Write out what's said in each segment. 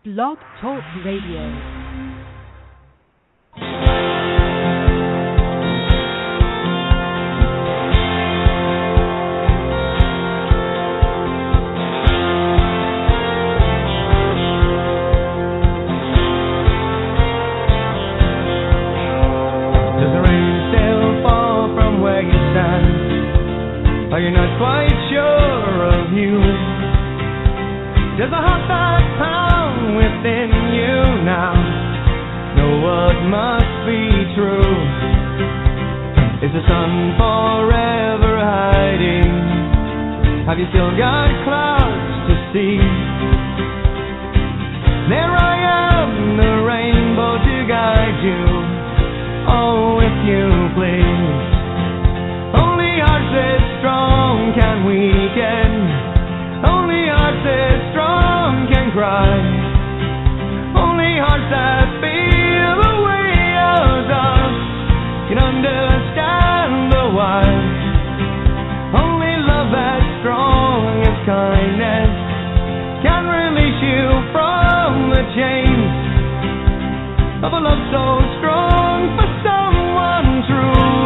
Blog Talk Radio. Are you not quite sure of you? Does a heart that pound within you now know what must be true? Is the sun forever hiding? Have you still got clouds to see? There I am, the rainbow to guide you. Oh, if you please. Only hearts as strong can weaken. Only hearts as strong can cry. Only hearts that feel the way ours does can understand the why. Only love as strong as kindness can release you from the chains of a love so strong for someone true.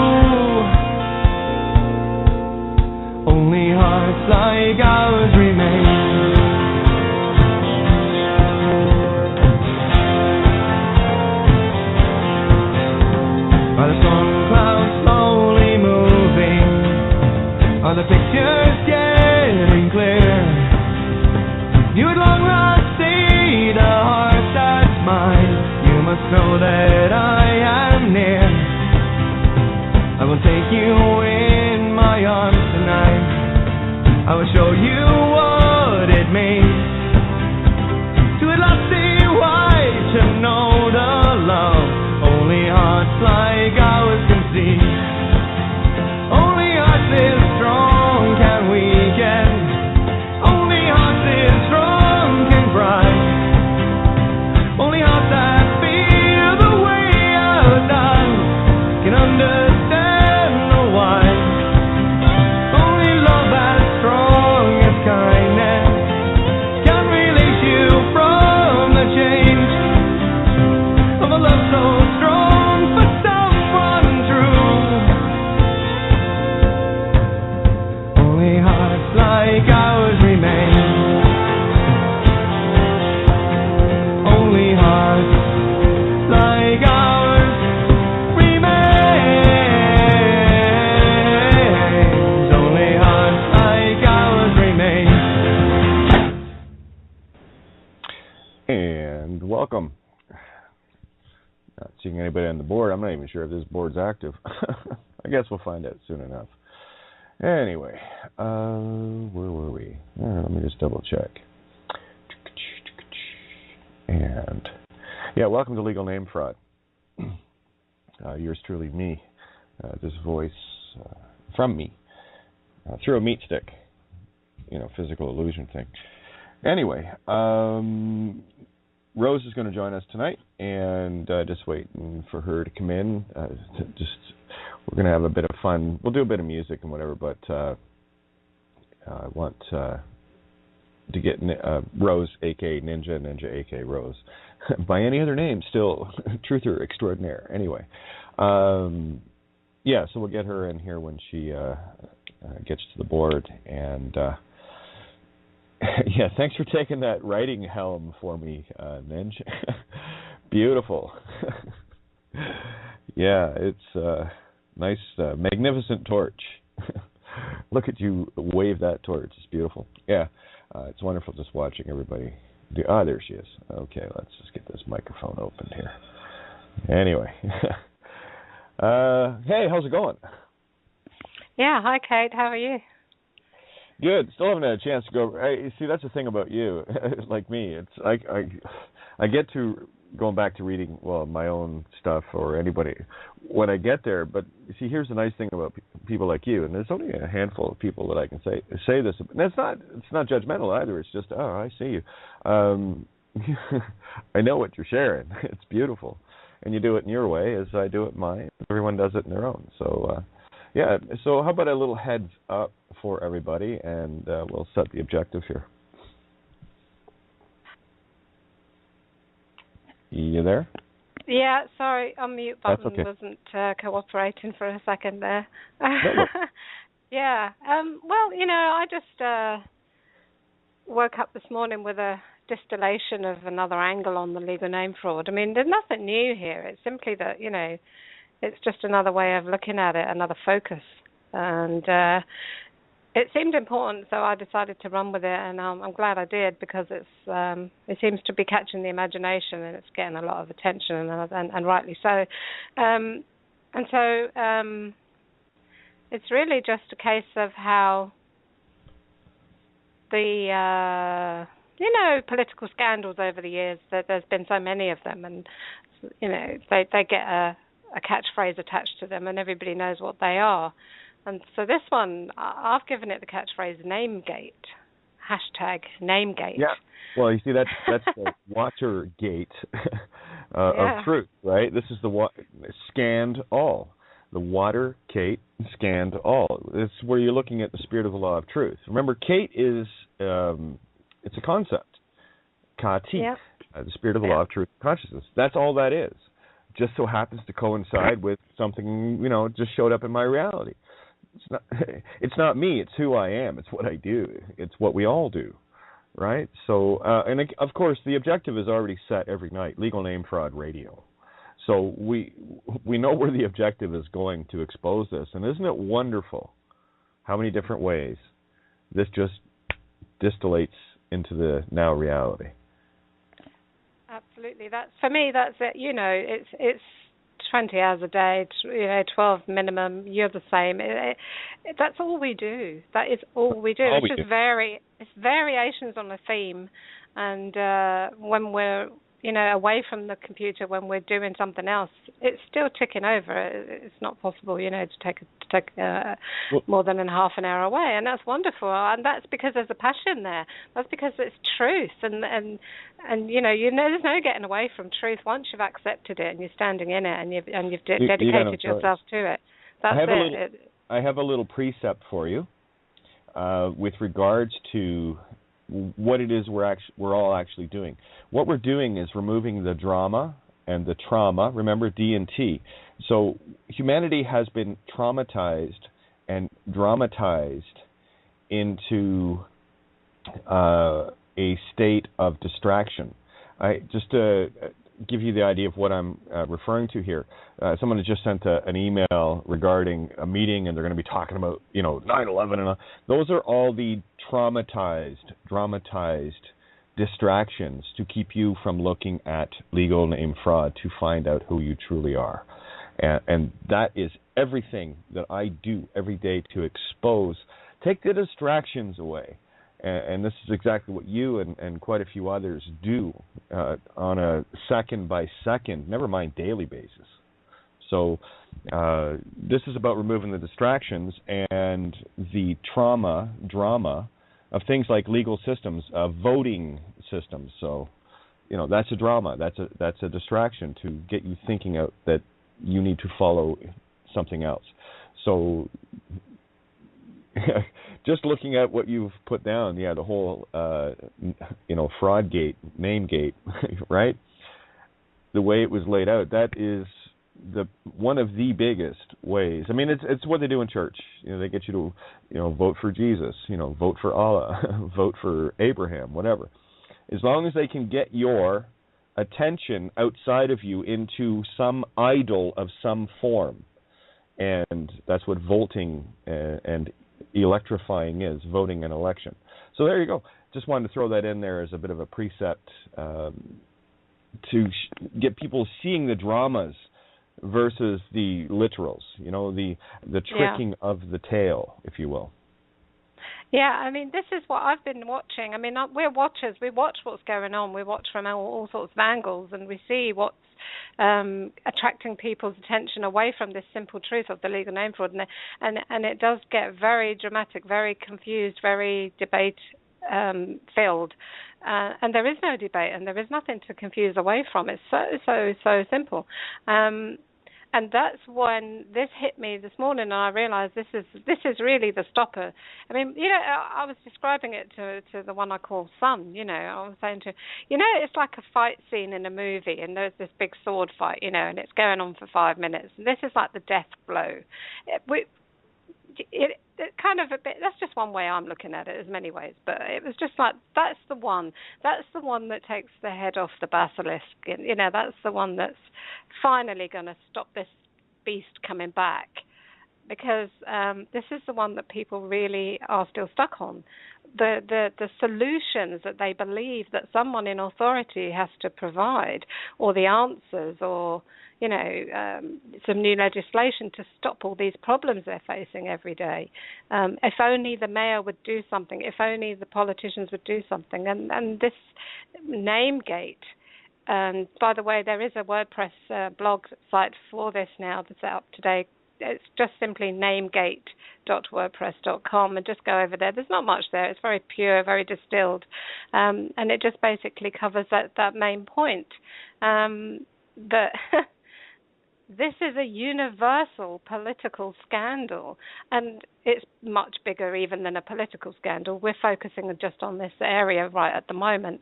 Only hearts like ours remain. Are the storm clouds slowly moving? Are the pictures getting clear? You would long not see the heart that's mine. You must know that I am near. I will take you in my arms tonight. I will show you what it means to at last see why, to know the love only hearts like ours can see. Only hearts is strong can weaken. Only hearts is strong can cry. Only hearts that feel the way ours does can understand the why. Only love as strong as kindness can release you from the chains of a love so strong for someone true. Only hearts like ours remain. Only hearts like ours remain. Only hearts like ours remain. And welcome. Not seeing anybody on the board. I'm not even sure if this board's active. I guess we'll find out soon enough. Anyway, where were we? Let me just double check. And yeah, welcome to Legal Name Fraud. Yours truly, me. This voice from me through a meat stick, physical illusion thing. Anyway, Rose is going to join us tonight, and just waiting for her to come in. We're going to have a bit of fun. We'll do a bit of music and whatever, but I want to get Rose, a.k.a. Ninja, a.k.a. Rose. By any other name, still truther extraordinaire. Anyway, so we'll get her in here when she gets to the board. And thanks for taking that writing helm for me, Ninja. Beautiful. It's nice, magnificent torch. Look at you wave that torch. It's beautiful. It's wonderful just watching everybody do. There she is. Okay, let's just get this microphone open here. Anyway. Hey, how's it going? Yeah, hi Kate, how are you? Good. Still haven't had a chance to go. See, that's the thing about you, like me. It's I get to going back to reading, my own stuff or anybody when I get there. But see, here's the nice thing about people like you, and there's only a handful of people that I can say this. And it's not judgmental either. It's just, I see you. I know what you're sharing. It's beautiful, and you do it in your way, as I do it mine. Everyone does it in their own. So so how about a little heads up for everybody, and we'll set the objective here. You there? Yeah, sorry, unmute That's button okay. wasn't cooperating for a second there. No. Yeah. Well, I just woke up this morning with a distillation of another angle on the legal name fraud. I mean, there's nothing new here. It's simply that, it's just another way of looking at it, another focus. And it seemed important, so I decided to run with it, and I'm glad I did, because it seems to be catching the imagination, and it's getting a lot of attention, and rightly so. And so it's really just a case of how the political scandals over the years, that there's been so many of them, and they get a catchphrase attached to them, and everybody knows what they are. And so this one, I've given it the catchphrase Namegate, #Namegate. Yeah. Well, you see, that's the Watergate of truth, right? This is the scanned all. The Watergate scanned all. It's where you're looking at the spirit of the law of truth. Remember, Kate is it's a concept. Kati, the spirit of the law of truth consciousness. That's all that is. Just so happens to coincide with something, just showed up in my reality. It's not me. It's who I am. It's what I do. It's what we all do, right? So, and of course, the objective is already set every night. Legal Name Fraud Radio. So we know where the objective is going to expose this, and isn't it wonderful how many different ways this just distillates into the now reality? Absolutely. For me, that's it. It's 20 hours a day, 12 minimum. You're the same. That's all we do. That is all we do. It's just it's variations on a theme, and when we're away from the computer, when we're doing something else, it's still ticking over. It's not possible, to take more than half an hour away, and that's wonderful. And that's because there's a passion there. That's because it's truth, and there's no getting away from truth once you've accepted it and you're standing in it and you've dedicated yourself to it. That's it. I have a little precept for you with regards to what it is we're all actually doing. What we're doing is removing the drama and the trauma. Remember, D and T. So humanity has been traumatized and dramatized into a state of distraction. Just to give you the idea of what I'm referring to here, someone has just sent an email regarding a meeting, and they're going to be talking about 9/11, and those are all the dramatized distractions to keep you from looking at legal name fraud to find out who you truly are. And that is everything that I do every day to expose, take the distractions away. And this is exactly what you and quite a few others do on a second-by-second, never mind daily basis. So this is about removing the distractions and the drama of things like legal systems, voting systems. So, that's a drama. That's a distraction to get you thinking out that you need to follow something else. So just looking at what you've put down, the whole, fraud gate, name gate, right? The way it was laid out, that is one of the biggest ways. I mean, it's what they do in church. They get you to, vote for Jesus, vote for Allah, vote for Abraham, whatever. As long as they can get your attention outside of you into some idol of some form, and that's what voting and electrifying is, voting an election. So there you go. Just wanted to throw that in there as a bit of a precept to get people seeing the dramas versus the literals, the tricking of the tale, if you will. Yeah, I mean, this is what I've been watching. I mean, we're watchers. We watch what's going on. We watch from all sorts of angles, and we see what's attracting people's attention away from this simple truth of the legal name fraud. And it does get very dramatic, very confused, very debate filled. And there is no debate, and there is nothing to confuse away from. It's so simple. And that's when this hit me this morning, and I realized this is really the stopper. I mean, I was describing it to the one I call son. I was saying to, it's like a fight scene in a movie, and there's this big sword fight, and it's going on for 5 minutes. And this is like the death blow. It kind of a bit. That's just one way I'm looking at it. There's many ways, but it was just like that's the one that takes the head off the basilisk. That's the one that's finally going to stop this beast coming back, because this is the one that people really are still stuck on. The solutions that they believe that someone in authority has to provide, or the answers, or some new legislation to stop all these problems they're facing every day. If only the mayor would do something, if only the politicians would do something. And this Namegate, and by the way, there is a WordPress blog site for this now that's out today. It's just simply namegate.wordpress.com, and just go over there. There's not much there. It's very pure, very distilled, and it just basically covers that main point. That this is a universal political scandal, and it's much bigger even than a political scandal. We're focusing just on this area right at the moment.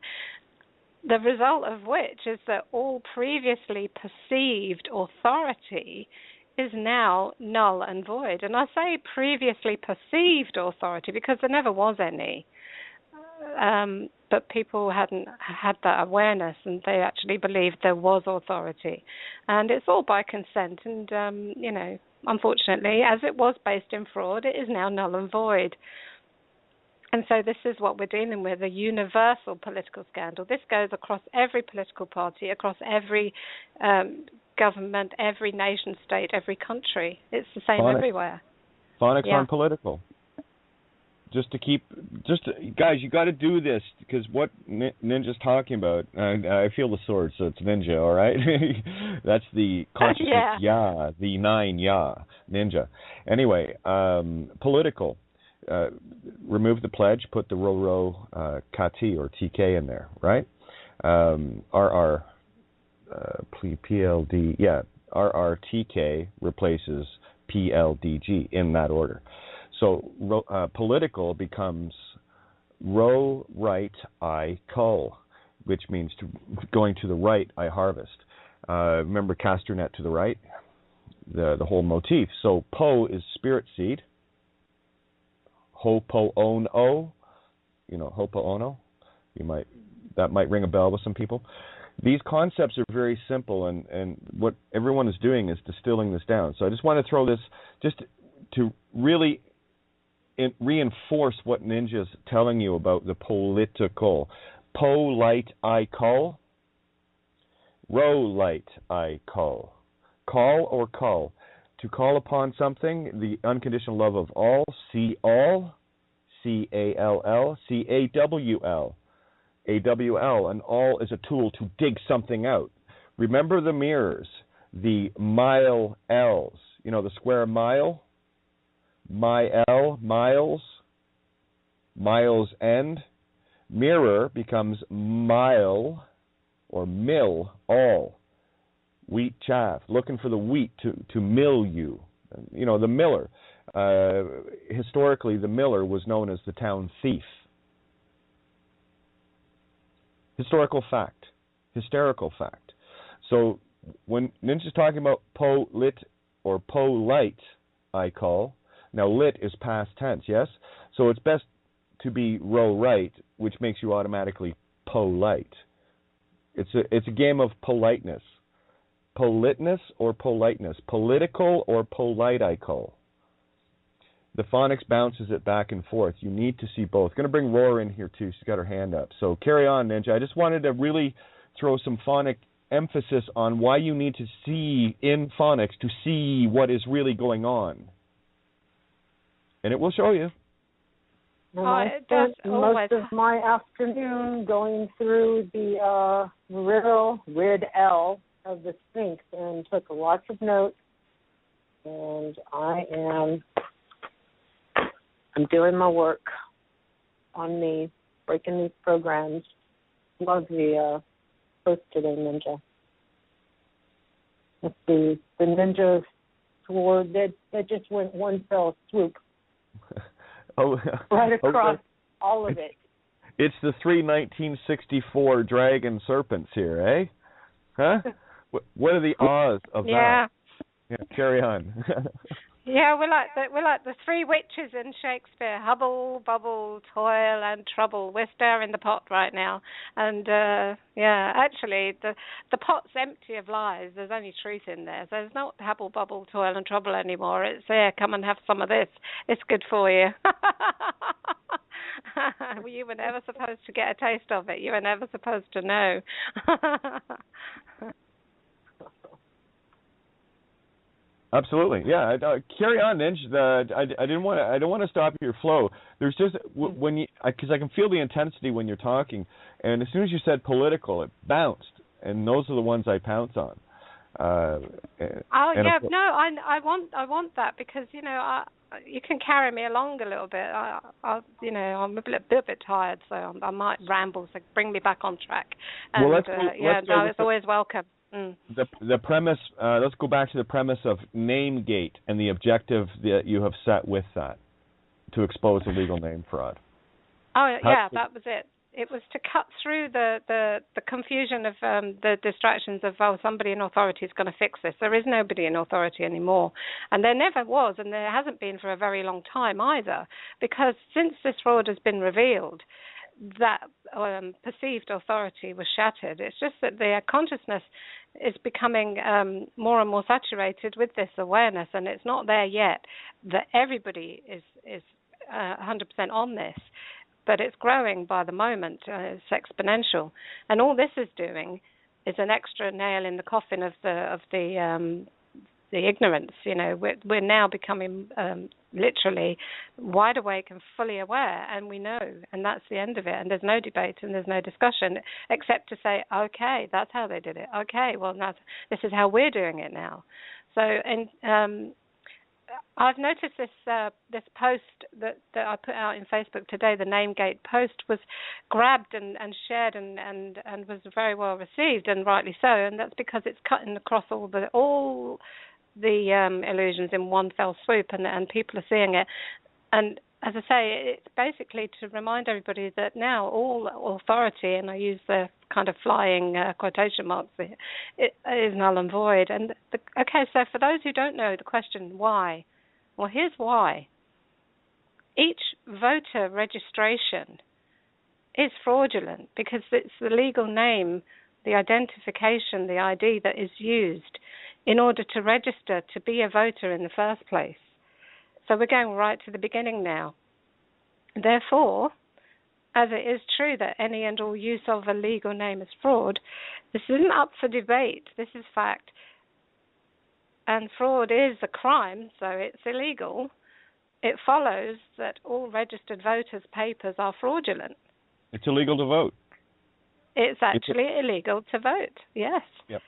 The result of which is that all previously perceived authority is now null and void. And I say previously perceived authority because there never was any. But people hadn't had that awareness, and they actually believed there was authority. And it's all by consent. And, unfortunately, as it was based in fraud, it is now null and void. And so this is what we're dealing with, a universal political scandal. This goes across every political party, across every government, every nation state, every country. It's the same everywhere. Phonics on political. Guys, you got to do this, because what Ninja's talking about, I feel the sword, so it's Ninja, all right? That's the consciousness, the 9 Ninja. Anyway, political. Remove the pledge, put the RO KT or TK in there, right? RR PLD, RRTK replaces PLDG in that order. So political becomes row right I cull, which means going to the right I harvest. Remember castor net to the right, the whole motif. So po is spirit seed. Hopo-ono, hopo-ono. That might ring a bell with some people. These concepts are very simple, and what everyone is doing is distilling this down. So I just want to throw this just to really reinforce what Ninja's telling you about the political. Polite I call, row-light I call. Call or cull. To call upon something, the unconditional love of all, C-all, C-A-L-L, C-A-W-L. A-W-L, and all is a tool to dig something out. Remember the mirrors, the mile L's. The square mile, miles end. Mirror becomes mile or mill, all. Wheat chaff, looking for the wheat to mill you. The miller. Historically, the miller was known as the town thief. Hysterical fact. So when Ninja's talking about po-lit or polite, I call, now lit is past tense, yes? So it's best to be row-right, which makes you automatically polite. It's a game of politeness. Politeness or politeness. Political or polite, I call. The phonics bounces it back and forth. You need to see both. Going to bring Roar in here too. She's got her hand up. So carry on, Ninja. I just wanted to really throw some phonic emphasis on why you need to see in phonics to see what is really going on. And it will show you. I spent most of my afternoon going through the riddle of the Sphinx and took lots of notes. And I'm doing my work on me, breaking these programs. Love the post today, Ninja. let's see, the ninja sword that just went one fell swoop. Right across all of it. It's the 3 1964 dragon serpents here, eh? Huh? What are the odds of that? Yeah, carry on. Yeah, we're like the three witches in Shakespeare: Hubble, Bubble, Toil, and Trouble. We're stirring the pot right now, and actually the pot's empty of lies. There's only truth in there. So there's not Hubble, Bubble, Toil, and Trouble anymore. It's there. Come and have some of this. It's good for you. You were never supposed to get a taste of it. You were never supposed to know. Absolutely, yeah. Carry on, Ninj. I don't want to stop your flow. There's just when you, because I can feel the intensity when you're talking, and as soon as you said political, it bounced, and those are the ones I pounce on. I want that because you can carry me along a little bit. I'm a bit tired, so I might ramble. So bring me back on track. And, it's always welcome. The premise. Let's go back to the premise of NameGate and the objective that you have set with that to expose illegal name fraud. That was it. It was to cut through the confusion of the distractions of somebody in authority is going to fix this. There is nobody in authority anymore, and there never was, and there hasn't been for a very long time either. Because since this fraud has been revealed, that perceived authority was shattered. It's just that the consciousness is becoming more and more saturated with this awareness, and it's not there yet that everybody is 100% on this, but it's growing by the moment. It's exponential, and all this is doing is an extra nail in the coffin of the ignorance. We're now becoming literally wide awake and fully aware, and we know, and that's the end of it. And there's no debate and there's no discussion except to say, okay, that's how they did it. Okay, well, this is how we're doing it now. So, and I've noticed this post that I put out in Facebook today, the NameGate post, was grabbed and shared and was very well received, and rightly so. And that's because it's cutting across all the illusions in one fell swoop, and people are seeing it. And as I say, it's basically to remind everybody that now all authority, and I use the kind of flying quotation marks here, it is null and void. And so for those who don't know the question why, well, here's why. Each voter registration is fraudulent because it's the legal name, the identification, the ID that is used in order to register to be a voter in the first place. So we're going right to the beginning now. Therefore, as it is true that any and all use of a legal name is fraud, this isn't up for debate. This is fact. And fraud is a crime, so it's illegal. It follows that all registered voters' papers are fraudulent. It's illegal to vote. It's actually illegal to vote, yes. Yep.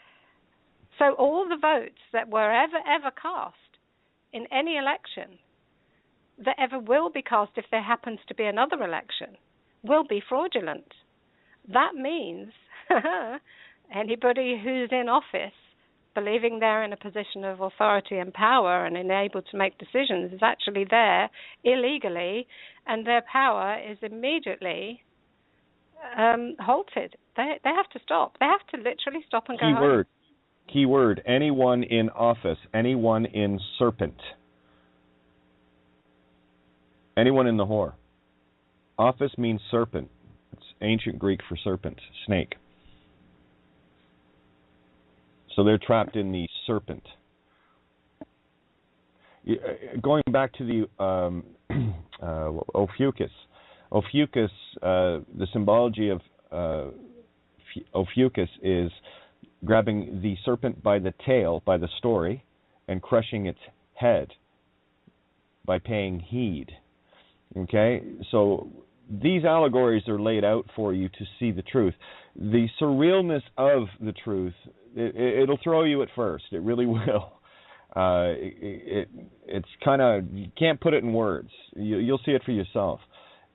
So all the votes that were ever cast in any election, that ever will be cast if there happens to be another election, will be fraudulent. That means anybody who's in office, believing they're in a position of authority and power and able to make decisions, is actually there illegally, and their power is immediately halted. They have to stop. They have to literally stop and go home. Keyword, anyone in office, anyone in serpent. Anyone in the whore. Office means serpent. It's ancient Greek for serpent, snake. So they're trapped in the serpent. Going back to the Ophiuchus. Ophiuchus, the symbology of Ophiuchus is grabbing the serpent by the tail, by the story, and crushing its head by paying heed. Okay? So these allegories are laid out for you to see the truth. The surrealness of the truth, it'll throw you at first. It really will. It's kind of, you can't put it in words. You'll see it for yourself.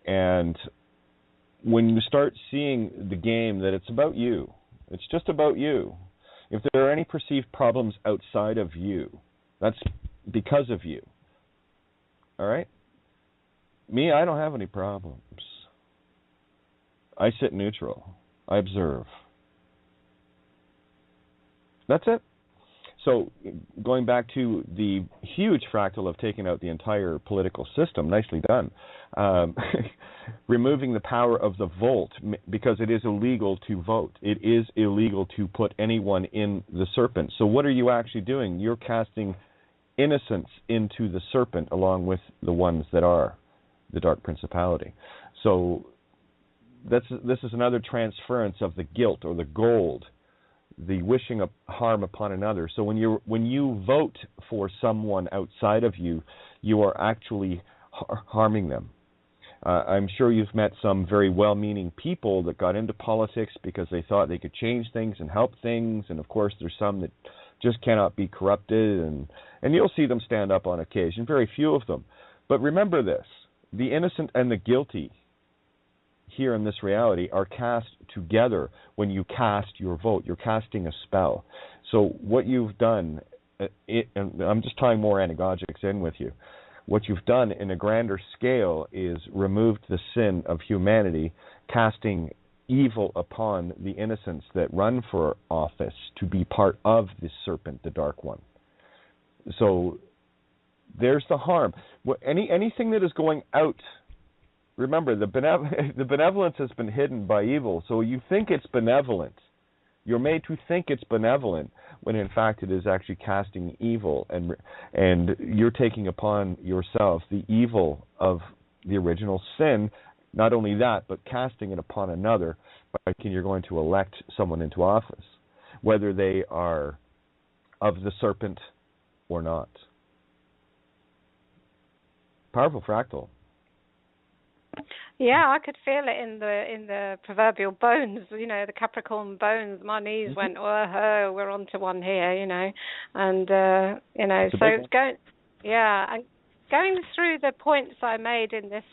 And when you start seeing the game that it's about you, it's just about you. If there are any perceived problems outside of you, that's because of you. All right? Me, I don't have any problems. I sit neutral. I observe. That's it. So going back to the huge fractal of taking out the entire political system, nicely done. Removing the power of the vote, because it is illegal to vote. It is illegal to put anyone in the serpent. So what are you actually doing? You're casting innocence into the serpent along with the ones that are the dark principality. So this is another transference of the guilt or the gold, the wishing of harm upon another. So when you vote for someone outside of you, you are actually harming them. I'm sure you've met some very well-meaning people that got into politics because they thought they could change things and help things, and of course there's some that just cannot be corrupted, and you'll see them stand up on occasion, very few of them. But remember this, the innocent and the guilty here in this reality are cast together when you cast your vote. You're casting a spell. So what you've done, and I'm just tying more anagogics in with you, what you've done in a grander scale is removed the sin of humanity, casting evil upon the innocents that run for office to be part of the serpent, the dark one. So there's the harm. Anything that is going out, remember, the benevolence has been hidden by evil. So you think it's benevolent. You're made to think it's benevolent when in fact it is actually casting evil, and you're taking upon yourself the evil of the original sin. Not only that, but casting it upon another by thinking you're going to elect someone into office, whether they are of the serpent or not. Powerful fractal. Yeah, I could feel it in the proverbial bones, the Capricorn bones. My knees went, oh, we're on to one here, and so it's going, and going through the points I made in this,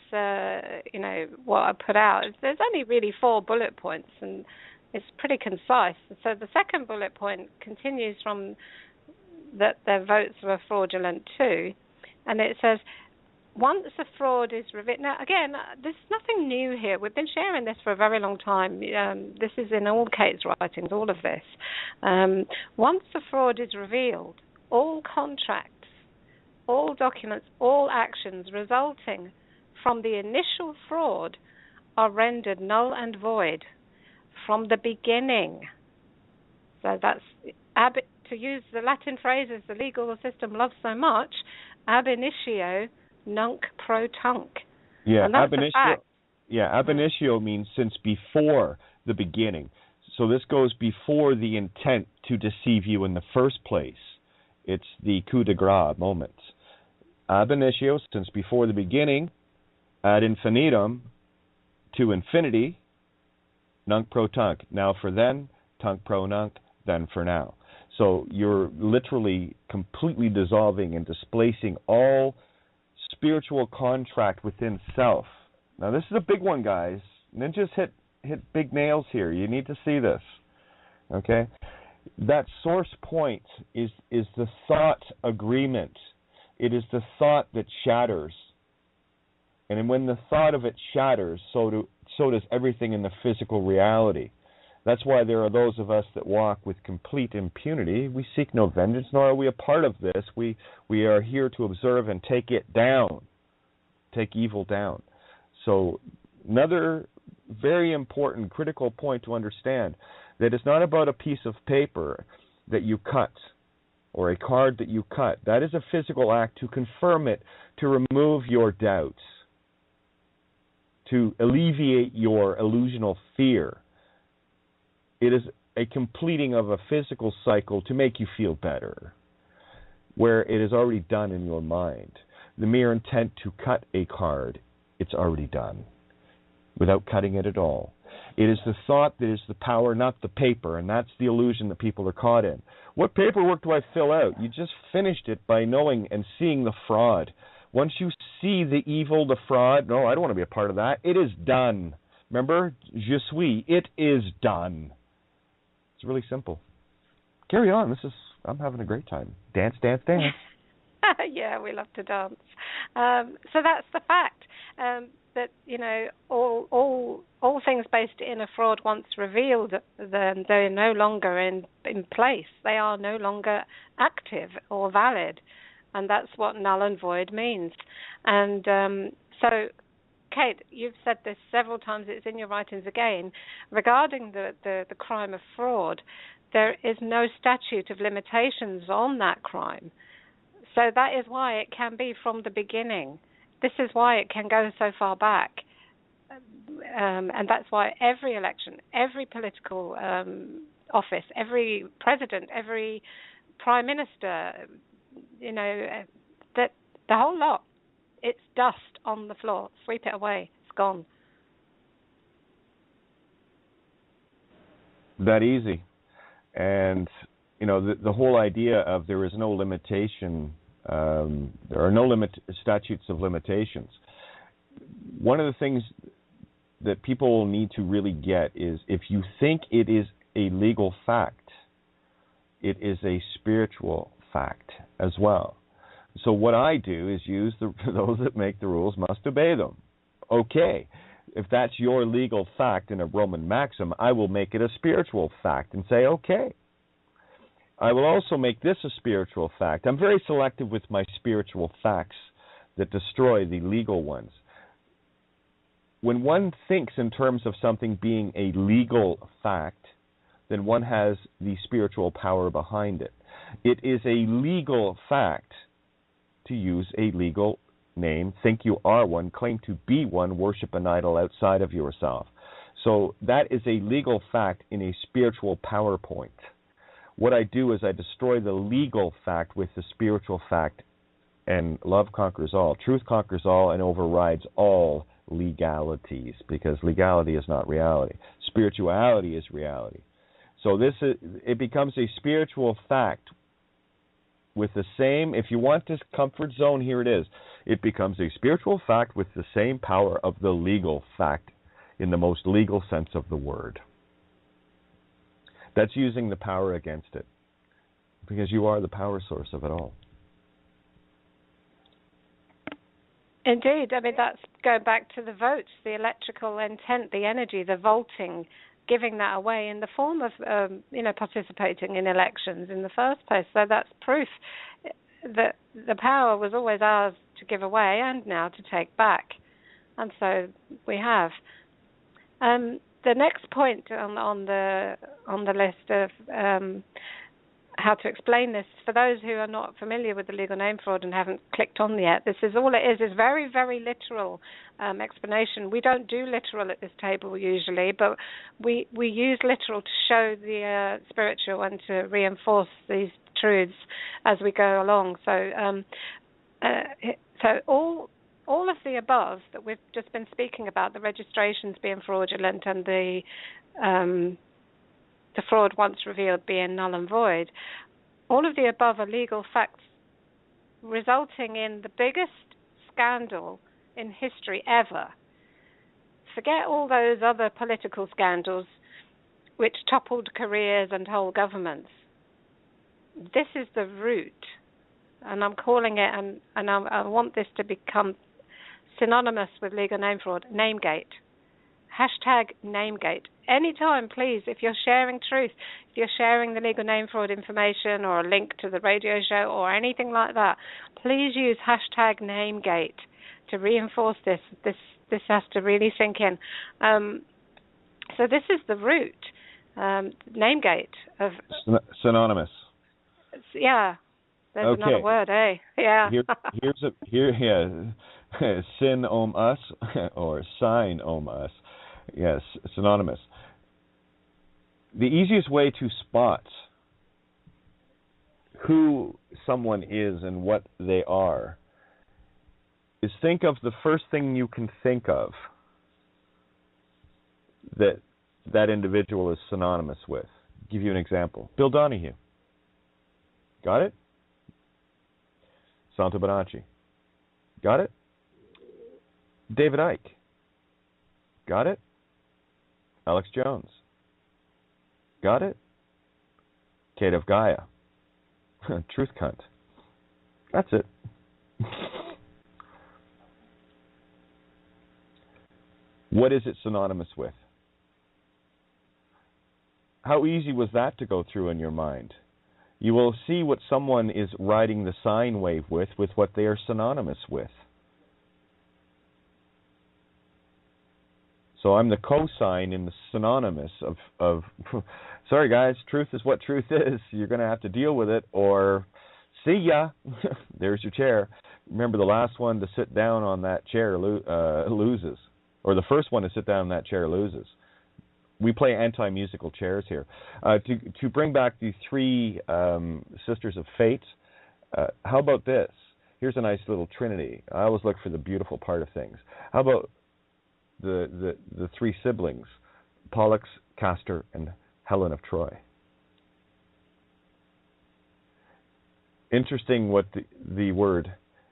what I put out. There's only really 4 bullet points, and it's pretty concise. So the second bullet point continues from that their votes were fraudulent too, and it says, once a fraud is revealed... Now, again, there's nothing new here. We've been sharing this for a very long time. This is in all Kate's writings, all of this. Once a fraud is revealed, all contracts, all documents, all actions resulting from the initial fraud are rendered null and void from the beginning. So that's, to use the Latin phrases the legal system loves so much, ab initio nunc pro tunc. Yeah, ab initio. Yeah, ab initio means since before the beginning. So this goes before the intent to deceive you in the first place. It's the coup de grace moment. Ab initio, since before the beginning, ad infinitum, to infinity, nunc pro tunc. Now for then, tunc pro nunc, then for now. So you're literally completely dissolving and displacing all spiritual contract within self. Now this is a big one, guys. Ninjas hit big nails here. You need to see this. Okay? That source point is the thought agreement. It is the thought that shatters. And when the thought of it shatters, so does everything in the physical reality. That's why there are those of us that walk with complete impunity. We seek no vengeance, nor are we a part of this. We are here to observe and take it down, take evil down. So another very important, critical point to understand, that it's not about a piece of paper that you cut or a card that you cut. That is a physical act to confirm it, to remove your doubts, to alleviate your illusional fear. It is a completing of a physical cycle to make you feel better, where it is already done in your mind. The mere intent to cut a card, it's already done, without cutting it at all. It is the thought that is the power, not the paper, and that's the illusion that people are caught in. What paperwork do I fill out? You just finished it by knowing and seeing the fraud. Once you see the evil, the fraud, no, I don't want to be a part of that. It is done. Remember, je suis, it is done. It's really simple. carry on. I'm having a great time. Dance, dance, dance. Yeah, we love to dance. So that's the fact. That, you know, all things based in a fraud once revealed, then they're no longer in place. They are no longer active or valid, and that's what null and void means. And so, Kate, you've said this several times. It's in your writings again regarding the crime of fraud. There is no statute of limitations on that crime, so that is why it can be from the beginning. This is why it can go so far back, and that's why every election, every political office, every president, every prime minister, you know, that the whole lot, it's dust on the floor. Sweep it away. It's gone. That easy. And, you know, the whole idea of there is no limitation, there are no statutes of limitations. One of the things that people need to really get is, if you think it is a legal fact, it is a spiritual fact as well. So what I do is use those that make the rules must obey them. Okay, if that's your legal fact in a Roman maxim, I will make it a spiritual fact and say, okay. I will also make this a spiritual fact. I'm very selective with my spiritual facts that destroy the legal ones. When one thinks in terms of something being a legal fact, then one has the spiritual power behind it. It is a legal fact to use a legal name, think you are one, claim to be one, worship an idol outside of yourself. So that is a legal fact in a spiritual PowerPoint. What I do is I destroy the legal fact with the spiritual fact, and love conquers all. Truth conquers all and overrides all legalities, because legality is not reality. Spirituality is reality. So it becomes a spiritual fact with the same, if you want this comfort zone, here it is. It becomes a spiritual fact with the same power of the legal fact in the most legal sense of the word. That's using the power against it, because you are the power source of it all. Indeed. I mean, that's going back to the votes, the electrical intent, the energy, the volting, giving that away in the form of, participating in elections in the first place. So that's proof that the power was always ours to give away and now to take back. And so we have. The next point on the list of how to explain this, for those who are not familiar with the legal name fraud and haven't clicked on yet, this is all it is very, very literal explanation. We don't do literal at this table usually, but we use literal to show the spiritual and to reinforce these truths as we go along. So all of the above that we've just been speaking about, the registrations being fraudulent and the fraud once revealed being null and void, all of the above are legal facts resulting in the biggest scandal in history ever. Forget all those other political scandals which toppled careers and whole governments. This is the root, and I'm calling it, and I want this to become synonymous with legal name fraud, Namegate. Hashtag Namegate. Anytime, please, if you're sharing truth, if you're sharing the legal name fraud information or a link to the radio show or anything like that, please use hashtag Namegate to reinforce this. This has to really sink in. So this is the root, Namegate of synonymous. Yeah, there's okay. Another word, eh? Yeah. Sin us or sign us. Yes, synonymous. The easiest way to spot who someone is and what they are is think of the first thing you can think of that individual is synonymous with. I'll give you an example. Bill Donahue. Got it? Santo Bonacci. Got it? David Icke. Got it? Alex Jones. Got it? Kate of Gaia. Truth cunt. That's it. What is it synonymous with? How easy was that to go through in your mind? You will see what someone is riding the sine wave with what they are synonymous with. So I'm the cosine in the synonymous of sorry guys, truth is what truth is. You're going to have to deal with it, or see ya. There's your chair. Remember, the last one to sit down on that chair loses. Or the first one to sit down on that chair loses. We play anti-musical chairs here. To bring back the three sisters of fate, how about this? Here's a nice little trinity. I always look for the beautiful part of things. How about the three siblings, Pollux, Castor, and Helen of Troy? Interesting what the word,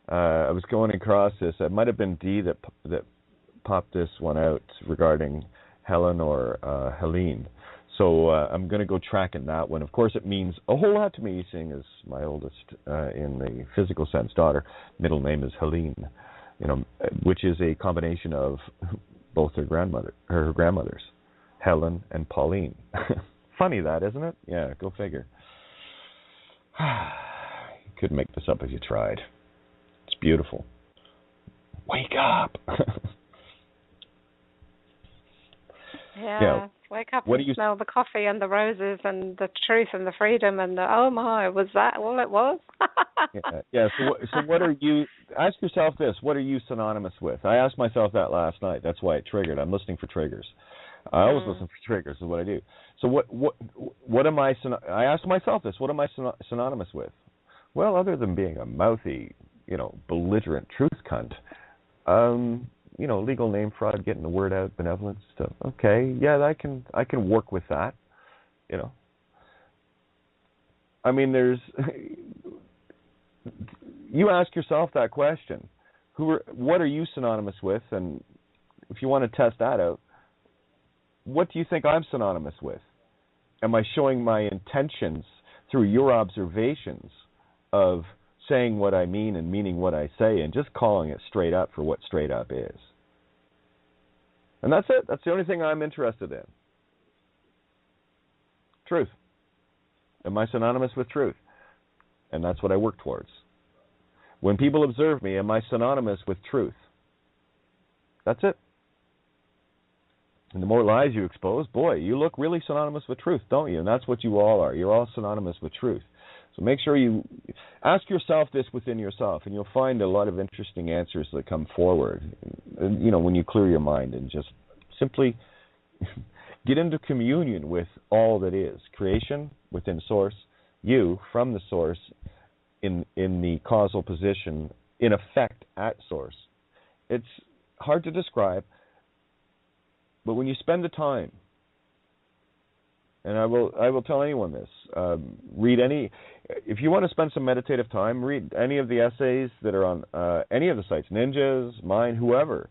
I was going across this, it might have been Dee that popped this one out regarding Helen or Helene. So I'm going to go tracking that one. Of course, it means a whole lot to me, seeing as my oldest, in the physical sense, daughter, middle name is Helene, which is a combination of both her grandmothers, Helen and Pauline. Funny that, isn't it? Yeah, go figure. You couldn't make this up if you tried. It's beautiful. Wake up. Yeah, wake up and smell the coffee and the roses and the truth and the freedom and the, oh my, was that all it was? Yeah. So what are you, ask yourself this, what are you synonymous with? I asked myself that last night. That's why it triggered. I'm listening for triggers. I always listen for triggers is what I do. So what am I asked myself this, what am I synonymous with? Well, other than being a mouthy, belligerent truth cunt, legal name fraud, getting the word out, benevolence stuff. Okay, yeah, I can work with that. I mean, you ask yourself that question. What are you synonymous with? And if you want to test that out, what do you think I'm synonymous with? Am I showing my intentions through your observations of saying what I mean and meaning what I say and just calling it straight up for what straight up is? And that's it. That's the only thing I'm interested in. Truth. Am I synonymous with truth? And that's what I work towards. When people observe me, am I synonymous with truth? That's it. And the more lies you expose, boy, you look really synonymous with truth, don't you? And that's what you all are. You're all synonymous with truth. So make sure you ask yourself this within yourself, and you'll find a lot of interesting answers that come forward, when you clear your mind and just simply get into communion with all that is. Creation within Source, you from the Source in the causal position, in effect at Source. It's hard to describe, but when you spend the time, and I will tell anyone this, if you want to spend some meditative time, read any of the essays that are on any of the sites, Ninja's, mine, whoever,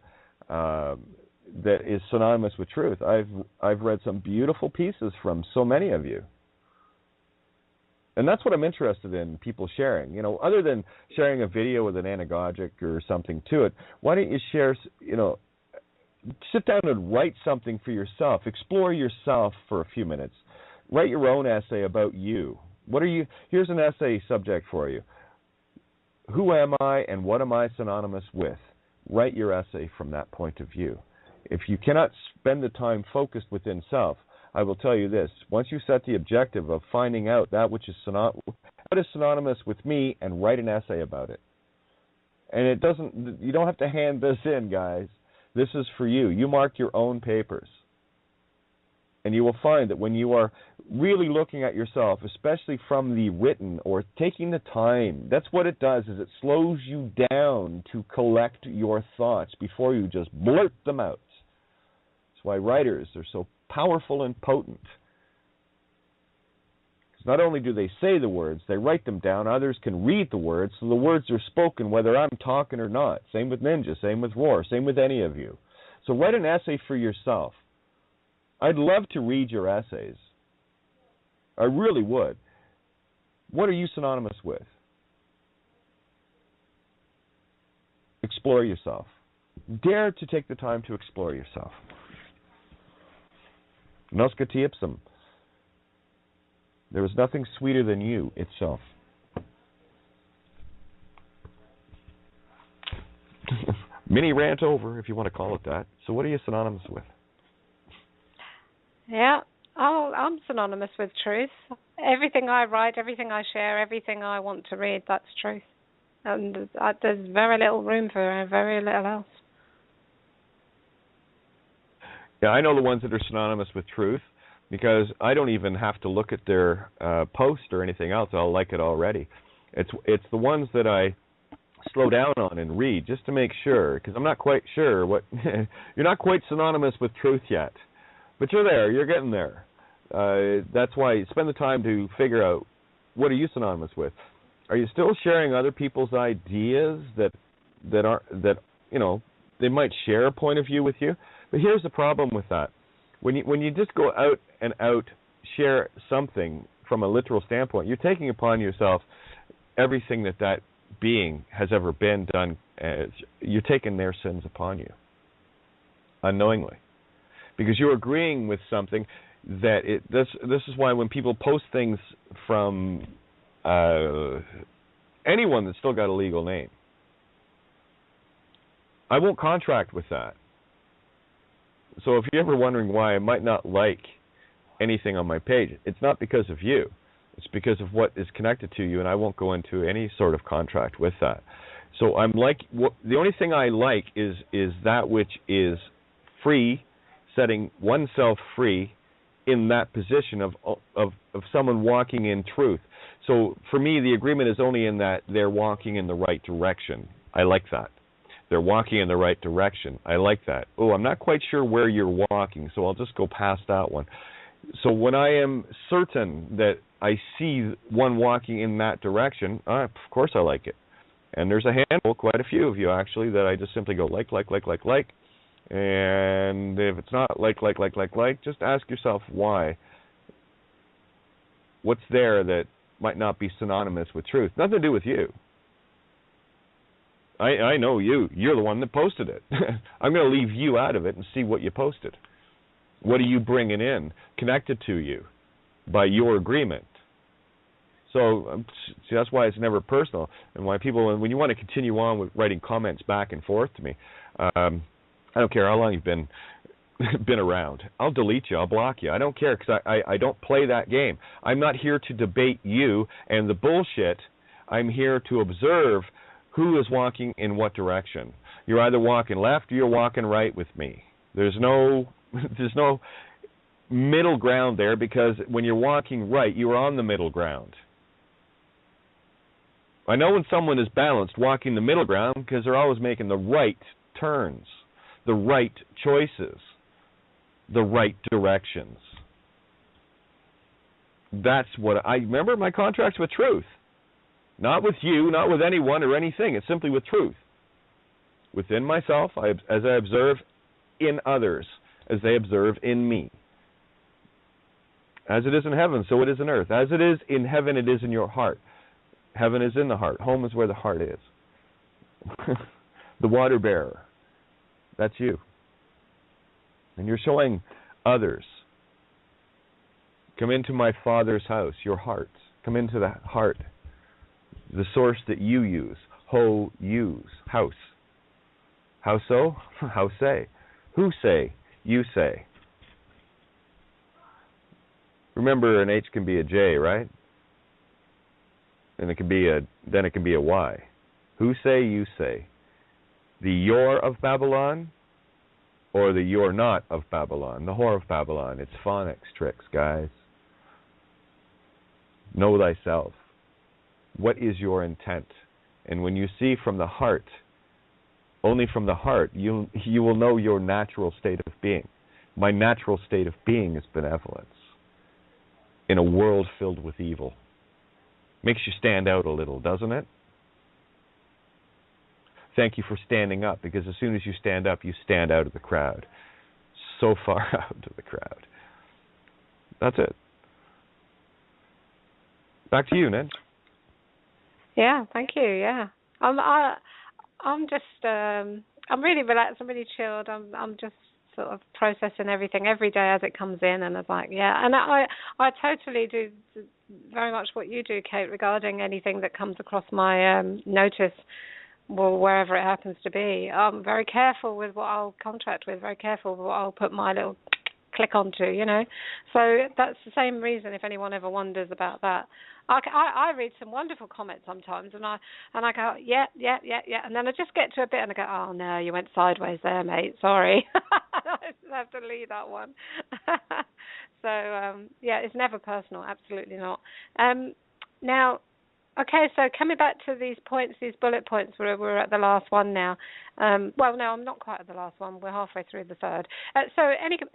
that is synonymous with truth. I've read some beautiful pieces from so many of you. And that's what I'm interested in, people sharing. Other than sharing a video with an anagogic or something to it, why don't you share, sit down and write something for yourself. Explore yourself for a few minutes. Write your own essay about you. Here's an essay subject for you. Who am I and what am I synonymous with? Write your essay from that point of view. If you cannot spend the time focused within self, I will tell you this. Once you set the objective of finding out that which is synonymous with me, and write an essay about it. And you don't have to hand this in, guys. This is for you. You mark your own papers. And you will find that when you are really looking at yourself, especially from the written or taking the time, that's what it does, is it slows you down to collect your thoughts before you just blurt them out. That's why writers are so powerful and potent. Because not only do they say the words, they write them down. Others can read the words, so the words are spoken whether I'm talking or not. Same with Ninja, same with Roar, same with any of you. So write an essay for yourself. I'd love to read your essays. I really would. What are you synonymous with? Explore yourself. Dare to take the time to explore yourself. Nosca te ipsum. There is nothing sweeter than you itself. Mini rant over, if you want to call it that. So what are you synonymous with? Yeah, I'm synonymous with truth. Everything I write, everything I share, everything I want to read, that's truth. And there's very little room for very little else. Yeah, I know the ones that are synonymous with truth because I don't even have to look at their post or anything else. I'll like it already. It's the ones that I slow down on and read just to make sure, because I'm not quite sure what you're not quite synonymous with truth yet, but you're there. You're getting there. That's why you spend the time to figure out what are you synonymous with. Are you still sharing other people's ideas that you know they might share a point of view with you? But here's the problem with that: when you just go out and share something from a literal standpoint, you're taking upon yourself everything that being has ever been done. You're taking their sins upon you unknowingly, because you're agreeing with something that this is why when people post things from anyone that's still got a legal name, I won't contract with that. So if you're ever wondering why I might not like anything on my page, it's not because of you. It's because of what is connected to you, and I won't go into any sort of contract with that. So the only thing I like is that which is free, setting oneself free in that position of someone walking in truth. So for me, the agreement is only in that they're walking in the right direction. I like that. They're walking in the right direction. I like that. Oh, I'm not quite sure where you're walking, so I'll just go past that one. So when I am certain that I see one walking in that direction, of course I like it. And there's a handful, quite a few of you actually, that I just simply go like. And if it's not like, just ask yourself why. What's there that might not be synonymous with truth? Nothing to do with you. I know you. You're the one that posted it. I'm going to leave you out of it and see what you posted. What are you bringing in connected to you by your agreement? So see, that's why it's never personal, and why people, when you want to continue on with writing comments back and forth to me, I don't care how long you've been around. I'll delete you. I'll block you. I don't care, because I don't play that game. I'm not here to debate you and the bullshit. I'm here to observe who is walking in what direction. You're either walking left or you're walking right with me. There's no middle ground there, because when you're walking right, you're on the middle ground. I know when someone is balanced walking the middle ground, because they're always making the right turns, the right choices, the right directions. That's what I remember. My contract's with truth. Not with you, not with anyone or anything. It's simply with truth. Within myself, as I observe in others, as they observe in me. As it is in heaven, so it is in earth. As it is in heaven, it is in your heart. Heaven is in the heart. Home is where the heart is. The water bearer, that's you. And you're showing others. Come into my Father's house, your heart. Come into the heart. The source that you use. Use. House. How so? How say? Who say? You say. Remember, an H can be a J, right? And it can be a Y. Who say? You say. The you're of Babylon, or the you're not of Babylon. The whore of Babylon. It's phonics tricks, guys. Know thyself. What is your intent? And when you see from the heart, only from the heart, you will know your natural state of being. My natural state of being is benevolence in a world filled with evil. Makes you stand out a little, doesn't it? Thank you for standing up, because as soon as you stand up, you stand out of the crowd. So far out of the crowd. That's it. Back to you, Ned. Yeah, thank you. Yeah, I'm just I'm really relaxed. I'm really chilled. I'm just sort of processing everything every day as it comes in, and it's like, yeah. And I totally do very much what you do, Kate, regarding anything that comes across my notice, well, wherever it happens to be. I'm very careful with what I'll contract with. Very careful with what I'll put my little click onto, you know. So that's the same reason, if anyone ever wonders about that. I read some wonderful comments sometimes, and I go, yeah, and then I just get to a bit and I go, oh no, you went sideways there, mate. Sorry, I have to leave that one. So yeah, it's never personal, absolutely not. Now, okay, so coming back to these points, these bullet points, we're at the last one now. Well, no, I'm not quite at the last one. We're halfway through the third.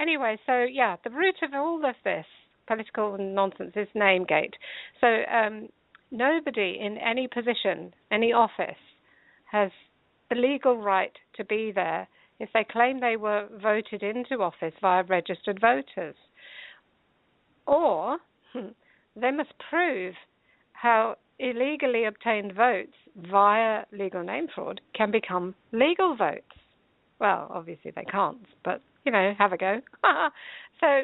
Anyway, so yeah, the root of all of this political nonsense is Namegate. So nobody in any position, any office, has the legal right to be there if they claim they were voted into office via registered voters. Or they must prove how illegally obtained votes via legal name fraud can become legal votes. Well, obviously they can't, but, you know, have a go. So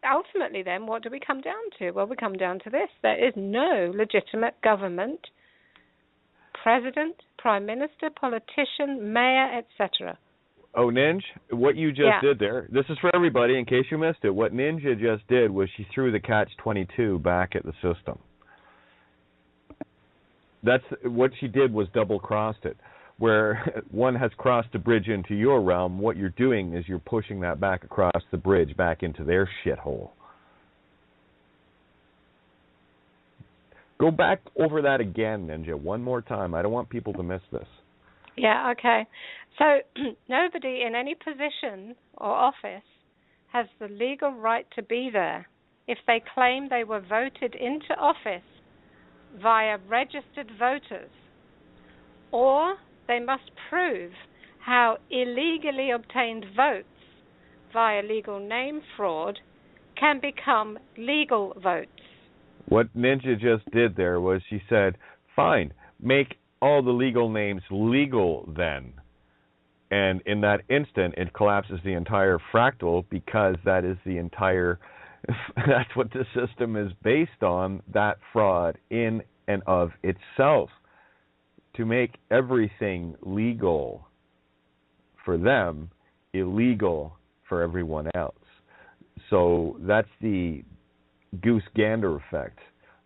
ultimately then, what do we come down to? Well, we come down to this. There is no legitimate government, president, prime minister, politician, mayor, etc. Oh, Ninja, what you just did there, this is for everybody in case you missed it. What Ninja just did was she threw the catch-22 back at the system. That's what she did, was double-crossed it. Where one has crossed the bridge into your realm, what you're doing is you're pushing that back across the bridge back into their shithole. Go back over that again, Ninja, one more time. I don't want people to miss this. Yeah, okay. So nobody in any position or office has the legal right to be there if they claim they were voted into office via registered voters, or they must prove how illegally obtained votes via legal name fraud can become legal votes. What Ninja just did there was she said, fine, make all the legal names legal then. And in that instant, it collapses the entire fractal, because that is the entire, that's what the system is based on, that fraud in and of itself. To make everything legal for them, illegal for everyone else. So that's the goose gander effect.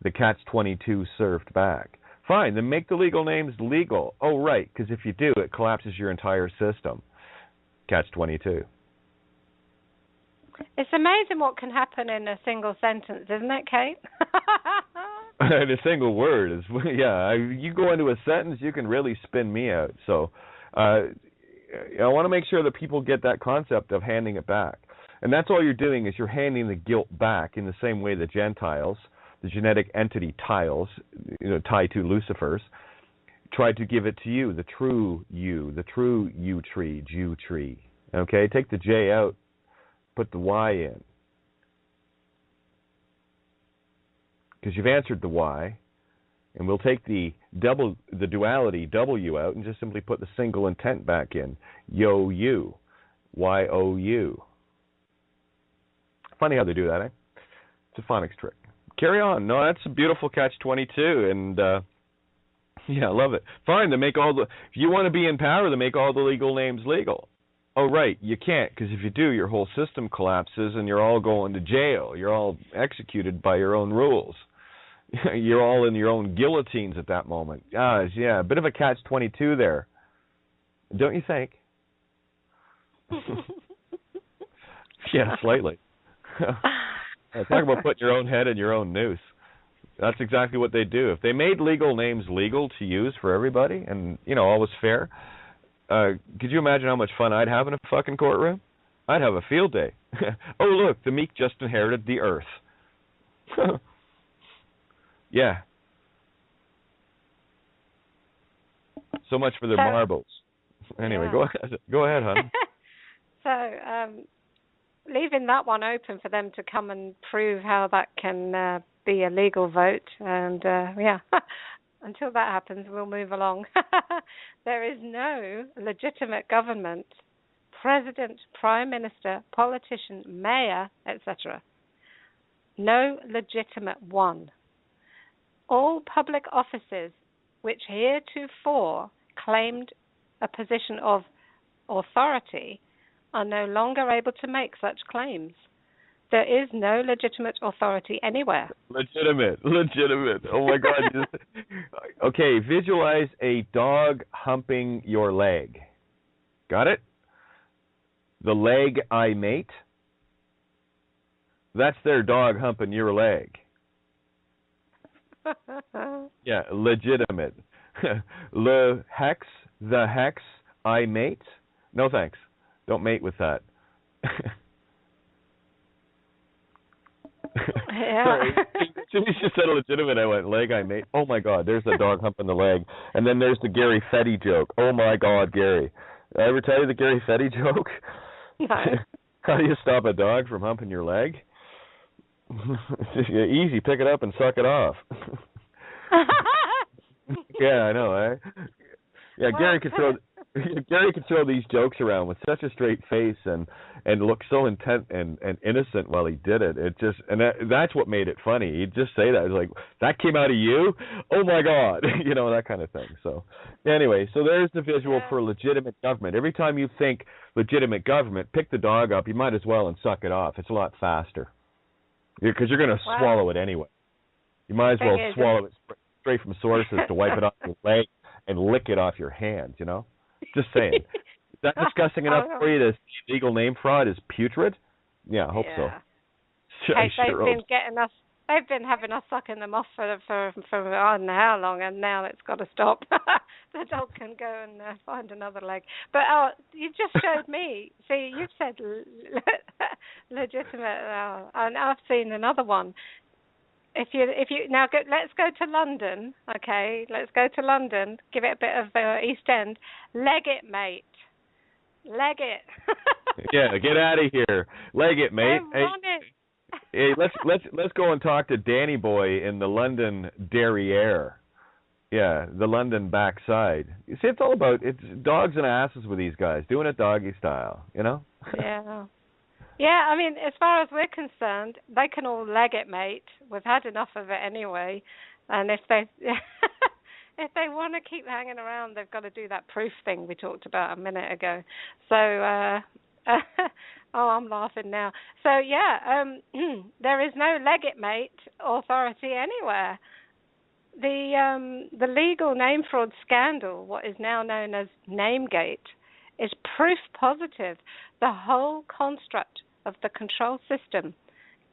The catch-22 surfed back. Fine, then make the legal names legal. Oh, right, because if you do, it collapses your entire system. Catch-22. It's amazing what can happen in a single sentence, isn't it, Kate? In a single word. Yeah, you go into a sentence, you can really spin me out. So I want to make sure that people get that concept of handing it back. And that's all you're doing, is you're handing the guilt back in the same way the Gentiles, the genetic entity tiles, tied to Lucifer's, tried to give it to you, the true you tree, Jew tree. Okay, take the J out, put the Y in. Because you've answered the Y, and we'll take the duality W out and just simply put the single intent back in. Yo-you, Y-O-U. Funny how they do that, eh? It's a phonics trick. Carry on. No, that's a beautiful catch-22, and yeah, I love it. Fine, then make all the. If you want to be in power, then make all the legal names legal. Oh, right, you can't, because if you do, your whole system collapses, and you're all going to jail. You're all executed by your own rules. You're all in your own guillotines at that moment. Yeah, a bit of a catch-22 there, don't you think? Yeah, slightly. Talk about putting your own head in your own noose. That's exactly what they do. If they made legal names legal to use for everybody, and all was fair, could you imagine how much fun I'd have in a fucking courtroom? I'd have a field day. Oh, look, the meek just inherited the earth. Yeah. So much for their marbles. Anyway, yeah. Go ahead, hon. So, leaving that one open for them to come and prove how that can be a legal vote. And until that happens, we'll move along. There is no legitimate government, president, prime minister, politician, mayor, etc. No legitimate one. All public offices which heretofore claimed a position of authority are no longer able to make such claims. There is no legitimate authority anywhere. Legitimate. Oh my God. Okay, visualize a dog humping your leg. Got it? The leg I mate. That's their dog humping your leg. Yeah, legitimate. The hex I mate. No thanks. Don't mate with that. Yeah. Sorry. She just said legitimate. I went, leg I mate. Oh my God, there's a dog humping the leg. And then there's the Gary Fetty joke. Oh my God, Gary. Did I ever tell you the Gary Fetty joke? No. How do you stop a dog from humping your leg? Easy, pick it up and suck it off. Yeah, I know, eh? Yeah, well, Gary could throw these jokes around with such a straight face and look so intent and innocent while he did it. It just that's what made it funny. He'd just say that. It was like, that came out of you? Oh my God. You know, that kind of thing. So anyway, so there's the visual for legitimate government. Every time you think legitimate government, pick the dog up, you might as well and suck it off. It's a lot faster. Because you're going to swallow it anyway. You might as well swallow it straight from sources to wipe it off your leg and lick it off your hands, you know? Just saying. Is that disgusting enough for you to see legal name fraud is putrid? Yeah, I hope so. They've been having us sucking them off for I don't know how long, and now it's got to stop. The dog can go and find another leg. But you just showed me. See, you've said legitimate, and I've seen another one. If you now let's go to London. Okay, let's go to London. Give it a bit of East End. Leg it, mate. Leg it. Yeah, get out of here. Leg it, mate. Hey, let's go and talk to Danny Boy in the London derriere. Yeah, the London backside. You see, it's dogs and asses with these guys, doing it doggy style, you know? Yeah. Yeah, I mean, as far as we're concerned, they can all leg it, mate. We've had enough of it anyway. And if they want to keep hanging around, they've got to do that proof thing we talked about a minute ago. So, I'm laughing now. So, there is no leg it, mate authority anywhere. The legal name fraud scandal, what is now known as Namegate, is proof positive. The whole construct of the control system,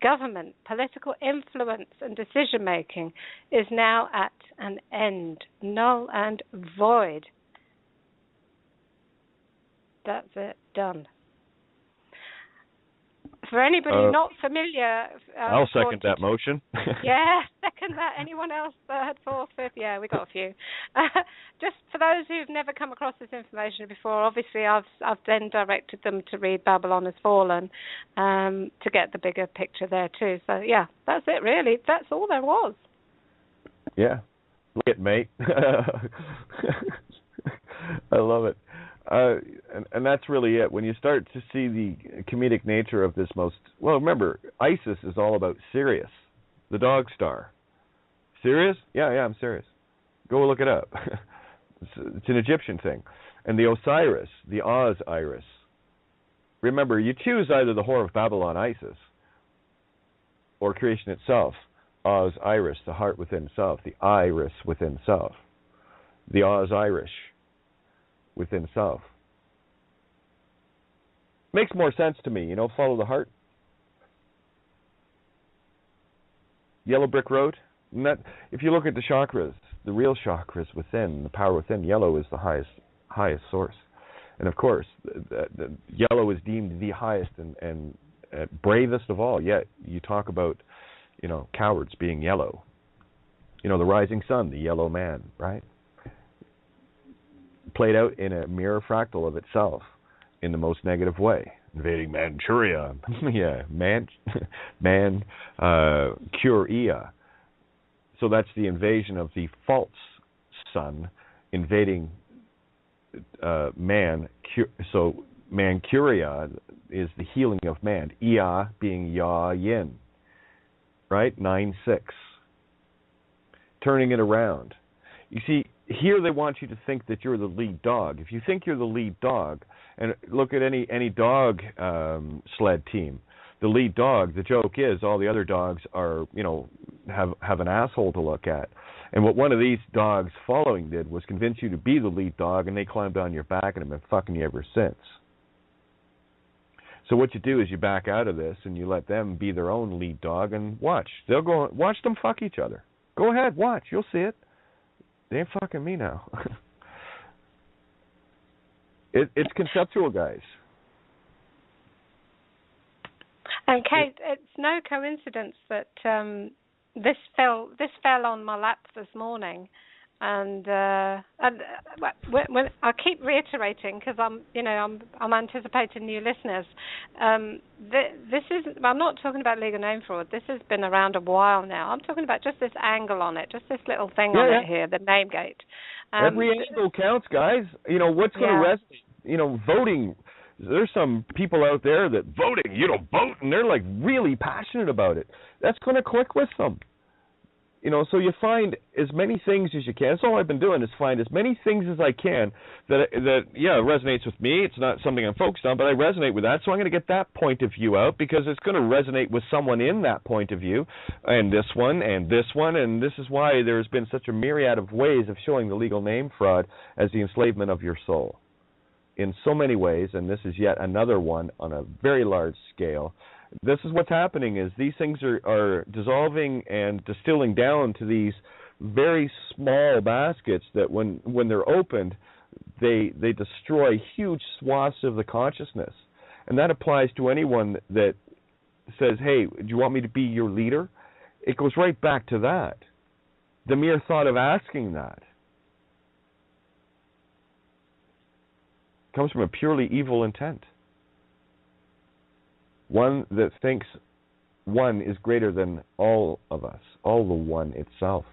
government, political influence, and decision-making is now at an end, null and void. That's it, done. For anybody not familiar... I'll second that motion. Yeah, second that. Anyone else? Third, fourth, fifth? Yeah, we got a few. Just for those who've never come across this information before, obviously I've then directed them to read Babylon Has Fallen to get the bigger picture there too. So, yeah, that's it really. That's all there was. Yeah. Look it, mate. I love it. And that's really it. When you start to see the comedic nature of this remember, ISIS is all about Sirius, the dog star. Sirius? Yeah, I'm serious. Go look it up. It's an Egyptian thing. And the Osiris, the Oz iris. Remember, you choose either the Whore of Babylon, Isis, or creation itself, Oz iris, the heart within self, the iris within self, the Oz Irish within self. Makes more sense to me, follow the heart. Yellow brick road. And that, if you look at the chakras, the real chakras within, the power within, yellow is the highest source. And of course, the yellow is deemed the highest and bravest of all. Yet you talk about, cowards being yellow. The rising sun, the yellow man, right? Played out in a mirror fractal of itself in the most negative way. Invading Manchuria. Yeah, Manchuria. So that's the invasion of the false sun, invading man. So Manchuria is the healing of man. Ia being Ya Yin, right? 9-6. Turning it around. You see, here they want you to think that you're the lead dog. If you think you're the lead dog, and look at any dog sled team, the lead dog, the joke is all the other dogs are, have an asshole to look at. And what one of these dogs following did was convince you to be the lead dog, and they climbed on your back and have been fucking you ever since. So what you do is you back out of this and you let them be their own lead dog and watch. They'll go watch them fuck each other. Go ahead, watch. You'll see it. They ain't fucking me now. It's conceptual, guys. And Kate, it's no coincidence that this fell on my lap this morning, and I keep reiterating because I'm anticipating new listeners. This is, I'm not talking about legal name fraud. This has been around a while now. I'm talking about just this angle on it, just this little thing on it here, the name gate. Every angle counts, guys. What's going to resonate? Voting. There's some people out there that voting, vote, and they're like really passionate about it. That's going to click with them. So you find as many things as you can. That's all I've been doing is find as many things as I can that resonates with me. It's not something I'm focused on, but I resonate with that. So I'm going to get that point of view out because it's going to resonate with someone in that point of view, and this one, and this one. And this is why there's been such a myriad of ways of showing the legal name fraud as the enslavement of your soul in so many ways, and this is yet another one on a very large scale. This is what's happening is these things are dissolving and distilling down to these very small baskets that when they're opened, they destroy huge swaths of the consciousness. And that applies to anyone that says, hey, do you want me to be your leader? It goes right back to that. The mere thought of asking that comes from a purely evil intent. One that thinks one is greater than all of us, all the one itself.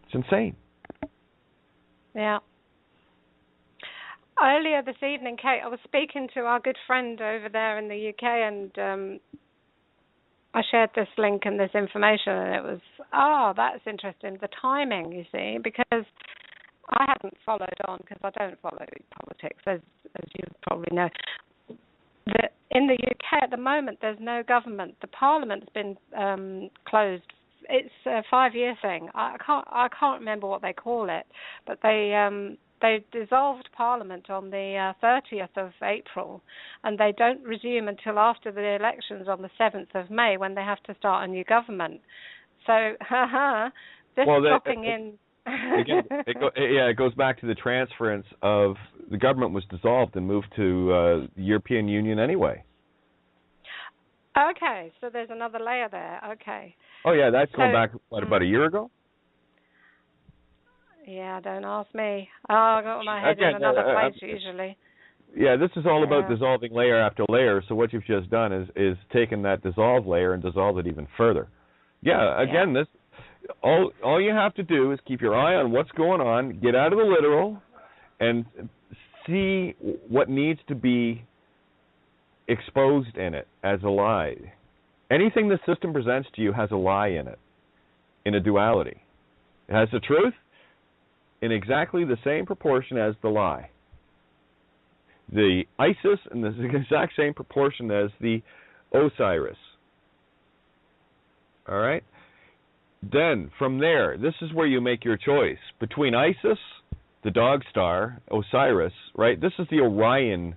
It's insane. Yeah. Earlier this evening, Kate, I was speaking to our good friend over there in the UK, and I shared this link and this information, and it was, that's interesting, the timing, you see, because I hadn't followed on because I don't follow politics, as you probably know. In the UK at the moment, there's no government. The Parliament's been closed. It's a 5-year thing. I can't remember what they call it, but they dissolved Parliament on the 30th of April, and they don't resume until after the elections on the 7th of May when they have to start a new government. So, dropping in. It goes back to the transference of the government was dissolved and moved to the European Union anyway. Okay, so there's another layer there. Okay. Oh yeah, that's going back about a year ago. Yeah, don't ask me. I got my head in another place usually. Yeah, this is all about dissolving layer after layer. So what you've just done is taken that dissolved layer and dissolved it even further. This. All you have to do is keep your eye on what's going on, get out of the literal, and see what needs to be exposed in it as a lie. Anything the system presents to you has a lie in it, in a duality. It has the truth in exactly the same proportion as the lie. The Isis in the exact same proportion as the Osiris. All right? Then, from there, this is where you make your choice. Between Isis, the dog star, Osiris, right? This is the Orion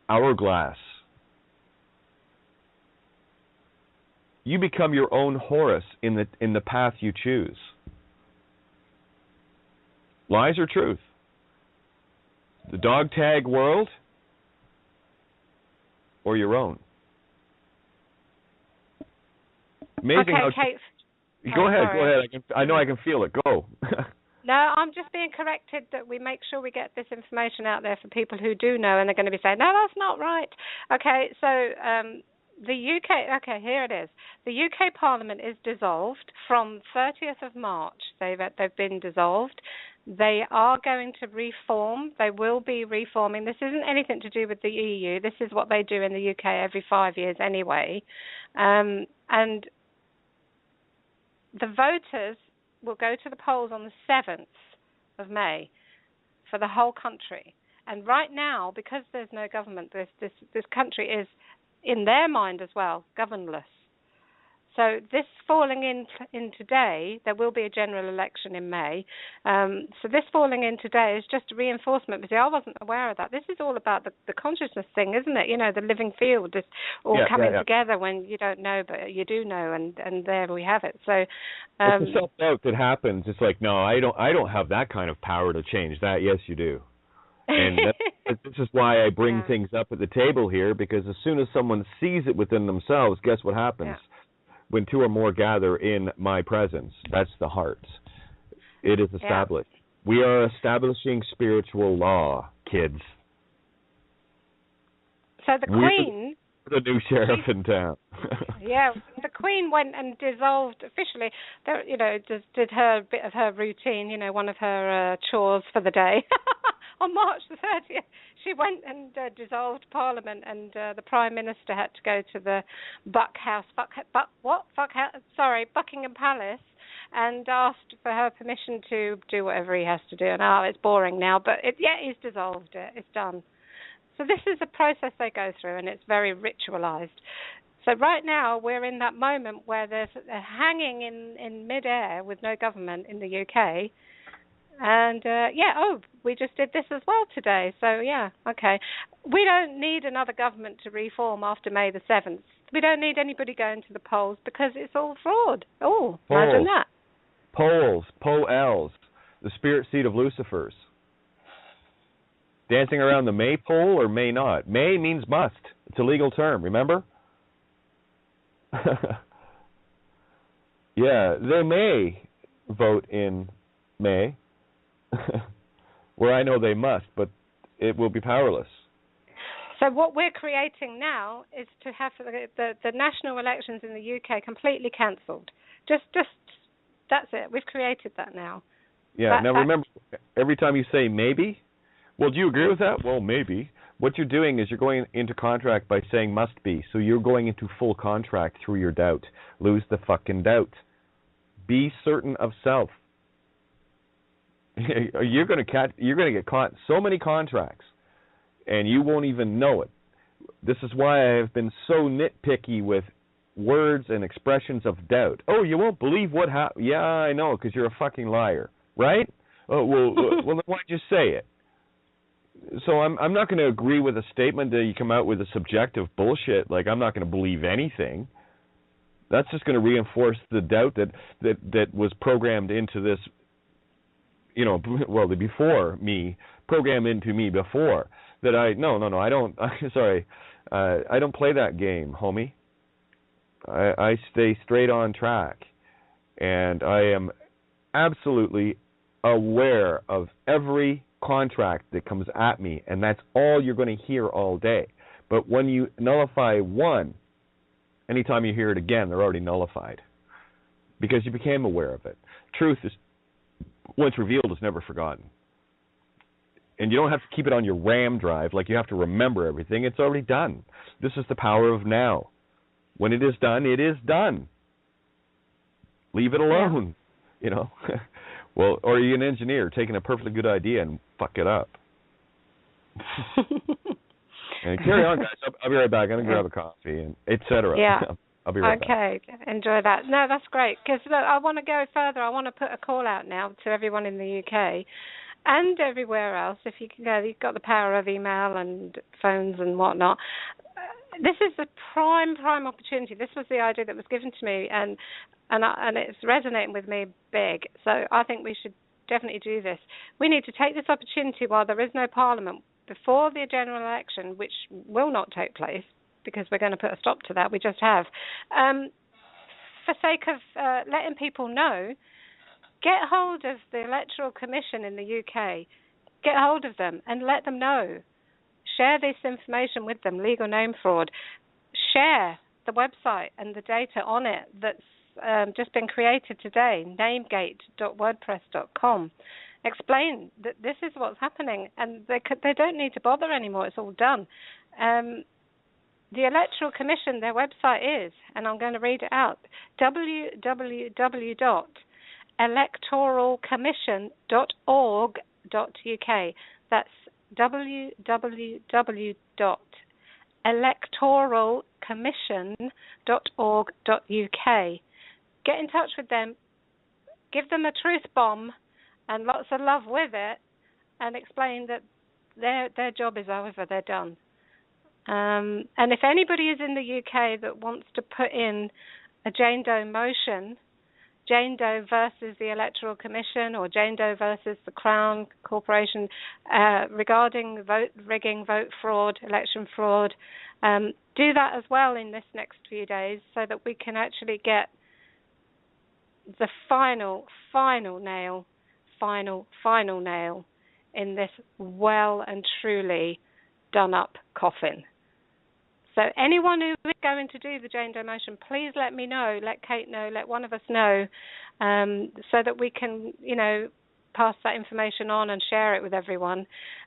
hourglass. You become your own Horus in the path you choose. Lies or truth? The dog tag world or your own? Amazing how... Kate. Go ahead. I know I can feel it. Go. No, I'm just being corrected that we make sure we get this information out there for people who do know, and they're going to be saying, no, that's not right. Okay, so The UK, okay, here it is. The UK Parliament is dissolved from 30th of March. They've been dissolved. They are going to reform. They will be reforming. This isn't anything to do with the EU. This is what they do in the UK every 5 years anyway. And the voters will go to the polls on the 7th of May for the whole country. And right now, because there's no government, this country is, in their mind as well, governless. So this falling in today, there will be a general election in May. So this falling in today is just a reinforcement. Because I wasn't aware of that. This is all about the consciousness thing, isn't it? You know, the living field is all coming together when you don't know, but you do know, and there we have it. So it's a self-doubt that happens. It's like, no, I don't have that kind of power to change that. Yes, you do. And this is why I bring things up at the table here, because as soon as someone sees it within themselves, guess what happens? Yeah. When two or more gather in my presence, that's the heart. It is established. Yeah. We are establishing spiritual law, kids. So the Queen... the new sheriff in town. Yeah, the Queen went and dissolved officially. You know, did her bit of her routine. You know, one of her chores for the day. On March the 30th, she went and dissolved Parliament, and the Prime Minister had to go to the Buckingham Palace, and asked for her permission to do whatever he has to do. And it's boring now, but he's dissolved it. It's done. So this is a process they go through, and it's very ritualized. So right now we're in that moment where there's hanging in midair with no government in the UK. And, we just did this as well today. So, okay. We don't need another government to reform after May the 7th. We don't need anybody going to the polls because it's all fraud. Oh, imagine that. Polls, the spirit seed of Lucifer's. Dancing around the may pole or may not. May means must. It's a legal term, remember? Yeah, they may vote in May. Where I know they must, but it will be powerless. So what we're creating now is to have the national elections in the UK completely cancelled. Just that's it. We've created that now. Yeah. Now remember, every time you say maybe, well, do you agree with that? Well, maybe. What you're doing is you're going into contract by saying must be. So you're going into full contract through your doubt. Lose the fucking doubt. Be certain of self. You're going to get caught in so many contracts, and you won't even know it. This is why I have been so nitpicky with words and expressions of doubt. Oh, you won't believe what happened. Yeah, I know, because you're a fucking liar, right? Oh, well, then why'd you say it? So I'm not going to agree with a statement that you come out with a subjective bullshit. Like, I'm not going to believe anything. That's just going to reinforce the doubt that was programmed into this. You know, well, before me, program into me before that I don't. Sorry, I don't play that game, homie. I stay straight on track, and I am absolutely aware of every contract that comes at me, and that's all you're going to hear all day. But when you nullify one, anytime you hear it again, they're already nullified because you became aware of it. Truth is, once revealed, is never forgotten. And you don't have to keep it on your RAM drive like you have to remember everything. It's already done. This is the power of now. When it is done, it is done. Leave it alone, you know. Well, or are you an engineer taking a perfectly good idea and fuck it up? And carry on, guys. I'll be right back. I'm going to grab a coffee, and et cetera. Yeah. I'll be right back. Okay, enjoy that. No, that's great, because I want to go further. I want to put a call out now to everyone in the UK and everywhere else. If you can go, you've got the power of email and phones and whatnot. This is a prime opportunity. This was the idea that was given to me, and it's resonating with me big. So I think we should definitely do this. We need to take this opportunity while there is no Parliament, before the general election, which will not take place, because we're going to put a stop to that. We just have. For sake of letting people know, get hold of the Electoral Commission in the UK. Get hold of them and let them know. Share this information with them, legal name fraud. Share the website and the data on it that's just been created today, namegate.wordpress.com. Explain that this is what's happening, and they don't need to bother anymore. It's all done. The Electoral Commission, their website is, and I'm going to read it out, www.electoralcommission.org.uk. That's www.electoralcommission.org.uk. Get in touch with them, give them a truth bomb and lots of love with it, and explain that their job is over, they're done. And if anybody is in the UK that wants to put in a Jane Doe motion, Jane Doe versus the Electoral Commission or Jane Doe versus the Crown Corporation regarding vote rigging, vote fraud, election fraud, do that as well in this next few days so that we can actually get the final nail in this well and truly done up coffin. So anyone who is going to do the Jane Doe motion, please let me know, let Kate know, let one of us know, so that we can, pass that information on and share it with everyone,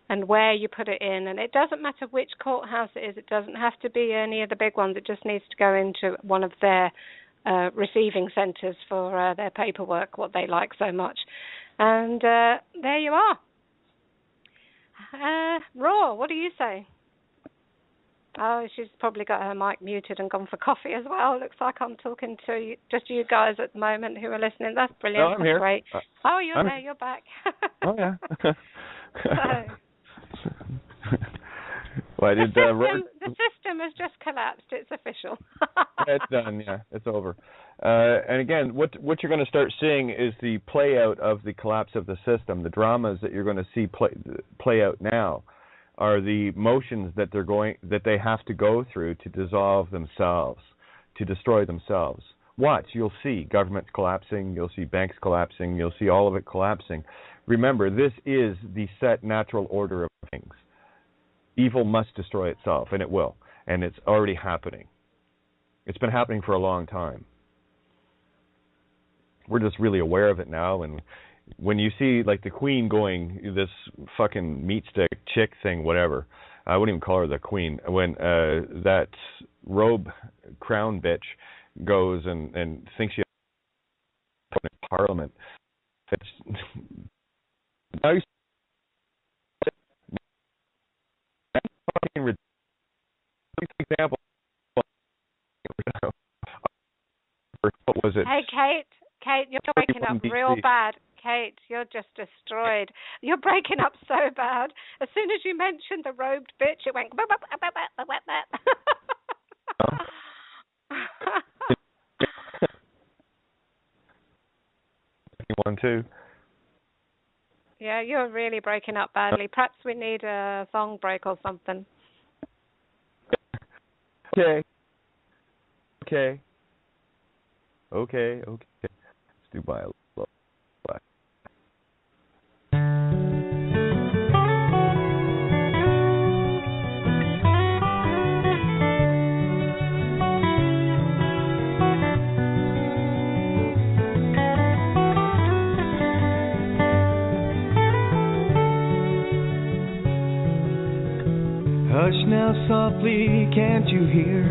and where you put it in. And it doesn't matter which courthouse it is. It doesn't have to be any of the big ones. It just needs to go into one of their receiving centres for their paperwork, what they like so much. And there you are. Raw, what do you say? Oh, she's probably got her mic muted and gone for coffee as well. Looks like I'm talking to just you guys at the moment who are listening. That's brilliant. No, I'm here. Great. Oh, you're there. You're back. Oh, yeah. Well, the system has just collapsed. It's official. It's done, yeah. It's over. And again, what you're going to start seeing is the play out of the collapse of the system. The dramas that you're going to see play out now are the motions that they have to go through to dissolve themselves, to destroy themselves. Watch, you'll see governments collapsing, you'll see banks collapsing, you'll see all of it collapsing. Remember, this is the set natural order of things. Evil must destroy itself, and it will, and it's already happening. It's been happening for a long time. We're just really aware of it now, and when you see, like, the Queen going, this fucking meat stick chick thing, whatever, I wouldn't even call her the Queen, when that robe crown bitch goes and thinks she has in Parliament. It's now you fucking example. What was it? Hey, Kate, you're breaking up real bad. Kate, you're just destroyed. You're breaking up so bad. As soon as you mentioned the robed bitch, it went. One, two. Yeah, you're really breaking up badly. Perhaps we need a song break or something. Okay. Let's do bye. Hush now softly, can't you hear?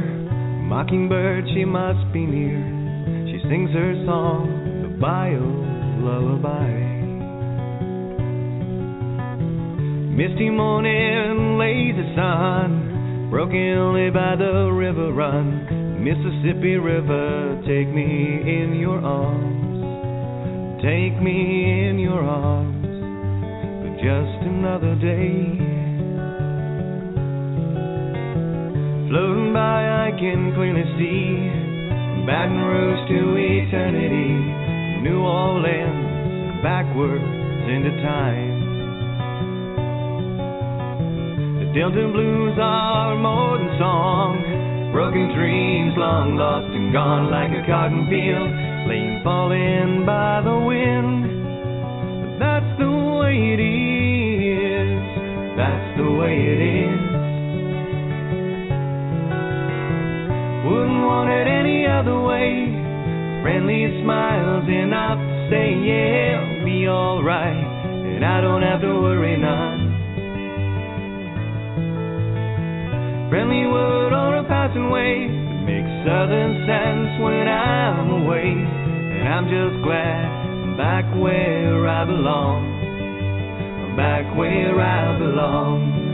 Mockingbird, she must be near. She sings her song, the bio-lullaby. Misty morning, lazy sun, broken only by the river run. Mississippi River, take me in your arms. Take me in your arms for just another day. Floating by, I can clearly see Baton Rouge to eternity, New Orleans backwards into time. The Delta blues are more than song, broken dreams long lost and gone like a cotton field, laying falling by the wind. But that's the way it is, that's the way it is. Wouldn't want it any other way. Friendly smiles enough to say, yeah, it'll be alright, and I don't have to worry none. Friendly word on a passing wave makes southern sense when I'm away, and I'm just glad I'm back where I belong. I'm back where I belong.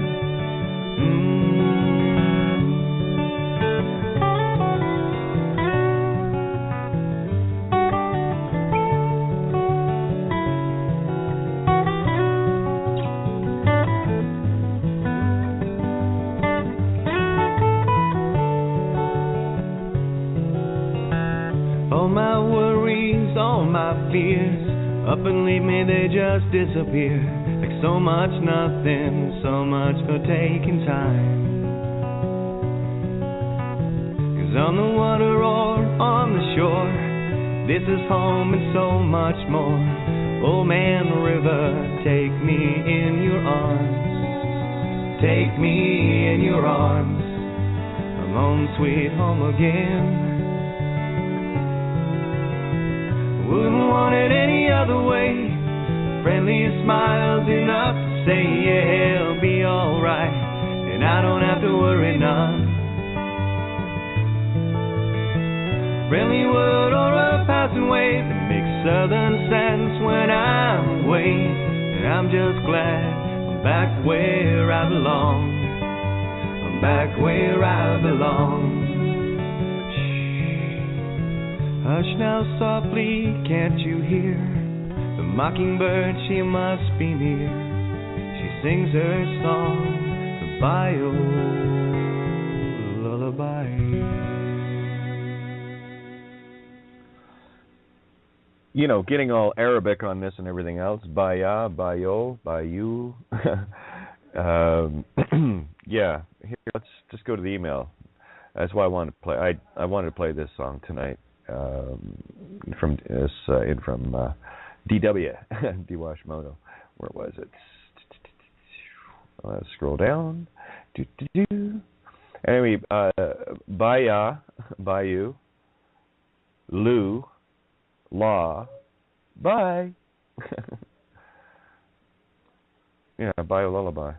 All my worries, all my fears, up and leave me, they just disappear. Like so much nothing, so much for taking time. 'Cause on the water or on the shore, this is home and so much more. Old man river, take me in your arms. Take me in your arms. I'm home sweet home again. Wouldn't want it any other way. Friendly smiles enough to say, yeah, it'll be alright, and I don't have to worry none. Friendly word or a passing wave that makes southern sense when I'm away, and I'm just glad I'm back where I belong. I'm back where I belong. Hush now softly, can't you hear? The mockingbird, she must be near. She sings her song, the bio lullaby. You know, getting all Arabic on this and everything else. Baya, bayo, bayu. Yeah, here, let's just go to the email. That's why I wanted to play. I wanted to play this song tonight. From DW Diwashimoto. Where was it? Let's scroll down. Anyway, Baya, Bayu, Lu, La, Bye. Yeah, Bayo Lullaby.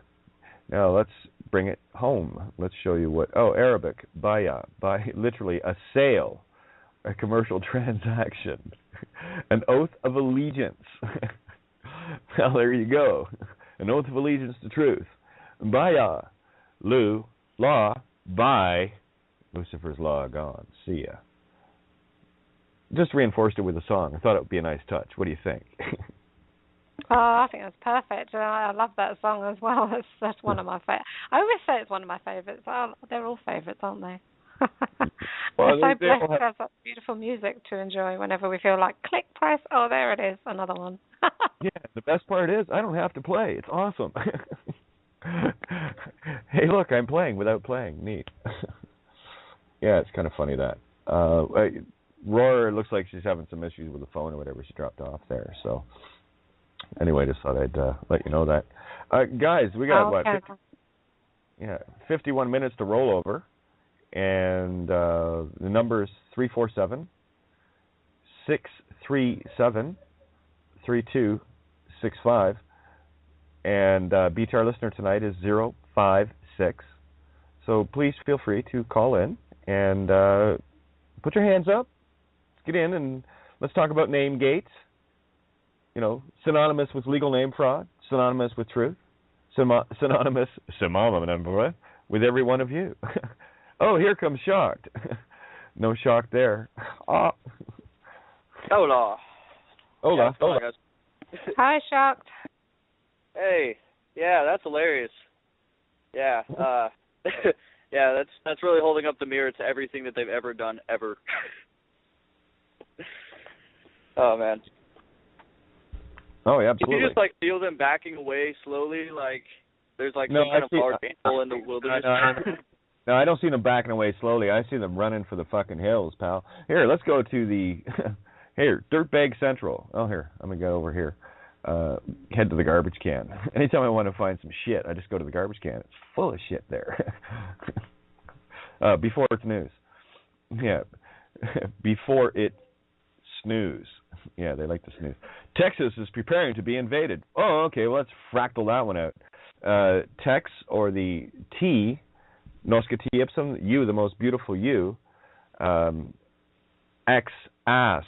Now let's bring it home. Let's show you what. Oh, Arabic. Baya, literally a sale. A commercial transaction, an oath of allegiance. Well, there you go. An oath of allegiance to truth. Baya, Lu, Law, Bye, Lucifer's Law gone. See ya. Just reinforced it with a song. I thought it would be a nice touch. What do you think? Oh, I think that's perfect. I love that song as well. That's one of my favorites. I always say it's one of my favorites. They're all favorites, aren't they? We're so blessed to have such beautiful music to enjoy whenever we feel like click, press, oh, there it is, another one. Yeah, the best part is I don't have to play. It's awesome. Hey, look, I'm playing without playing. Neat. Yeah, it's kind of funny that. Roar, it looks like she's having some issues with the phone or whatever. She dropped off there. So anyway, just thought I'd let you know that. Guys, we got, 51 minutes to roll over. And the number is 347-637-3265. And BTR listener tonight is 056. So please feel free to call in and put your hands up. Let's get in and let's talk about name gates. You know, synonymous with legal name fraud, synonymous with truth, synonymous with every one of you. Oh, here comes Shocked. No shock there. Oh. Hola. Hola. Hola. Hi, Shocked. Hey. Yeah, that's hilarious. Yeah. Yeah, that's really holding up the mirror to everything that they've ever done, ever. Oh, man. Oh, yeah, absolutely. Did you just, feel them backing away slowly, there's, some kind of large animal in the wilderness? No, I don't see them backing away slowly. I see them running for the fucking hills, pal. Here, let's go to the... Here, Dirtbag Central. Oh, here. I'm going to go over here. Head to the garbage can. Anytime I want to find some shit, I just go to the garbage can. It's full of shit there. Before it's news. Yeah, before it snooze. Yeah, they like to snooze. Texas is preparing to be invaded. Oh, okay, well, let's fractal that one out. Tex, or the T, nosca T ipsum, you, the most beautiful you, X, ass.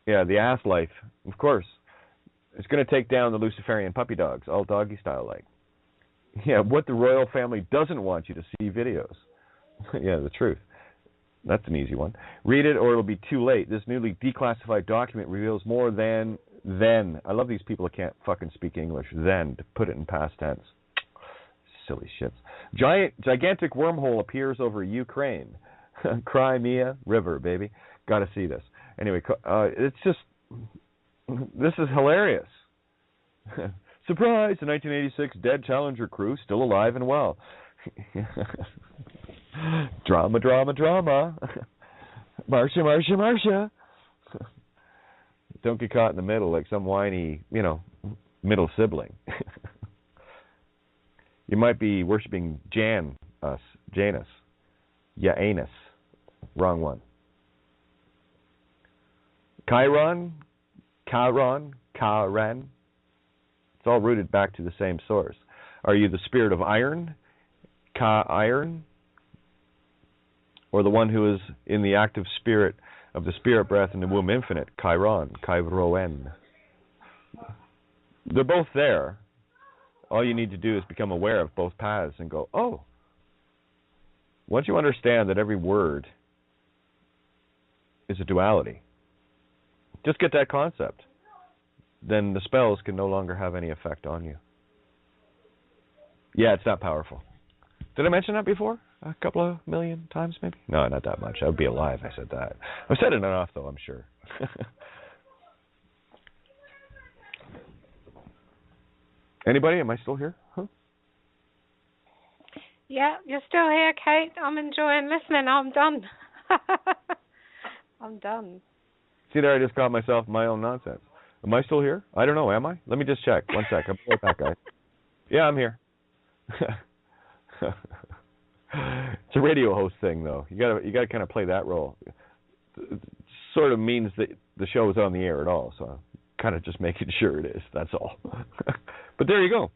Yeah, the ass life, of course. It's going to take down the Luciferian puppy dogs, all doggy style like. Yeah, what the royal family doesn't want you to see videos. Yeah, the truth. That's an easy one. Read it or it'll be too late. This newly declassified document reveals more than then. I love these people that can't fucking speak English. Then, to put it in past tense. Silly shits. Gigantic wormhole appears over Ukraine. Crimea River, baby. Got to see this. Anyway, it's just, this is hilarious. Surprise! The 1986 dead Challenger crew still alive and well. Drama, drama, drama. Marcia, Marcia, Marcia. Don't get caught in the middle like some whiny, middle sibling. You might be worshiping Janus. Janus. Wrong one. Chiron. It's all rooted back to the same source. Are you the spirit of iron? Iron? Or the one who is in the active spirit of the spirit breath in the womb infinite? Chiron. They're both there. All you need to do is become aware of both paths and go, oh. Once you understand that every word is a duality, just get that concept. Then the spells can no longer have any effect on you. Yeah, it's that powerful. Did I mention that before? A couple of million times, maybe? No, not that much. I would be alive if I said that. I've said it enough, though, I'm sure. Anybody? Am I still here? Huh? Yeah, you're still here, Kate. I'm enjoying listening. I'm done. I'm done. See there, I just caught myself in my own nonsense. Am I still here? I don't know. Am I? Let me just check. 1 sec. I'll be right back, guys. Yeah, I'm here. It's a radio host thing, though. You gotta kind of play that role. It sort of means that the show is on the air at all, so I'm kind of just making sure it is. That's all. But there you go.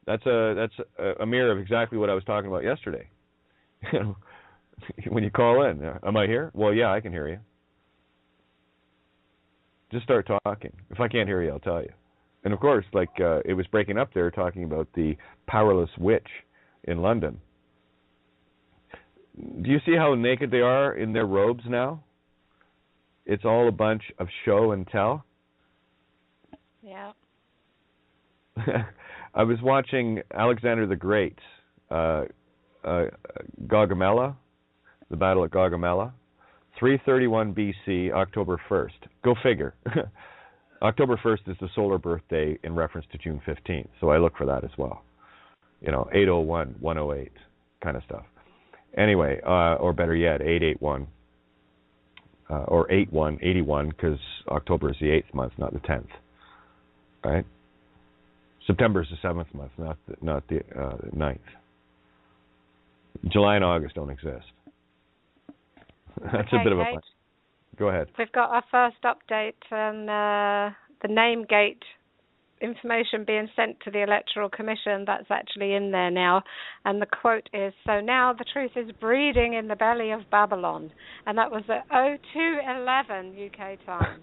That's a mirror of exactly what I was talking about yesterday. When you call in, am I here? Well, yeah, I can hear you. Just start talking. If I can't hear you, I'll tell you. And of course, it was breaking up there talking about the powerless witch in London. Do you see how naked they are in their robes now? It's all a bunch of show and tell. Yeah. I was watching Alexander the Great, Gaugamela, the Battle at Gaugamela, 331 BC, October 1st. Go figure. October 1st is the solar birthday in reference to June 15th, so I look for that as well. 801, 108 kind of stuff. Anyway, or better yet, 881, or 81, because October is the 8th month, not the 10th. Right? September is the 7th month, not the 9th. July and August don't exist. That's a bit of a... Go ahead. We've got our first update on the name gate information being sent to the Electoral Commission. That's actually in there now. And the quote is, "So now the truth is breeding in the belly of Babylon." And that was at 02:11 UK time.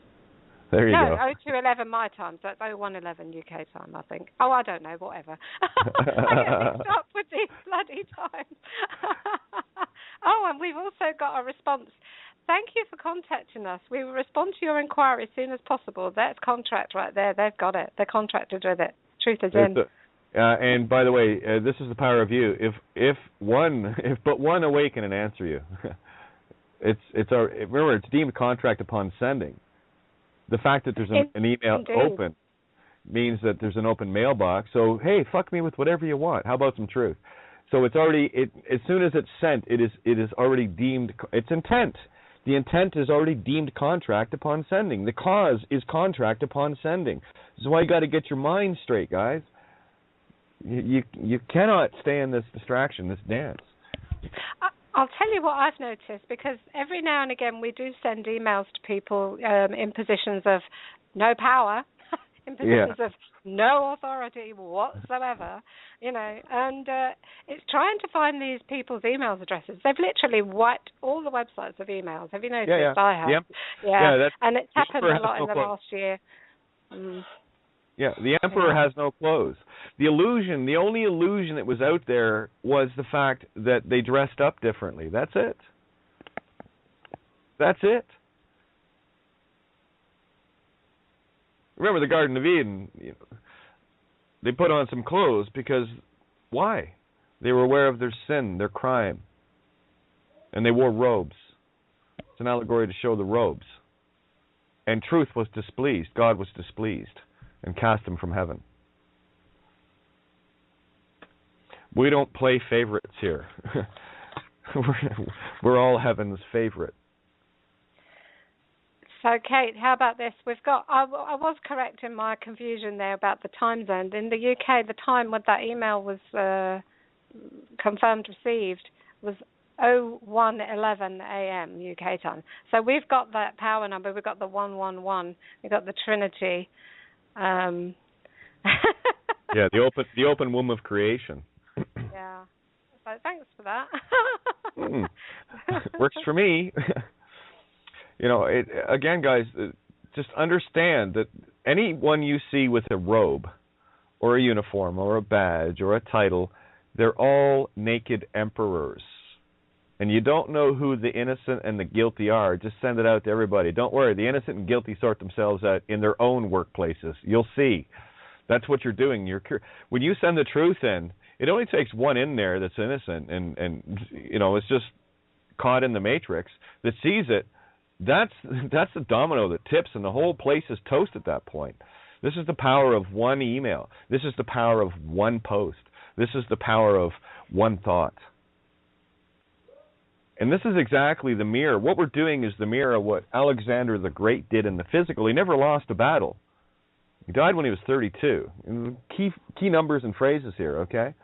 There you go. No, 02:11 my time, so it's 01:11 UK time, I think. Oh, I don't know, whatever. I get mixed up with these bloody times. Oh, and we've also got a response. Thank you for contacting us. We will respond to your inquiry as soon as possible. That's contract right there. They've got it. They're contracted with it. Truth is in. And by the way, this is the power of you. If but one awaken and answer you, remember it's deemed contract upon sending. The fact that there's an email open means that there's an open mailbox. So hey, fuck me with whatever you want. How about some truth? So it's already as soon as it's sent, it is already deemed. It's intent. The intent is already deemed contract upon sending. The cause is contract upon sending. This is why you got to get your mind straight, guys. You cannot stay in this distraction, this dance. I'll tell you what I've noticed, because every now and again we do send emails to people in positions of no power, in positions of no authority whatsoever, and it's trying to find these people's email addresses. They've literally wiped all the websites of emails. Have you noticed? Yeah. I have. Yep. Yeah, and it's happened a lot in the last year. Yeah, the emperor has no clothes. The only illusion that was out there was the fact that they dressed up differently. That's it. That's it. Remember the Garden of Eden, they put on some clothes because, why? They were aware of their sin, their crime. And they wore robes. It's an allegory to show the robes. And truth was displeased. God was displeased and cast them from heaven. We don't play favorites here. We're all heaven's favorite. So, Kate, how about this? I was correct in my confusion there about the time zone. In the UK, the time when that email was confirmed received was 01:11 a.m. UK time. So we've got that power number. We've got the 111. We've got the Trinity. Yeah, the open womb of creation. Yeah. So thanks for that. Works for me. Again, guys, just understand that anyone you see with a robe or a uniform or a badge or a title, they're all naked emperors. And you don't know who the innocent and the guilty are, just send it out to everybody. Don't worry, the innocent and guilty sort themselves out in their own workplaces. You'll see. That's what you're doing. When you send the truth in, it only takes one in there that's innocent and it's just caught in the matrix that sees it. That's the domino that tips, and the whole place is toast at that point. This is the power of one email. This is the power of one post. This is the power of one thought. And this is exactly the mirror. What we're doing is the mirror of what Alexander the Great did in the physical. He never lost a battle. He died when he was 32. And key numbers and phrases here, okay?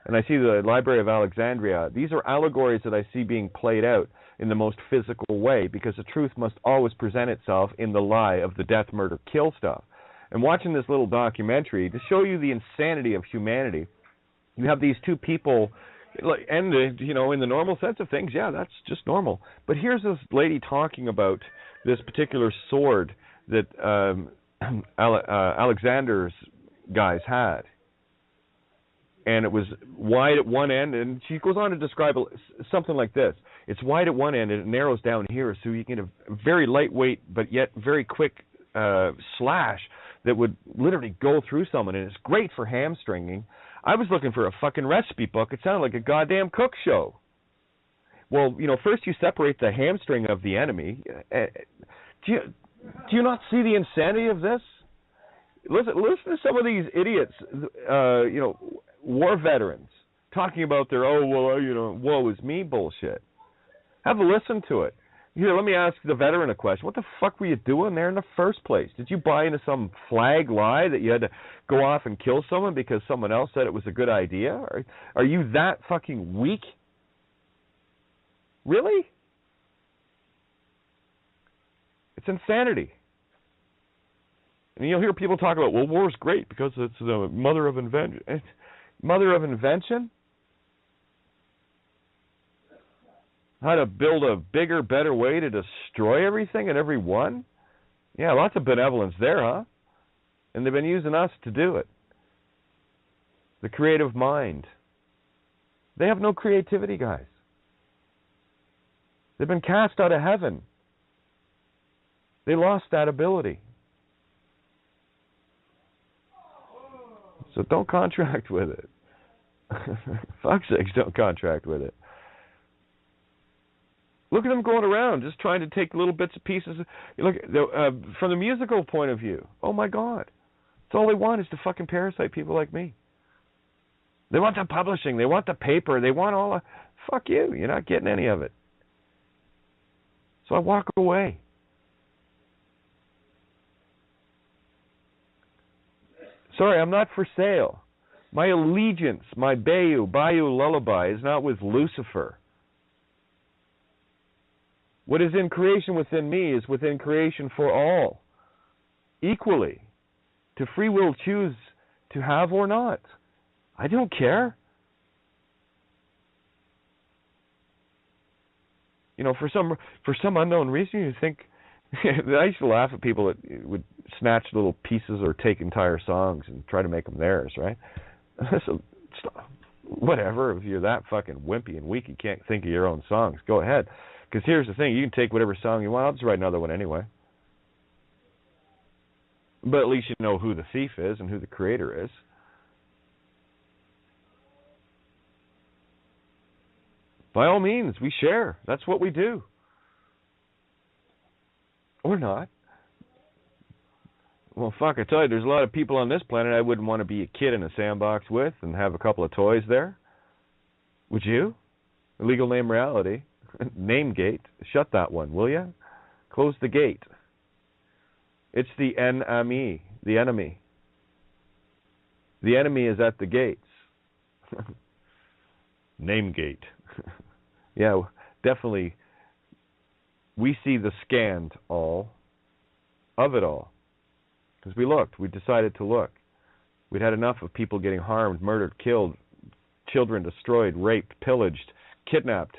And I see the Library of Alexandria. These are allegories that I see being played out in the most physical way, because the truth must always present itself in the lie of the death, murder, kill stuff. And watching this little documentary, to show you the insanity of humanity, you have these two people, and in the normal sense of things, yeah, that's just normal. But here's this lady talking about this particular sword that Alexander's guys had. And it was wide at one end, and she goes on to describe something like this. It's wide at one end, and it narrows down here, so you can get a very lightweight but yet very quick slash that would literally go through someone, and it's great for hamstringing. I was looking for a fucking recipe book. It sounded like a goddamn cook show. Well, first you separate the hamstring of the enemy. Do you not see the insanity of this? Listen to some of these idiots, war veterans, talking about their, woe is me bullshit. Have a listen to it. Here, let me ask the veteran a question. What the fuck were you doing there in the first place? Did you buy into some flag lie that you had to go off and kill someone because someone else said it was a good idea? Are you that fucking weak? Really? It's insanity. And you'll hear people talk about, well, war's great because it's the mother of invention. Mother of invention? How to build a bigger, better way to destroy everything and everyone? Yeah, lots of benevolence there, huh? And they've been using us to do it. The creative mind. They have no creativity, guys. They've been cast out of heaven. They lost that ability. So don't contract with it. Fuck's sakes, don't contract with it. Look at them going around, just trying to take little bits and pieces. Look, from the musical point of view, oh my God. That's all they want is to fucking parasite people like me. They want the publishing, they want the paper, they want all the... Fuck you, you're not getting any of it. So I walk away. Sorry, I'm not for sale. My allegiance, my Bayou Lullaby is not with Lucifer. What is in creation within me is within creation for all, equally, to free will choose to have or not. I don't care. For some unknown reason, you think. I used to laugh at people that would snatch little pieces or take entire songs and try to make them theirs, right? So, whatever. If you're that fucking wimpy and weak, you can't think of your own songs. Go ahead. Because here's the thing: you can take whatever song you want. I'll just write another one anyway. But at least you know who the thief is and who the creator is. By all means, we share. That's what we do. Or not. Well, fuck, I tell you, there's a lot of people on this planet I wouldn't want to be a kid in a sandbox with and have a couple of toys there. Would you? Illegal name reality. Name gate. Shut that one, will you? Close the gate. It's the enemy. The enemy. The enemy is at the gates. Name gate. Yeah, definitely. We see the scanned all of it all. Because we looked. We decided to look. We'd had enough of people getting harmed, murdered, killed, children destroyed, raped, pillaged, kidnapped,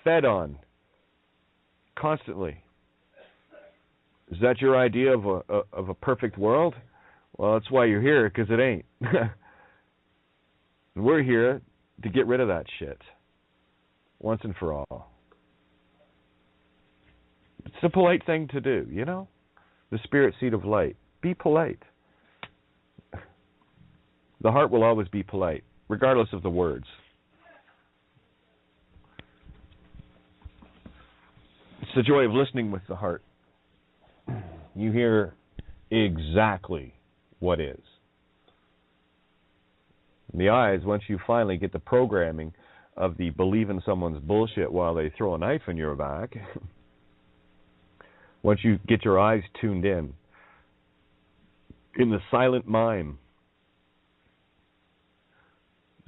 fed on constantly. Is that your idea of a perfect world? Well, that's why you're here, because it ain't. And we're here to get rid of that shit once and for all. It's a polite thing to do, The spirit seed of light. Be polite. The heart will always be polite, regardless of the words. It's the joy of listening with the heart. You hear exactly what is. The eyes, once you finally get the programming of the believe in someone's bullshit while they throw a knife in your back, once you get your eyes tuned in the silent mime,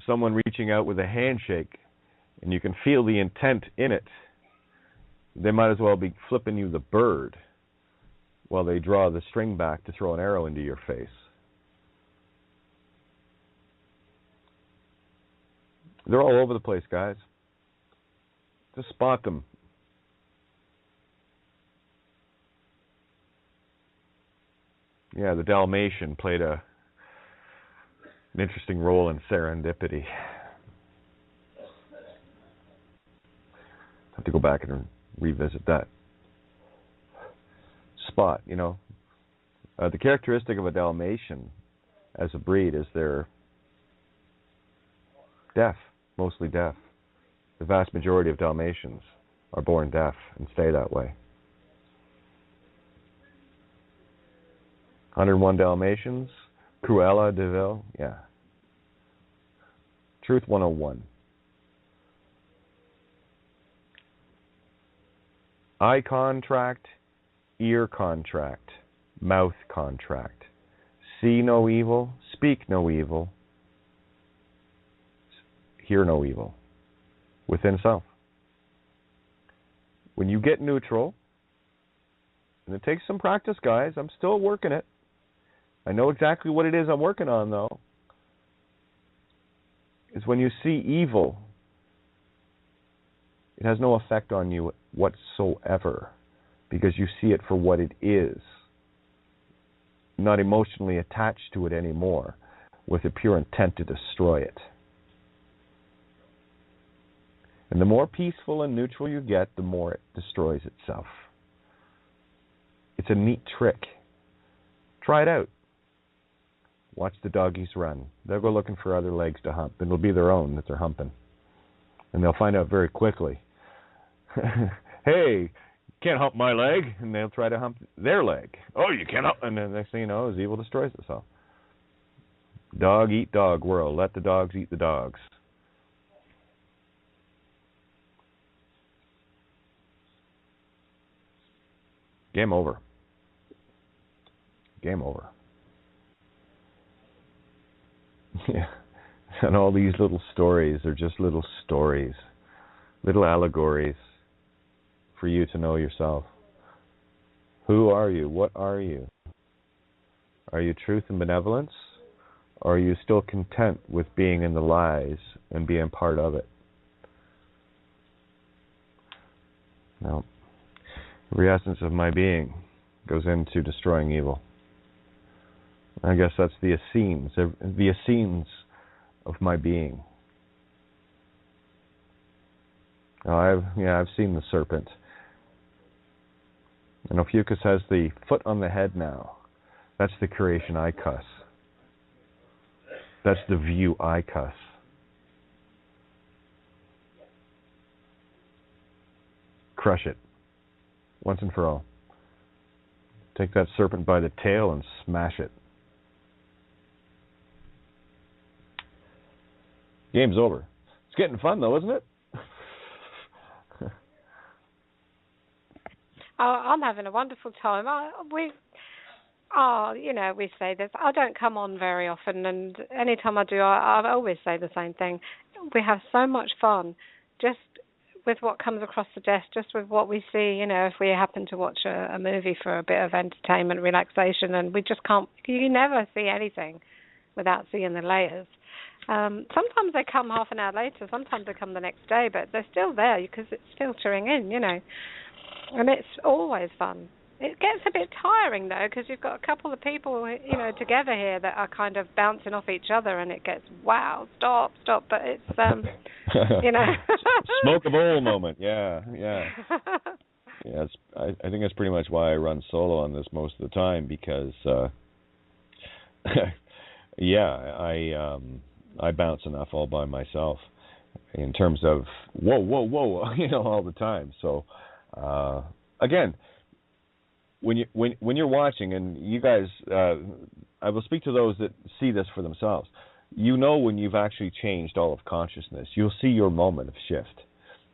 someone reaching out with a handshake, and you can feel the intent in it, they might as well be flipping you the bird while they draw the string back to throw an arrow into your face. They're all over the place, guys. Just spot them. Yeah, the Dalmatian played an interesting role in serendipity. Have to go back and revisit that. Spot, the characteristic of a Dalmatian as a breed is they're deaf, mostly deaf. The vast majority of Dalmatians are born deaf and stay that way. 101 Dalmatians, Cruella de Vil, yeah. Truth 101. Eye contract, ear contract, mouth contract. See no evil, speak no evil, hear no evil. Within self. When you get neutral, and it takes some practice, guys, I'm still working it. I know exactly what it is I'm working on, though. Is when you see evil, it has no effect on you whatsoever, because you see it for what it is, not emotionally attached to it anymore, with a pure intent to destroy it. And the more peaceful and neutral you get, the more it destroys itself. It's a neat trick. Try it out. Watch the doggies run. They'll go looking for other legs to hump, and it'll be their own that they're humping. And they'll find out very quickly. Hey, can't hump my leg. And they'll try to hump their leg. Oh, you can't hump. And the next thing you know is evil destroys itself. Dog eat dog world. Let the dogs eat the dogs. Game over. Game over. Yeah. And all these little stories are just little stories. little allegories for you to know yourself. Who are you? What are you? Are you truth and benevolence? Or are you still content with being in the lies and being part of it? No. Every essence of my being goes into destroying evil. I guess that's the essenes of my being. I've seen the serpent. And Ophiuchus has the foot on the head now. That's the creation I cuss. That's the view I cuss. Crush it. Once and for all. Take that serpent by the tail and smash it. Game's over. It's getting fun though, isn't it? I'm having a wonderful time. We say this. I don't come on very often, and anytime I do, I always say the same thing. We have so much fun just with what comes across the desk, just with what we see. If we happen to watch a movie for a bit of entertainment, relaxation, and we just can't. You never see anything without seeing the layers. Sometimes they come half an hour later. Sometimes they come the next day, but they're still there because it's filtering in. And it's always fun. It gets a bit tiring, though, because you've got a couple of people, together here that are kind of bouncing off each other, and it gets, wow, stop. But it's, Smoke a bowl moment, yeah. Yeah, I think that's pretty much why I run solo on this most of the time, because, I bounce enough all by myself in terms of, whoa, all the time. So, again, when you're watching, and you guys, I will speak to those that see this for themselves. When you've actually changed all of consciousness. You'll see your moment of shift,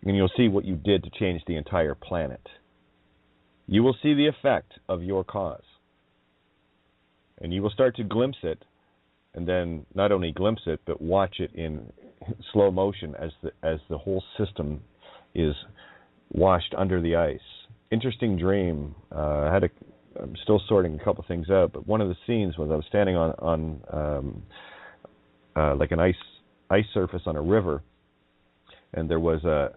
and you'll see what you did to change the entire planet. You will see the effect of your cause, and you will start to glimpse it, and then not only glimpse it, but watch it in slow motion as the whole system is washed under the ice. Interesting dream. I'm still sorting a couple things out, but one of the scenes was I was standing on like an ice surface on a river, and there was a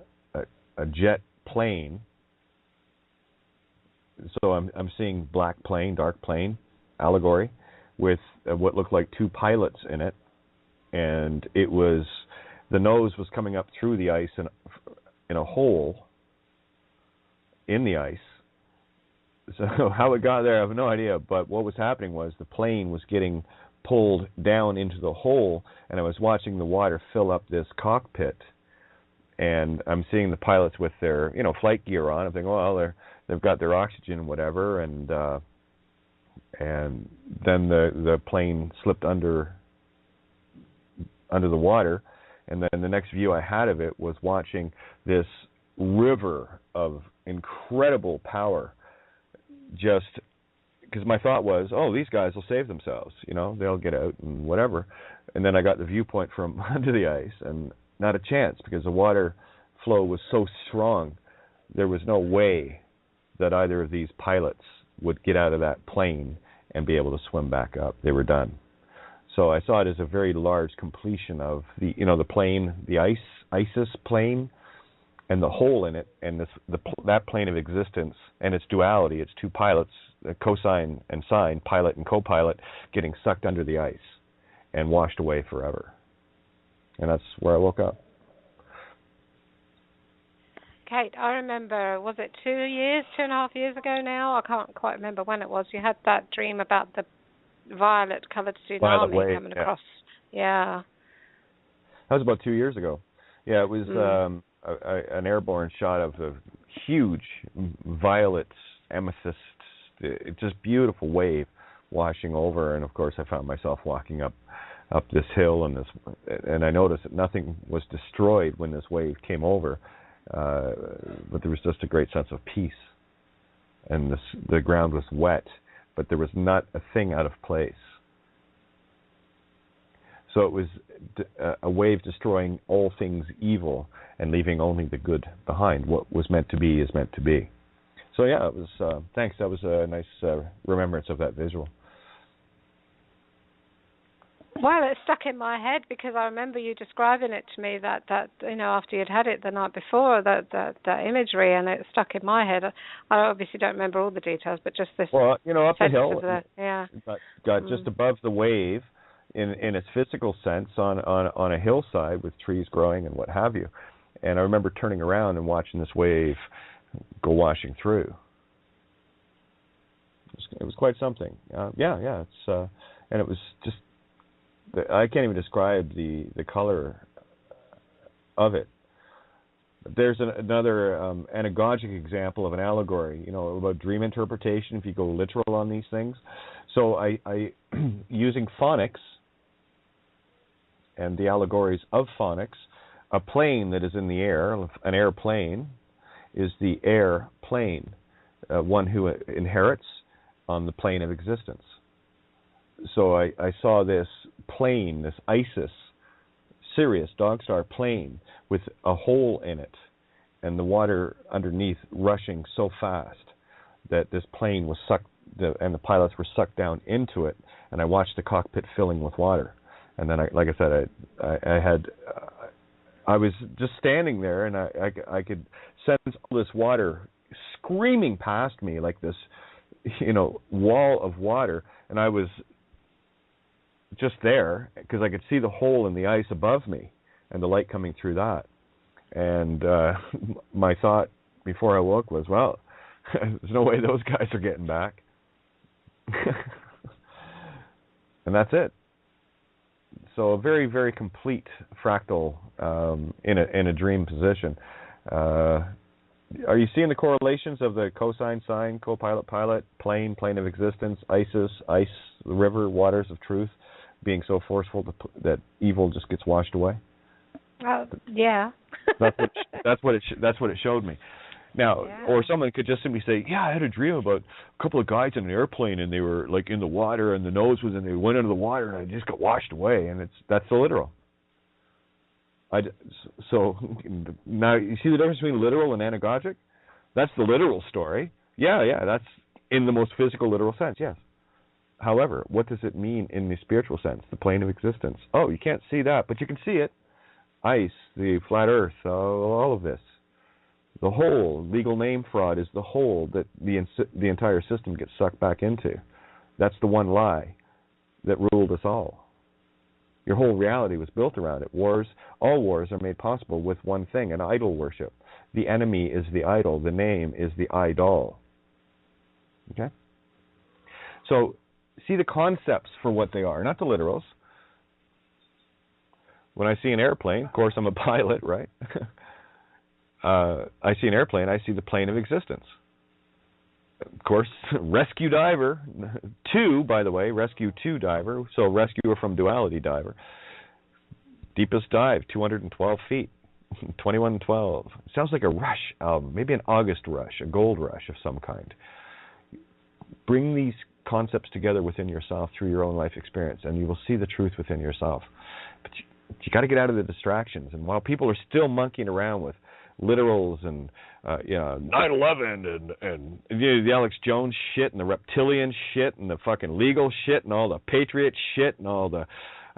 jet plane. So I'm seeing black plane, dark plane, allegory, with what looked like two pilots in it, and the nose was coming up through the ice in a hole in the ice. So how it got there, I have no idea, but what was happening was the plane was getting pulled down into the hole, and I was watching the water fill up this cockpit, and I'm seeing the pilots with their flight gear on. I'm thinking, well, they've got their oxygen and whatever, and then the plane slipped under the water, and then the next view I had of it was watching this river of incredible power, just because my thought was, these guys will save themselves, they'll get out and whatever. And then I got the viewpoint from under the ice, and not a chance, because the water flow was so strong, there was no way that either of these pilots would get out of that plane and be able to swim back up. They were done. So I saw it as a very large completion of the plane, the ISIS plane, and the hole in it, and that plane of existence and its duality, its two pilots, cosine and sine, pilot and co-pilot, getting sucked under the ice and washed away forever. And that's where I woke up. Kate, I remember, was it 2.5 years ago now? I can't quite remember when it was. You had that dream about the violet-coloured tsunami coming across. Yeah. That was about 2 years ago. Yeah, it was an airborne shot of a huge violet amethyst, just beautiful wave washing over, and of course I found myself walking up this hill, and I noticed that nothing was destroyed when this wave came over, but there was just a great sense of peace, and the ground was wet, but there was not a thing out of place. So it was a wave destroying all things evil and leaving only the good behind. What was meant to be is meant to be. So yeah, it was. Thanks. That was a nice remembrance of that visual. Well, it stuck in my head because I remember you describing it to me that after you'd had it the night before, that imagery, and it stuck in my head. I obviously don't remember all the details, but just this. Well, up the hill, got just above the wave, in its physical sense, on a hillside with trees growing and what have you. And I remember turning around and watching this wave go washing through. It was quite something. It's and it was just. I can't even describe the color of it. There's another anagogic example of an allegory, about dream interpretation, if you go literal on these things. So I using phonics and the allegories of phonics, a plane that is in the air, an airplane, is the air plane, one who inherits on the plane of existence. So I saw this plane, this Isis, Sirius, Dog Star plane with a hole in it and the water underneath rushing so fast that this plane was sucked, and the pilots were sucked down into it, and I watched the cockpit filling with water. And then, I was just standing there, and I could sense all this water screaming past me like this, wall of water, and I was just there because I could see the hole in the ice above me and the light coming through that. And my thought before I woke was, well, there's no way those guys are getting back. And that's it. So a very, very complete fractal in a dream position. Are you seeing the correlations of the cosine, sine, co-pilot, pilot, plane of existence, Isis, ice, the river, waters of truth, being so forceful that evil just gets washed away? Yeah. that's what it showed me. Now, or someone could just simply say, "Yeah, I had a dream about a couple of guys in an airplane, and they were like in the water, and the nose was in. They went under the water, and I just got washed away." And that's the literal. So now you see the difference between literal and anagogic? That's the literal story. Yeah, that's in the most physical, literal sense, yes. However, what does it mean in the spiritual sense, the plane of existence? Oh, you can't see that, but you can see it. Ice, the flat earth, all of this. The whole, legal name fraud is the whole that the entire system gets sucked back into. That's the one lie that ruled us all. Your whole reality was built around it. All wars are made possible with one thing, an idol worship. The enemy is the idol. The name is the idol. Okay? So, see the concepts for what they are, not the literals. When I see an airplane, of course I'm a pilot, right? I see an airplane, I see the plane of existence. Of course, rescue diver, 2, by the way, rescue 2 diver, so rescuer from duality diver. Deepest dive, 212 feet, 2112. Sounds like a Rush album, maybe an August Rush, a gold rush of some kind. Bring these concepts together within yourself through your own life experience, and you will see the truth within yourself. But you got to get out of the distractions. And while people are still monkeying around with literals and 9/11 and the Alex Jones shit and the reptilian shit and the fucking legal shit and all the patriot shit and all the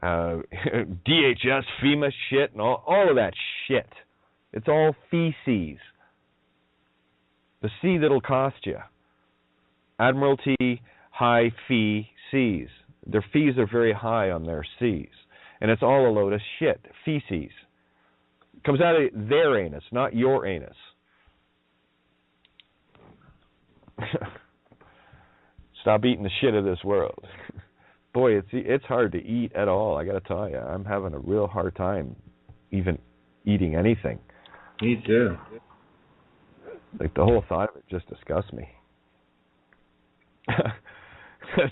DHS FEMA shit and all of that shit, it's all feces. The C that'll cost you. Admiralty high fee C's. Their fees are very high on their C's, and it's all a load of shit, feces. Comes out of their anus, not your anus. Stop eating the shit of this world. Boy, it's hard to eat at all. I got to tell you, I'm having a real hard time even eating anything. Me too. Like the whole thought of it just disgusts me.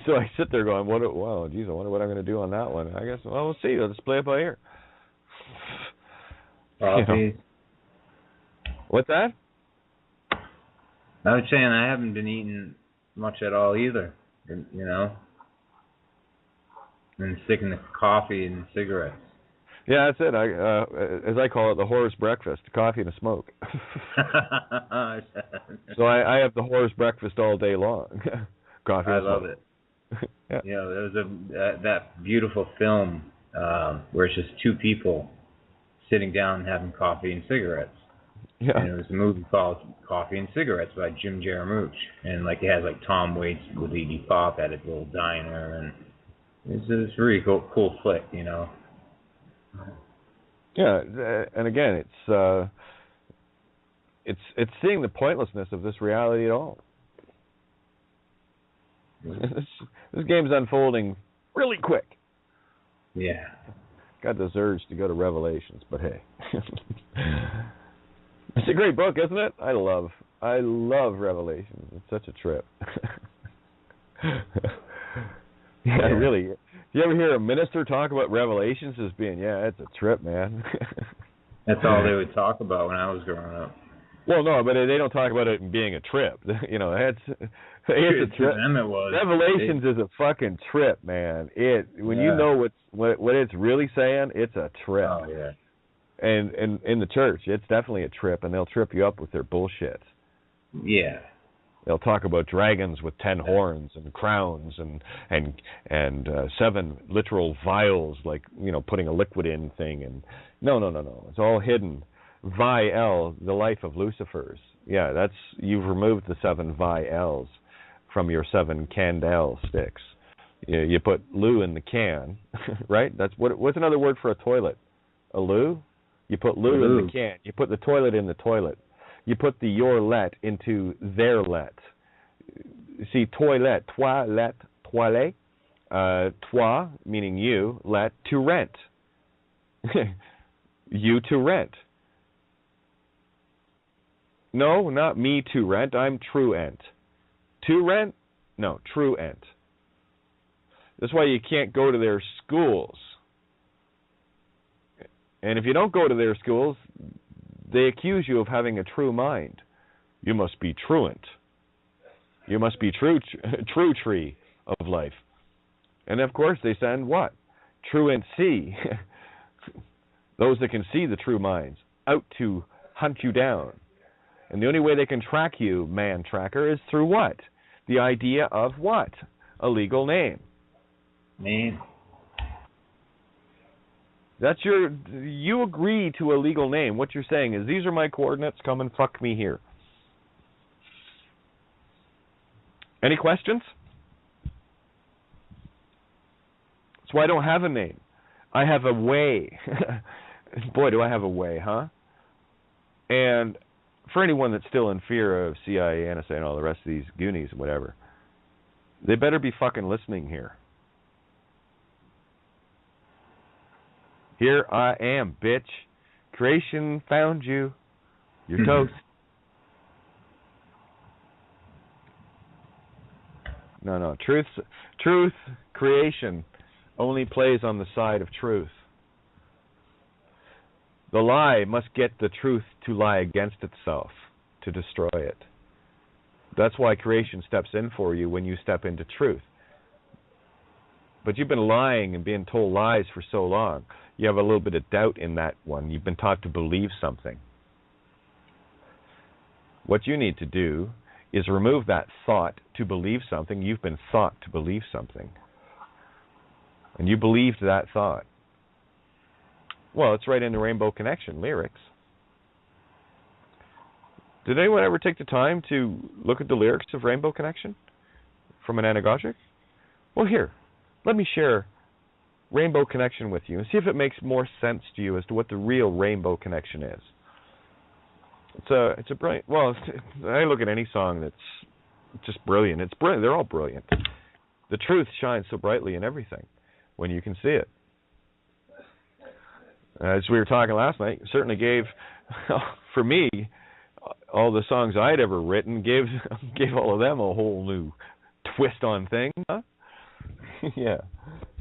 So I sit there going, "Wow, geez, I wonder what I'm going to do on that one." I guess, well, we'll see. Let's play it by ear. What's that? I was saying I haven't been eating much at all either. And sticking the coffee and cigarettes. Yeah, that's it. As I call it, the horse breakfast, coffee and a smoke. So I have the horse breakfast all day long. Coffee and love smoke. it. Yeah. You know, there was that beautiful film where it's just two people sitting down and having coffee and cigarettes. Yeah. And it was a movie called Coffee and Cigarettes by Jim Jarmusch. And like it has like Tom Waits with Iggy Pop at his little diner, and it's a really cool flick, you know. Yeah, and again, it's seeing the pointlessness of this reality at all. This game's unfolding really quick. Yeah. Got this urge to go to Revelations, but hey. It's a great book, isn't it? I love Revelations. It's such a trip. Yeah, really. You ever hear a minister talk about Revelations as being, it's a trip, man? That's all they would talk about when I was growing up. Well, no, but they don't talk about it being a trip. You know, it's a trip. Them it was. Revelations is a fucking trip, man. When you know what it's really saying, it's a trip. Oh yeah. And in the church, it's definitely a trip, and they'll trip you up with their bullshit. Yeah. They'll talk about dragons with 10 horns and crowns and 7 literal vials, like, you know, putting a liquid in thing. And no. It's all hidden. Vi-el, the life of Lucifer's. Yeah, you've removed the 7 vi-els from your 7 candle sticks. You put loo in the can, right? That's what's another word for a toilet? A loo? You put loo in the can. You put the toilet in the toilet. You put the your let into their let. See, toilet, toilette, toilet, toi, meaning you, let, to rent. You to rent. No, not me to rent. I'm truant. To rent? No, truant. That's why you can't go to their schools. And if you don't go to their schools, they accuse you of having a true mind. You must be truant. You must be true tree of life. And of course they send what? Truancy. Those that can see the true minds out to hunt you down. And the only way they can track you, man tracker, is through what? The idea of what? A legal name. Name. You agree to a legal name. What you're saying is, these are my coordinates, come and fuck me here. Any questions? That's why I don't have a name. I have a way. Boy, do I have a way, huh? And for anyone that's still in fear of CIA, NSA, and all the rest of these Goonies and whatever, they better be fucking listening here. Here I am, bitch. Creation found you. You're toast. No. Truth, creation, only plays on the side of truth. The lie must get the truth to lie against itself, to destroy it. That's why creation steps in for you when you step into truth. But you've been lying and being told lies for so long. You have a little bit of doubt in that one. You've been taught to believe something. What you need to do is remove that thought to believe something. You've been thought to believe something. And you believed that thought. Well, it's right in the Rainbow Connection lyrics. Did anyone ever take the time to look at the lyrics of Rainbow Connection from an anagogic? Well, here, let me share Rainbow Connection with you and see if it makes more sense to you as to what the real Rainbow Connection is. It's a brilliant. Well, I look at any song that's just brilliant. It's brilliant. They're all brilliant. The truth shines so brightly in everything when you can see it. As we were talking last night, certainly gave, for me, all the songs I'd ever written gave all of them a whole new twist on things. Huh? Yeah.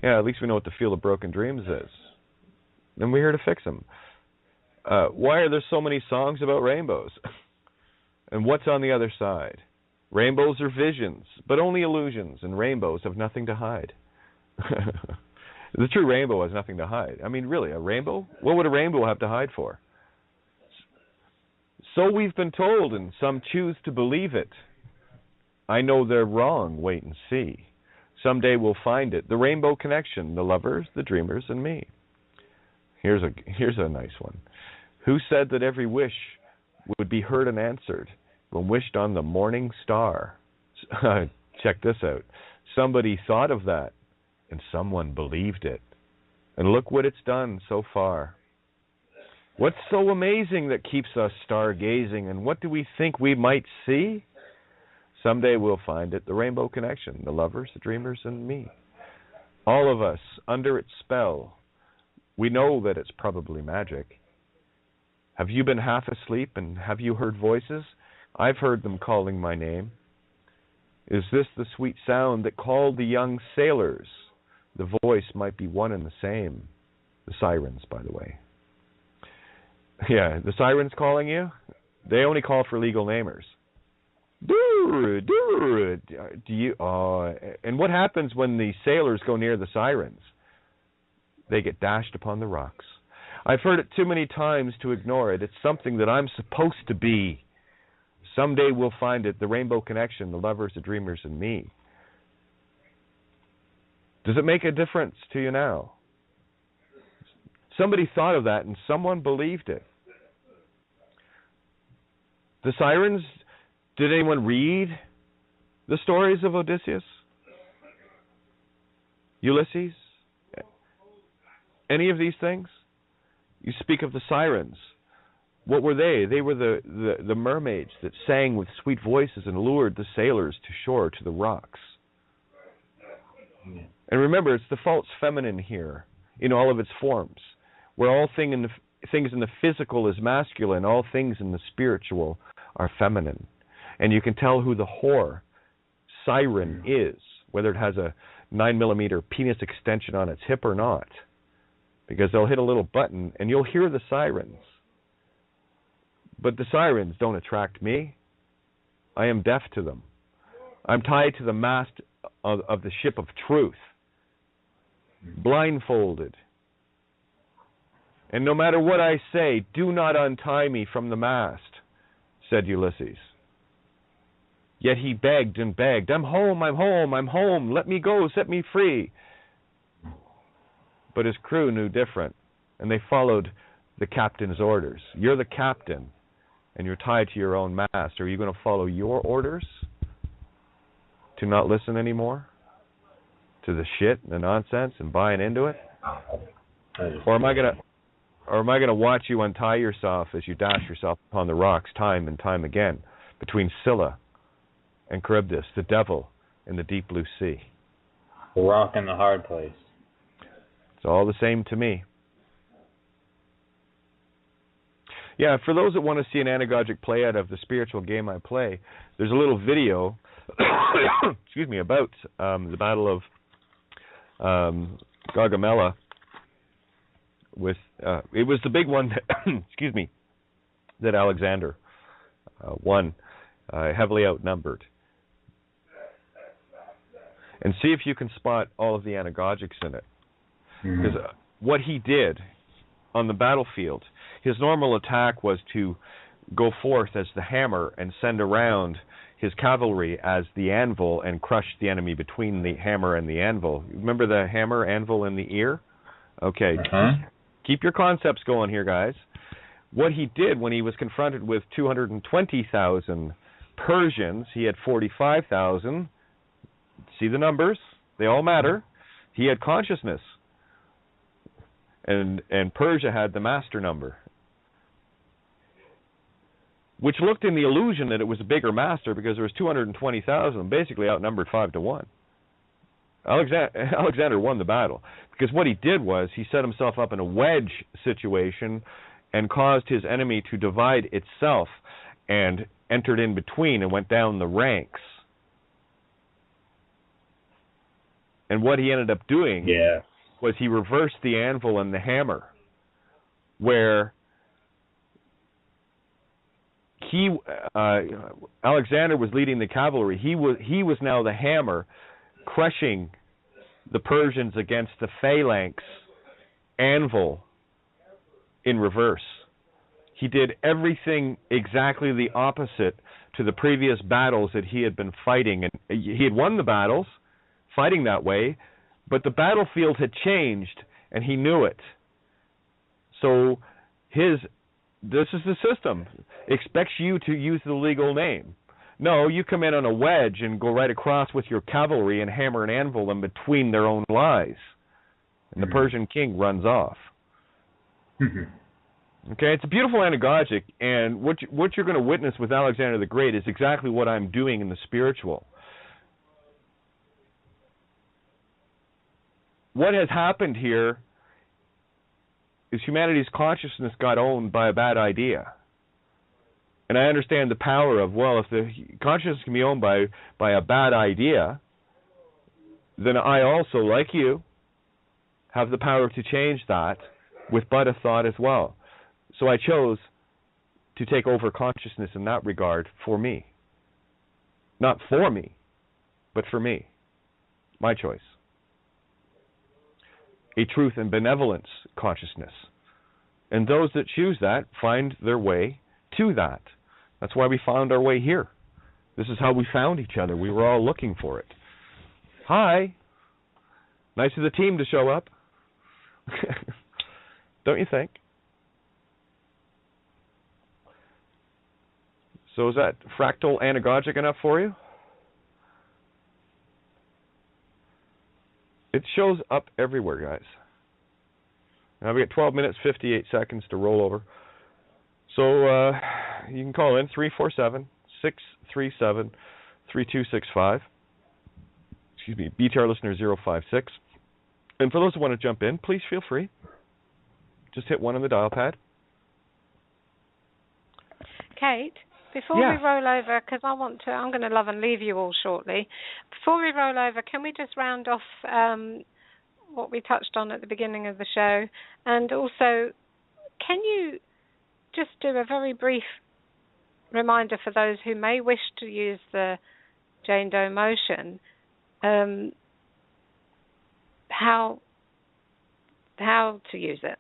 At least we know what the field of broken dreams is, and we're here to fix them. Why are there so many songs about rainbows? And what's on the other side? Rainbows are visions, but only illusions, and rainbows have nothing to hide. The true rainbow has nothing to hide. I mean, really, a rainbow? What would a rainbow have to hide for? So we've been told, and some choose to believe it. I know they're wrong. Wait and see. Someday we'll find it. The rainbow connection, the lovers, the dreamers, and me. Here's a nice one. Who said that every wish would be heard and answered when wished on the morning star? Check this out. Somebody thought of that, and someone believed it. And look what it's done so far. What's so amazing that keeps us stargazing, and what do we think we might see? Someday we'll find it, the rainbow connection, the lovers, the dreamers, and me. All of us, under its spell, we know that it's probably magic. Have you been half asleep, and have you heard voices? I've heard them calling my name. Is this the sweet sound that called the young sailors? The voice might be one and the same. The sirens, by the way. Yeah, the sirens calling you? They only call for legal namers. Do you? And what happens when the sailors go near the sirens? They get dashed upon the rocks. I've heard it too many times to ignore it. It's something that I'm supposed to be. Someday we'll find it, the rainbow connection, the lovers, the dreamers, and me. Does it make a difference to you now? Somebody thought of that, and someone believed it. The sirens, did anyone read the stories of Odysseus? Ulysses? Any of these things? You speak of the sirens. What were they? They were the mermaids that sang with sweet voices and lured the sailors to shore, to the rocks. And remember, it's the false feminine here in all of its forms, where all things in the physical is masculine, all things in the spiritual are feminine. And you can tell who the whore siren is, whether it has a 9mm penis extension on its hip or not, because they'll hit a little button and you'll hear the sirens. But the sirens don't attract me. I am deaf to them. I'm tied to the mast of the ship of truth, blindfolded. And no matter what I say, do not untie me from the mast, said Ulysses. Yet he begged and begged, I'm home, I'm home, I'm home, let me go, set me free. But his crew knew different, and they followed the captain's orders. You're the captain, and you're tied to your own mast. Are you going to follow your orders to not listen anymore to the shit and the nonsense and buying into it? Or am I going to watch you untie yourself as you dash yourself upon the rocks time and time again between Scylla and Charybdis, the devil in the deep blue sea? The rock in the hard place. It's all the same to me. Yeah, for those that want to see an anagogic play out of the spiritual game I play, there's a little video excuse me, about the Battle of Gaugamela. With it was the big one that, excuse me, that Alexander won, heavily outnumbered. And see if you can spot all of the anagogics in it. Because what he did on the battlefield, his normal attack was to go forth as the hammer and send around his cavalry as the anvil and crush the enemy between the hammer and the anvil. Remember the hammer, anvil, and the ear? Okay. Keep your concepts going here, guys. What he did when he was confronted with 220,000 Persians, he had 45,000. See the numbers? They all matter. He had consciousness. And Persia had the master number, which looked in the illusion that it was a bigger master because there was 220,000, basically outnumbered 5-1. Alexander won the battle because what he did was he set himself up in a wedge situation and caused his enemy to divide itself and entered in between and went down the ranks. And what he ended up doing was he reversed the anvil and the hammer, where Alexander was leading the cavalry. He was now the hammer, crushing the Persians against the phalanx anvil in reverse. He did everything exactly the opposite to the previous battles that he had been fighting. And he had won the battles fighting that way, but the battlefield had changed, and he knew it. So this is the system. Expects you to use the legal name. No, you come in on a wedge and go right across with your cavalry and hammer and anvil them between their own lies. And the Persian king runs off. Okay, it's a beautiful anagogic, and what you're going to witness with Alexander the Great is exactly what I'm doing in the spiritual. What has happened here is humanity's consciousness got owned by a bad idea. And I understand the power of, well, if the consciousness can be owned by a bad idea, then I also, like you, have the power to change that with but a thought as well. So I chose to take over consciousness in that regard for me. Not for me, but for me. My choice. A truth and benevolence consciousness. And those that choose that find their way to that. That's why we found our way here. This is how we found each other. We were all looking for it. Hi. Nice of the team to show up. Don't you think? So is that fractal anagogic enough for you? It shows up everywhere, guys. Now we got 12 minutes, 58 seconds to roll over. So you can call in 347-637-3265. Excuse me, BTR listener 056. And for those who want to jump in, please feel free. Just hit 1 on the dial pad. Kate, before we roll over, because I'm going to love and leave you all shortly. Before we roll over, can we just round off what we touched on at the beginning of the show? And also, can you just do a very brief reminder for those who may wish to use the Jane Doe motion, how to use it?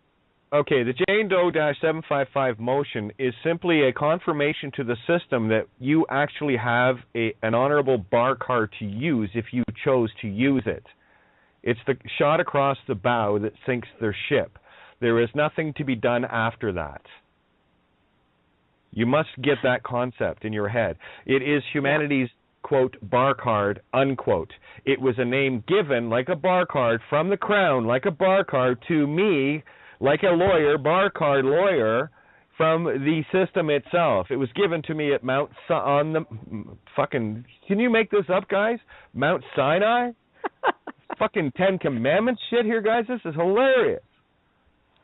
Okay, the Jane Doe-755 motion is simply a confirmation to the system that you actually have an honorable bar card to use if you chose to use it. It's the shot across the bow that sinks their ship. There is nothing to be done after that. You must get that concept in your head. It is humanity's, quote, bar card, unquote. It was a name given, like a bar card, from the crown, like a bar card, to me, like a lawyer, bar card lawyer, from the system itself. It was given to me at on the fucking, can you make this up, guys? Mount Sinai? Fucking 10 Commandments shit here, guys. This is hilarious.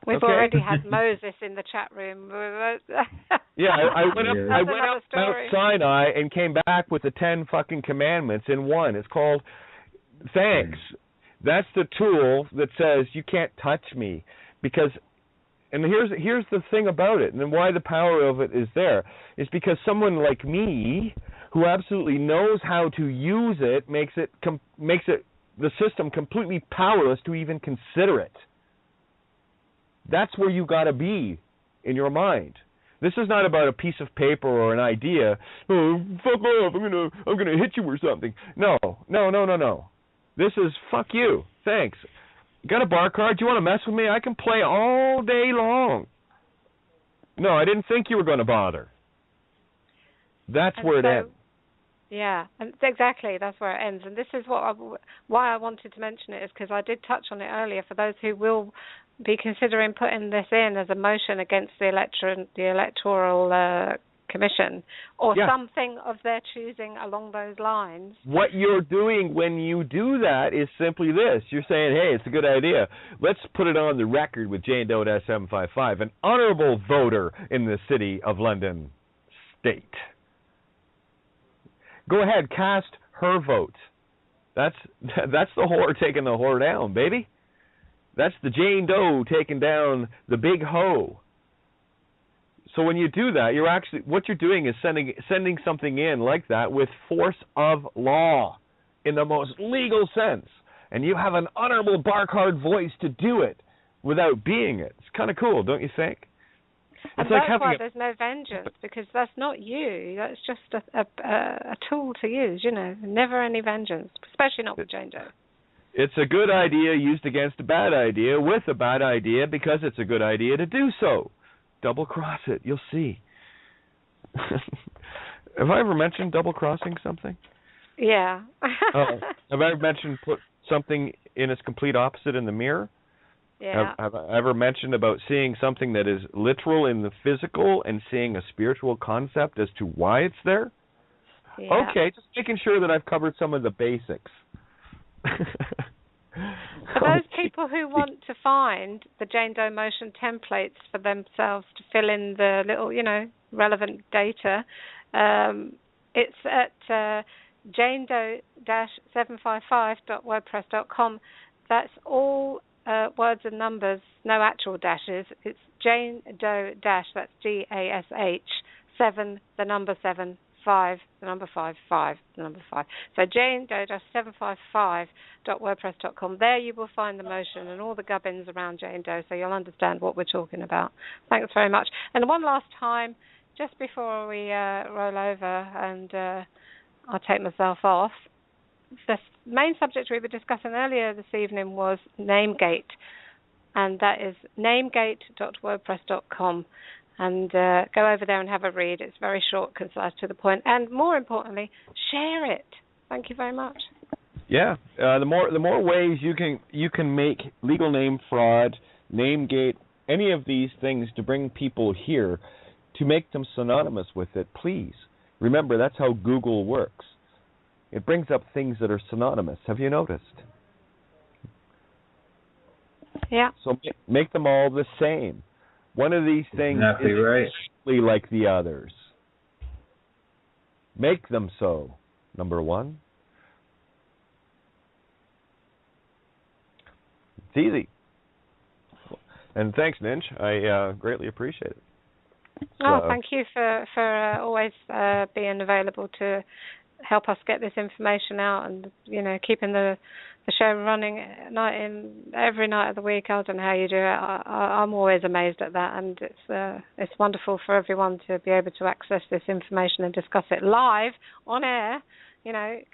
We've already had Moses in the chat room. Yeah, I went up Mount Sinai and came back with the 10 fucking commandments in one. It's called thanks. That's the tool that says you can't touch me. Because, and here's the thing about it, and then why the power of it is there, is because someone like me, who absolutely knows how to use it, makes it the system completely powerless to even consider it. That's where you got to be in your mind. This is not about a piece of paper or an idea. Oh, fuck off! I'm gonna hit you or something. No. This is fuck you. Thanks. You got a bar card? Do you want to mess with me? I can play all day long. No, I didn't think you were going to bother. That's where it ends. Yeah, and exactly. That's where it ends. And this is why I wanted to mention it, is because I did touch on it earlier. For those who will be considering putting this in as a motion against the electoral commission or something of their choosing along those lines. What you're doing when you do that is simply this. You're saying, hey, it's a good idea. Let's put it on the record with Jane Doe 755, an honorable voter in the city of London state. Go ahead, cast her vote. That's the whore taking the whore down, baby. That's the Jane Doe taking down the big hoe. So when you do that, what you're doing is sending something in like that with force of law in the most legal sense. and you have an honorable bark-hard voice to do it without being it. It's kind of cool, don't you think? And that's why there's no vengeance, because that's not you. That's just a tool to use, Never any vengeance, especially not with Jane Doe. It's a good idea used against a bad idea with a bad idea because it's a good idea to do so. Double-cross it. You'll see. Have I ever mentioned double-crossing something? Yeah. Have I ever mentioned put something in its complete opposite in the mirror? Yeah. Have I ever mentioned about seeing something that is literal in the physical and seeing a spiritual concept as to why it's there? Yeah. Okay, just making sure that I've covered some of the basics. For those people who want to find the Jane Doe motion templates for themselves to fill in the little, relevant data, it's at janedoe-755.wordpress.com. That's all words and numbers, no actual dashes. It's Jane Doe dash, that's DASH, 7, the number 7, 5, the number 5, 5, the number 5. So janedoe-755.wordpress.com. There you will find the motion and all the gubbins around Jane Doe, so you'll understand what we're talking about. Thanks very much. And one last time, just before we roll over and I'll take myself off, the main subject we were discussing earlier this evening was NameGate, and that is namegate.wordpress.com. And go over there and have a read. It's very short, concise, to the point, and more importantly, share it. Thank you very much. Yeah, the more ways you can make legal name fraud, NameGate, any of these things to bring people here, to make them synonymous with it, please. Remember, that's how Google works. It brings up things that are synonymous. Have you noticed? Yeah. So make them all the same. One of these things is exactly like the others. Make them so, number one. It's easy. And thanks, Ninj. I greatly appreciate it. Thank you for always being available to help us get this information out and, keeping the show running every night of the week. I don't know how you do it. I'm always amazed at that, and it's wonderful for everyone to be able to access this information and discuss it live on air.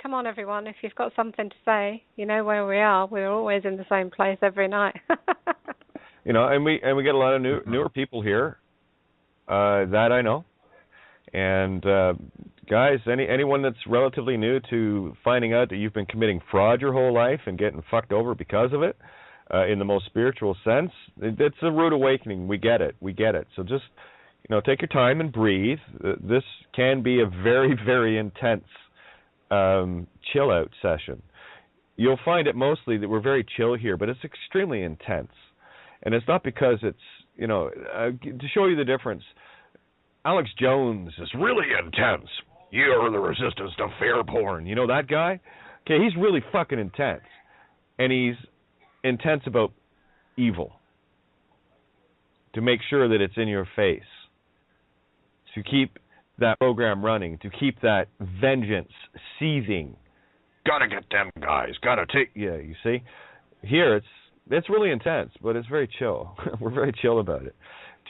Come on, everyone. If you've got something to say, you know where we are. We're always in the same place every night. And we get a lot of newer people here. That I know. And guys, anyone that's relatively new to finding out that you've been committing fraud your whole life and getting fucked over because of it, in the most spiritual sense, it's a rude awakening. We get it. So just, take your time and breathe. This can be a very, very intense chill-out session. You'll find it mostly that we're very chill here, but it's extremely intense. And it's not because it's, to show you the difference, Alex Jones is really intense. You're the resistance to fair porn. You know that guy? Okay, he's really fucking intense. And he's intense about evil. To make sure that it's in your face. To keep that program running. To keep that vengeance seething. Gotta get them guys. Gotta take... Yeah, you see? Here, it's really intense, but it's very chill. We're very chill about it.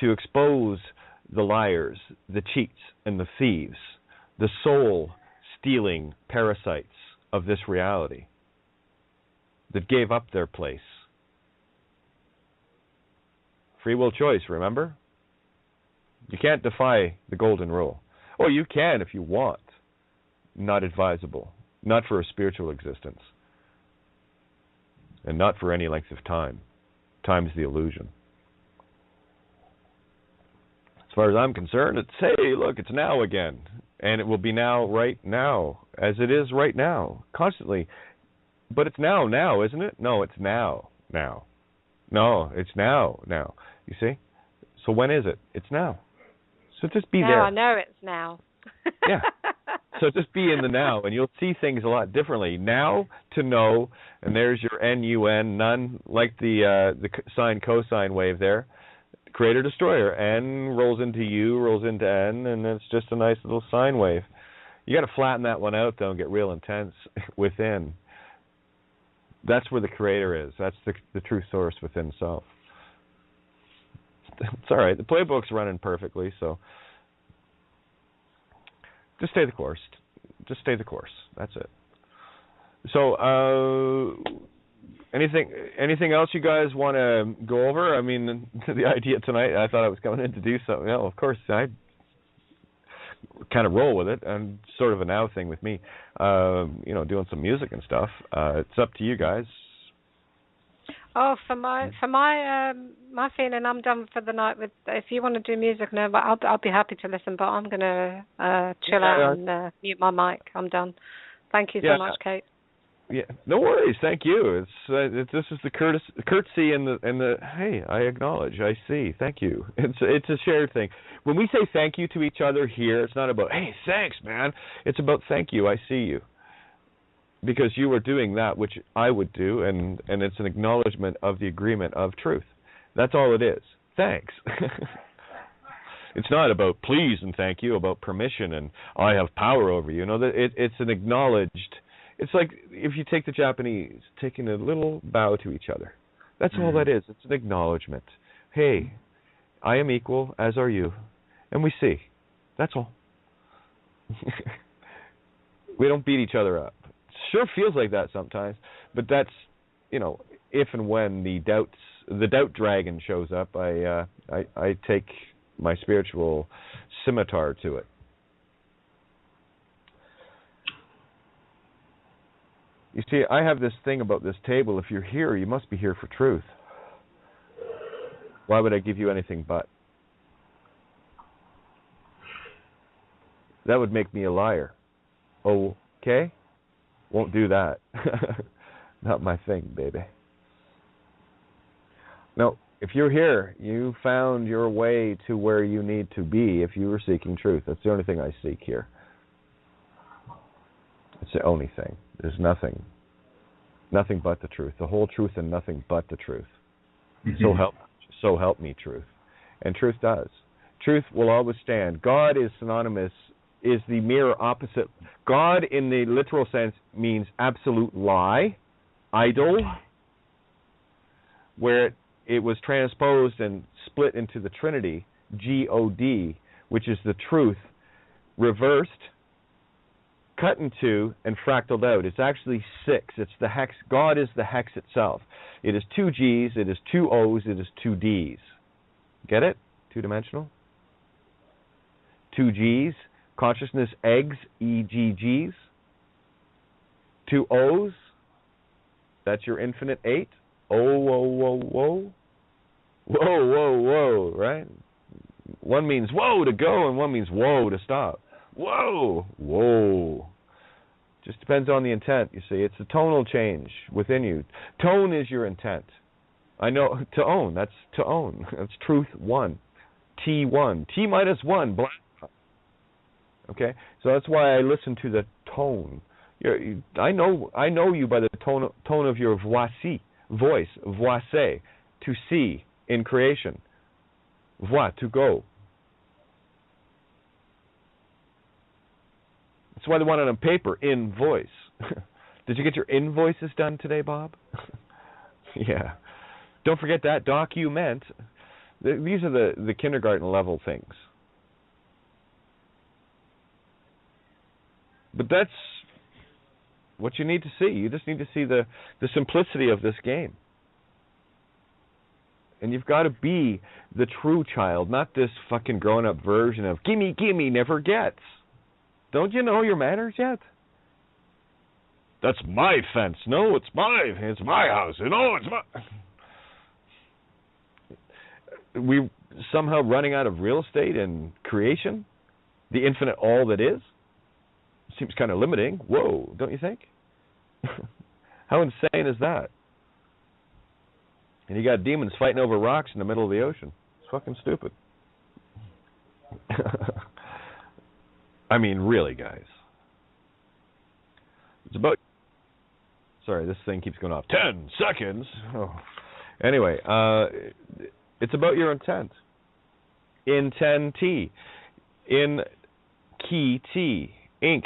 To expose the liars, the cheats, and the thieves, the soul-stealing parasites of this reality that gave up their place. Free will choice, remember? You can't defy the golden rule. Or you can if you want. Not advisable. Not for a spiritual existence. And not for any length of time. Time's the illusion. As far as I'm concerned, it's, hey, look, it's now again. And it will be now, right now, as it is right now, constantly. But it's now, isn't it? No, it's now. No, it's now. You see? So when is it? It's now. So just be there. I know it's now. Yeah. So just be in the now, and you'll see things a lot differently. Now to know, and there's your N-U-N, none, like the sine cosine wave there. Creator destroyer. N rolls into U, rolls into N, and it's just a nice little sine wave. You got to flatten that one out, though, and get real intense within. That's where the Creator is. That's the true source within self. It's all right. The playbook's running perfectly, so just stay the course. Just stay the course. That's it. So, anything else you guys want to go over? I mean, the idea tonight, I thought I was coming in to do something. Well, of course, I kind of roll with it, and sort of a now thing with me. Doing some music and stuff. It's up to you guys. Oh, for my feeling, I'm done for the night. With if you want to do music, no, but I'll be happy to listen. But I'm gonna chill out and mute my mic. I'm done. Thank you so much, Kate. Yeah, no worries. Thank you. This is the courtesy and the hey, I acknowledge, I see. Thank you. It's a shared thing. When we say thank you to each other here, it's not about hey, thanks, man. It's about thank you. I see you. Because you are doing that which I would do, and it's an acknowledgement of the agreement of truth. That's all it is. Thanks. It's not about please and thank you, about permission and I have power over you. It's an acknowledged. It's like if you take the Japanese, taking a little bow to each other. That's all that is. It's an acknowledgement. Hey, I am equal, as are you, and we see. That's all. We don't beat each other up. Sure feels like that sometimes, but that's, if and when the doubt dragon shows up, I take my spiritual scimitar to it. You see, I have this thing about this table. If you're here, you must be here for truth. Why would I give you anything but? That would make me a liar. Okay? Won't do that. Not my thing, baby. No, if you're here, you found your way to where you need to be if you were seeking truth. That's the only thing I seek here. It's the only thing. There's nothing but the truth. The whole truth and nothing but the truth. So help me, truth. And truth does. Truth will always stand. God is synonymous, is the mirror opposite. God, in the literal sense, means absolute lie, idol, where it was transposed and split into the Trinity, G-O-D, which is the truth, reversed, cut in two, and fractaled out. It's actually 6. It's the hex. God is the hex itself. It is 2 G's, it is 2 O's, it is 2 D's. Get it? Two-dimensional? 2 G's. Consciousness eggs, EGGs. 2 O's, that's your infinite 8. Oh, whoa, whoa, whoa. Whoa, whoa, whoa, right? One means whoa to go, and one means whoa to stop. Whoa, whoa. Just depends on the intent, you see. It's a tonal change within you. Tone is your intent. I know, to own, that's to own. That's truth 1. T1. T minus 1, black. Okay, so that's why I listen to the tone. I know you by the tone of your voici, voice, voice, to see in creation, voix, to go. That's why they want it on paper, in voice. Did you get your invoices done today, Bob? Yeah. Don't forget that document. These are the kindergarten level things. But that's what you need to see. You just need to see the simplicity of this game. And you've got to be the true child, not this fucking grown-up version of gimme, gimme, never gets. Don't you know your manners yet? That's my fence. No, it's my house. No, it's my... We somehow running out of real estate and creation? The infinite all that is? Seems kind of limiting. Whoa, don't you think? How insane is that? And you got demons fighting over rocks in the middle of the ocean. It's fucking stupid. I mean, really, guys. It's about... Sorry, this thing keeps going off. 10 seconds! Oh. Anyway, it's about your intent. Intent-T. In key T. Ink.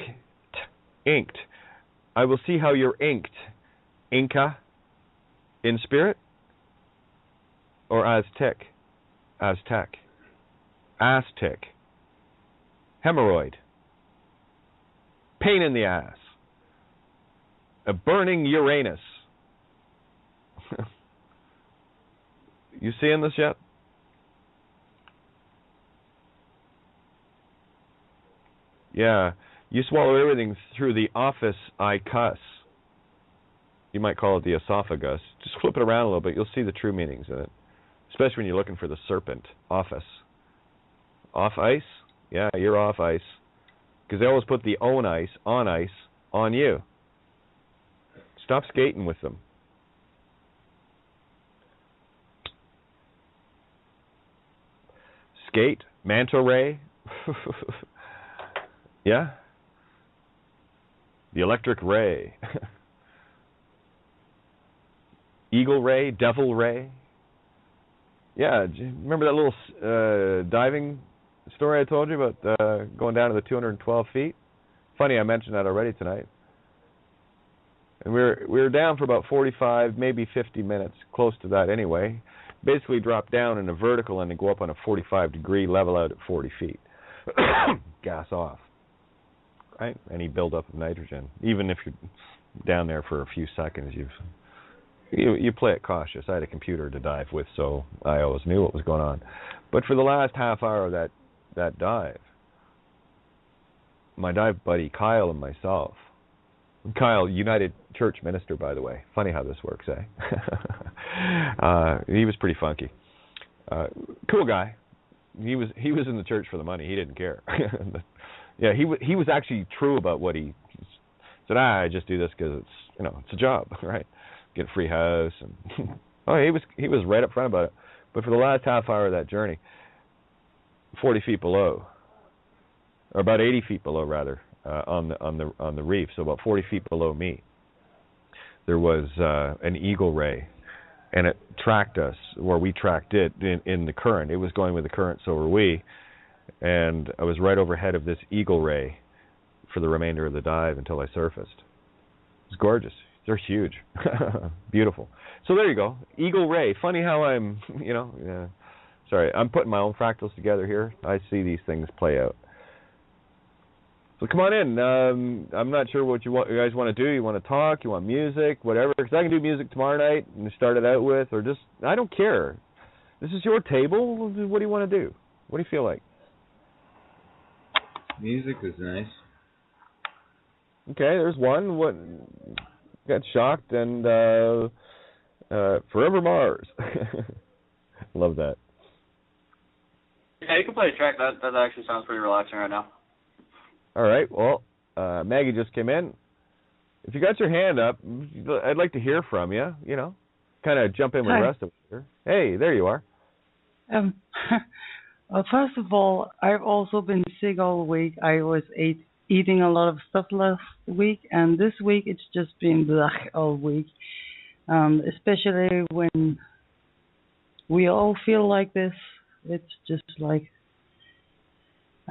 Inked. I will see how you're inked. Inca, In spirit or Aztec? Aztec. Aztec. Hemorrhoid. Pain in the ass. A burning Uranus. You seeing this yet? Yeah. You swallow everything through the office I cuss. You might call it the esophagus. Just flip it around a little bit. You'll see the true meanings in it. Especially when you're looking for the serpent. Office. Off ice? Yeah, you're off ice. Because they always put the on ice on you. Stop skating with them. Skate, manta ray. Yeah. The electric ray. Eagle ray, devil ray. Yeah, remember that little diving story I told you about going down to the 212 feet? Funny, I mentioned that already tonight. And we were down for about 45, maybe 50 minutes, close to that anyway. Basically drop down in a vertical and then go up on a 45-degree level out at 40 feet. Gas off. Right? Any buildup of nitrogen. Even if you're down there for a few seconds, you play it cautious. I had a computer to dive with, so I always knew what was going on. But for the last half hour of that dive, my dive buddy Kyle and myself, Kyle, United Church minister, by the way. Funny how this works, eh? He was pretty funky. Cool guy. He was in the church for the money. He didn't care. Yeah, he was actually true about what he said. I just do this because it's a job, right? Get a free house, and he was right up front about it. But for the last half hour of that journey, 40 feet below, or about 80 feet below rather, on the reef, so about 40 feet below me, there was an eagle ray, and it tracked us, or we tracked it in the current. It was going with the current, so were we. And I was right overhead of this eagle ray for the remainder of the dive until I surfaced. It's gorgeous. They're huge. Beautiful. So there you go. Eagle ray. Funny how I'm, sorry, I'm putting my own fractals together here. I see these things play out. So come on in. I'm not sure what you guys want to do. You want to talk? You want music? Whatever. Because I can do music tomorrow night and start it out with, or just, I don't care. This is your table. What do you want to do? What do you feel like? Music is nice. Okay, there's one. What got shocked and Forever Mars. Love that. Yeah, you can play a track. That actually sounds pretty relaxing right now. All right. Well, Maggie just came in. If you got your hand up, I'd like to hear from you. Kind of jump in with the rest of us here. Hey, there you are. Well, first of all, I've also been sick all week. I was eating a lot of stuff last week, and this week it's just been blech all week. Especially when we all feel like this. It's just like,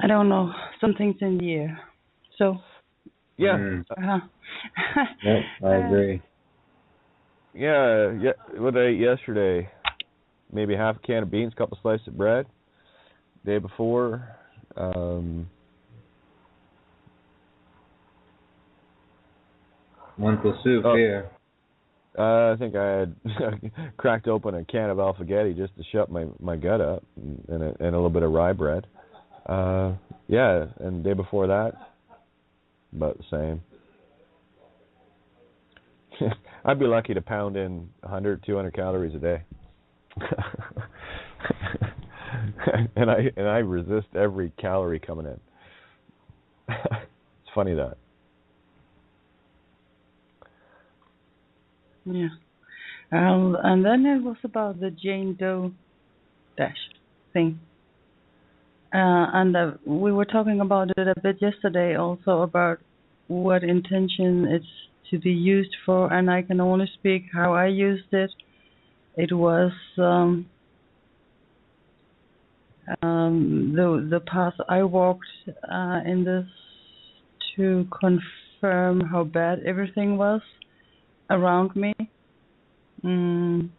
I don't know, something's in the air. So, yeah. Yep, I agree. Yeah, what I ate yesterday, maybe half a can of beans, couple slices of bread. Day before, Lentil soup here. I think I had cracked open a can of alphagetti just to shut my gut up, and a little bit of rye bread. Yeah, and the day before that, about the same. I'd be lucky to pound in 100, 200 calories a day. and I resist every calorie coming in. It's funny that. Yeah. And then it was about the Jane Doe dash thing. And we were talking about it a bit yesterday also, about what intention it's to be used for, and I can only speak how I used it. It was the path I walked in this to confirm how bad everything was around me. And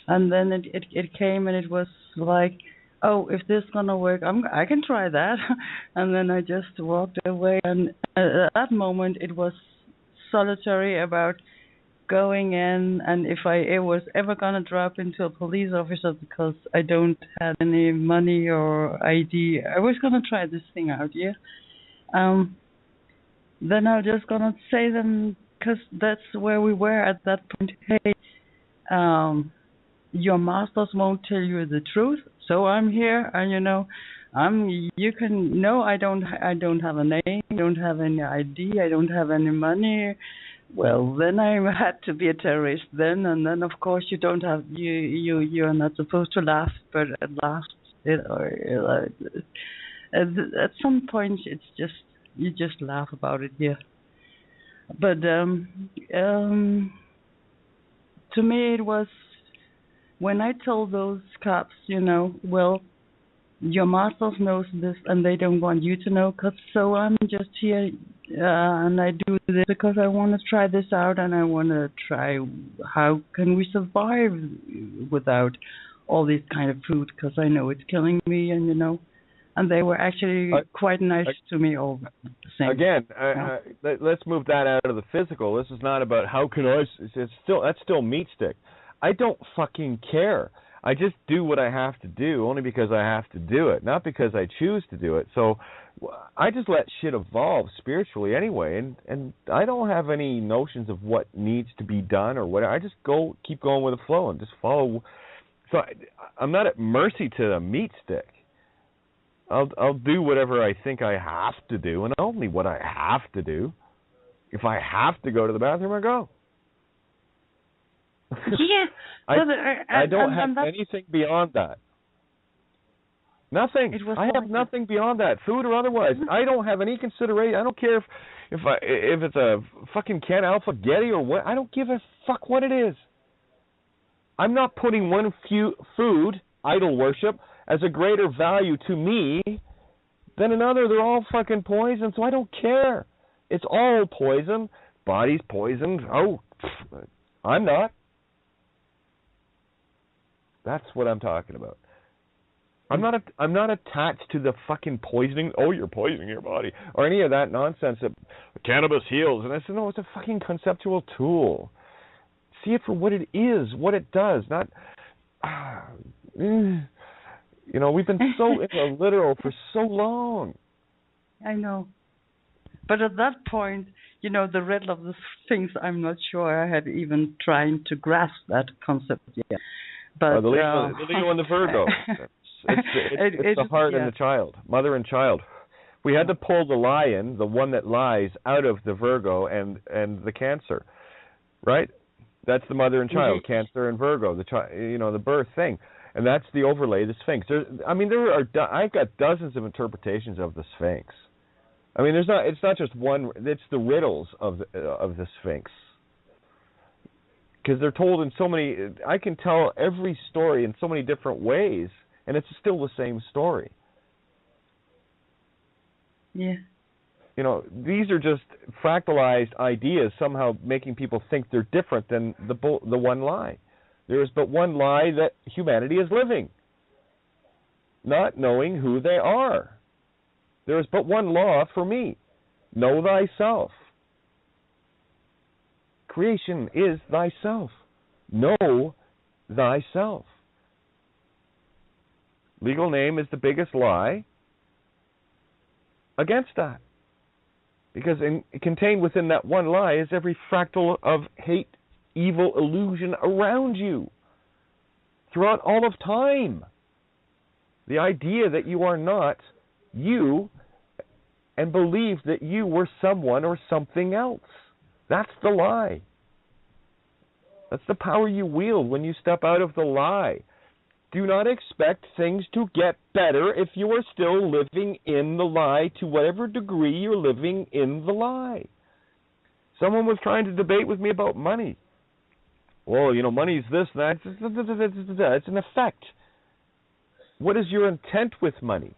then it came and it was like, oh, if this gonna work, I can try that. And then I just walked away. And at that moment, it was solitary about going in, and if I was ever gonna drop into a police officer because I don't have any money or ID, I was gonna try this thing out, yeah. Then I'm just gonna say them, because that's where we were at that point. Hey, your masters won't tell you the truth, so I'm here, and you can know I don't have a name, I don't have any ID, I don't have any money. Well, then I had to be a terrorist then, and then of course you don't have you're not supposed to laugh, but at last at some point it's just you just laugh about it, yeah. But to me it was when I told those cops, well, your masters knows this and they don't want you to know, so I'm just here and I do this because I want to try this out, and I want to try how can we survive without all this kind of food, because I know it's killing me, and they were actually quite nice to me all the same. Again, let's move that out of the physical. This is not about how can I. That's still meat stick. I don't fucking care. I just do what I have to do only because I have to do it, not because I choose to do it. So I just let shit evolve spiritually anyway, and I don't have any notions of what needs to be done or what. I just keep going with the flow and just follow. So I'm not at mercy to the meat stick. I'll do whatever I think I have to do, and only what I have to do. If I have to go to the bathroom, I go. Yeah. I don't have anything beyond that. Nothing. I have nothing beyond that, food or otherwise. I don't have any consideration. I don't care if it's a fucking can of spaghetti or what. I don't give a fuck what it is. I'm not putting one food, idol worship, as a greater value to me than another. They're all fucking poison, so I don't care. It's all poison. Body's poisoned. Oh, I'm not. That's what I'm talking about. I'm not attached to the fucking poisoning. Oh, you're poisoning your body, or any of that nonsense that cannabis heals. And I said, no, it's a fucking conceptual tool. See it for what it is, what it does. Not, we've been so literal for so long. I know, but at that point, the riddle of the Sphinx, I'm not sure I had even trying to grasp that concept yet. But the Leo and the Virgo. It's the heart and the child, mother and child. We had to pull the lion, the one that lies, out of the Virgo and the Cancer, right? That's the mother and child, Cancer and Virgo, the birth thing, and that's the overlay, the Sphinx. I've got dozens of interpretations of the Sphinx. I mean, it's not just one. It's the riddles of the Sphinx. Because they're told in so many, I can tell every story in so many different ways, and it's still the same story. Yeah. These are just fractalized ideas, somehow making people think they're different than the one lie. There is but one lie that humanity is living, not knowing who they are. There is but one law for me: know thyself. Creation is thyself. Know thyself. Legal name is the biggest lie against that. Because contained within that one lie is every fractal of hate, evil, illusion around you throughout all of time. The idea that you are not you and believe that you were someone or something else. That's the lie. That's the power you wield when you step out of the lie. Do not expect things to get better if you are still living in the lie, to whatever degree you're living in the lie. Someone was trying to debate with me about money. Well, money's this, that. It's an effect. What is your intent with money?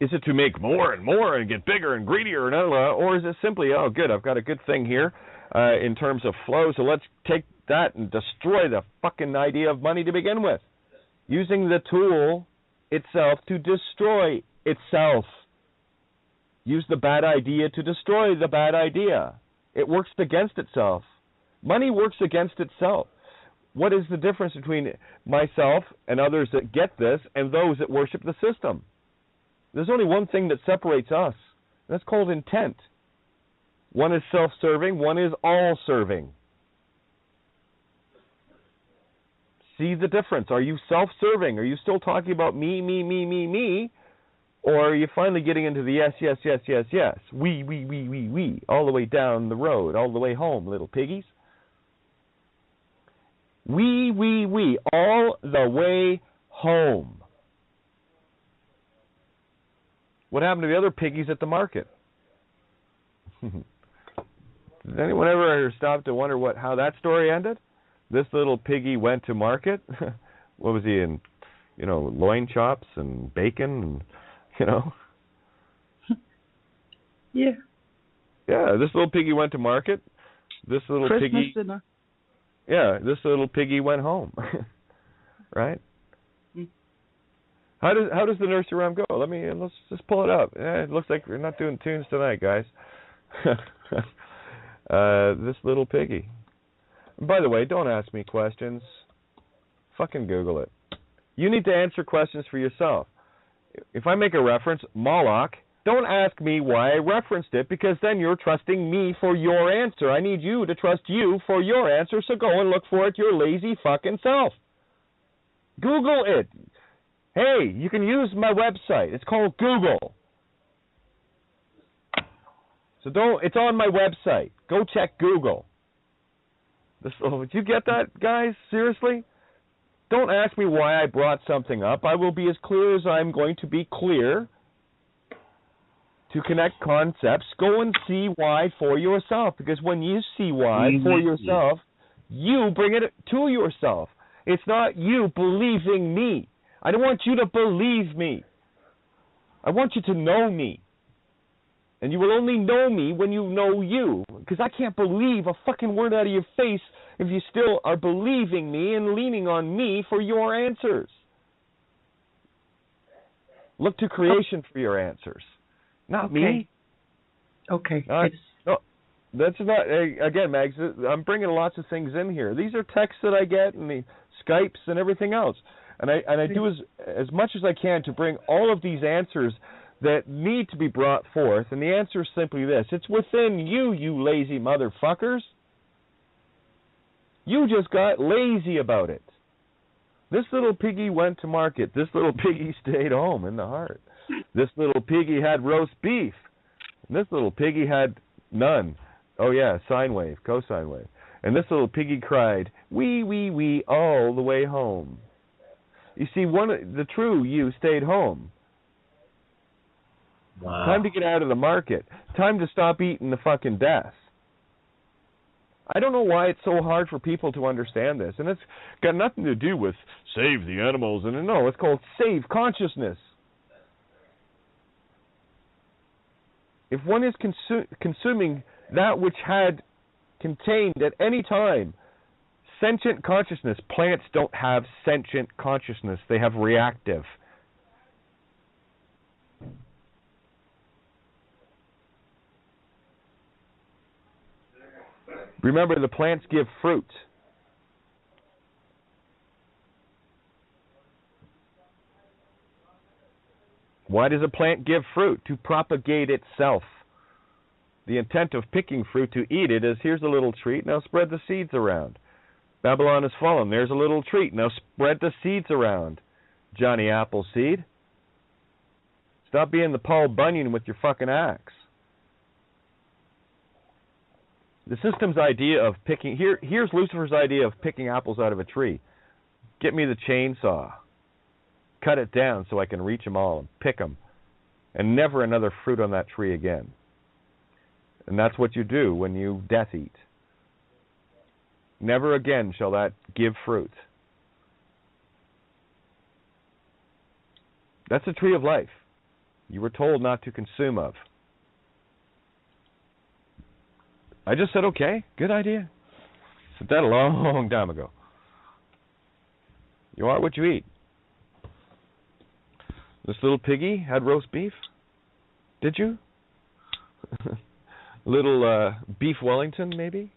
Is it to make more and more and get bigger and greedier, or is it simply, oh, good, I've got a good thing here in terms of flow, so let's that and destroy the fucking idea of money to begin with. Using the tool itself to destroy itself. Use the bad idea to destroy the bad idea. It works against itself. Money works against itself. What is the difference between myself and others that get this and those that worship the system? There's only one thing that separates us. That's called intent. One is self-serving, one is all-serving. See the difference. Are you self-serving? Are you still talking about me, me, me, me, me? Or are you finally getting into the yes, yes, yes, yes, yes? We, all the way down the road, all the way home, little piggies? We, all the way home. What happened to the other piggies at the market? Did anyone ever stop to wonder how that story ended? This little piggy went to market. What was he in? Loin chops and bacon and, Yeah. Yeah, this little piggy went to market. This little Christmas piggy. dinner. Yeah, this little piggy went home. Right? Mm. How does the nursery rhyme go? Let's just pull it up. It looks like we're not doing tunes tonight, guys. This little piggy. By the way, don't ask me questions. Fucking Google it. You need to answer questions for yourself. If I make a reference, Moloch, don't ask me why I referenced it, because then you're trusting me for your answer. I need you to trust you for your answer, so go and look for it your lazy fucking self. Google it. Hey, you can use my website. It's called Google. So it's on my website. Go check Google. Did you get that, guys? Seriously? Don't ask me why I brought something up. I will be as clear as I'm going to be clear to connect concepts. Go and see why for yourself, because when you see why for yourself, you bring it to yourself. It's not you believing me. I don't want you to believe me. I want you to know me. And you will only know me when you know you. Because I can't believe a fucking word out of your face if you still are believing me and leaning on me for your answers. Look to creation for your answers. Not me. Okay. No, that's not, again, Mags, I'm bringing lots of things in here. These are texts that I get and the Skypes and everything else. And I do as much as I can to bring all of these answers that need to be brought forth, and the answer is simply this. It's within you, you lazy motherfuckers. You just got lazy about it. This little piggy went to market. This little piggy stayed home in the heart. This little piggy had roast beef. And this little piggy had none. Oh, yeah, sine wave, cosine wave. And this little piggy cried, wee, all the way home. You see, the true you stayed home. Wow. Time to get out of the market. Time to stop eating the fucking death. I don't know why it's so hard for people to understand this. And it's got nothing to do with save the animals. And no, it's called save consciousness. If one is consuming that which had contained at any time sentient consciousness, plants don't have sentient consciousness. They have reactive. Remember, the plants give fruit. Why does a plant give fruit? To propagate itself. The intent of picking fruit to eat it is, here's a little treat, now spread the seeds around. Babylon has fallen, there's a little treat, now spread the seeds around. Johnny Appleseed. Stop being the Paul Bunyan with your fucking axe. The system's idea of picking... Here's Lucifer's idea of picking apples out of a tree. Get me the chainsaw. Cut it down so I can reach them all and pick them. And never another fruit on that tree again. And that's what you do when you death eat. Never again shall that give fruit. That's a tree of life. You were told not to consume of. I just said, okay, good idea. Said that a long time ago. You are what you eat. This little piggy had roast beef. Did you? Little beef Wellington, maybe?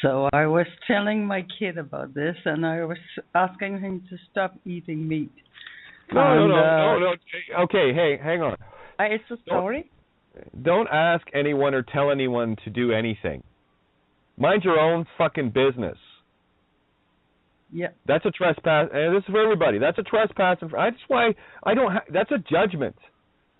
So I was telling my kid about this, and I was asking him to stop eating meat. No. Okay, hey, hang on. It's a story. Don't ask anyone or tell anyone to do anything. Mind your own fucking business. Yeah. That's a trespass, and this is for everybody. That's a trespass. That's why I don't. That's a judgment.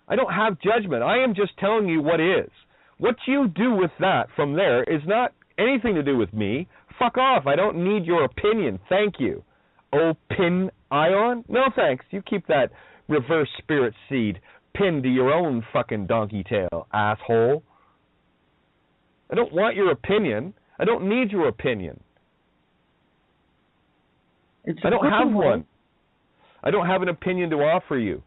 I don't have judgment. I am just telling you what is. What you do with that from there is not anything to do with me. Fuck off. I don't need your opinion. Thank you. Opin ion? No thanks. You keep that reverse spirit seed pinned to your own fucking donkey tail, asshole. I don't want your opinion. I don't need your opinion. I don't have one. I don't have an opinion to offer you.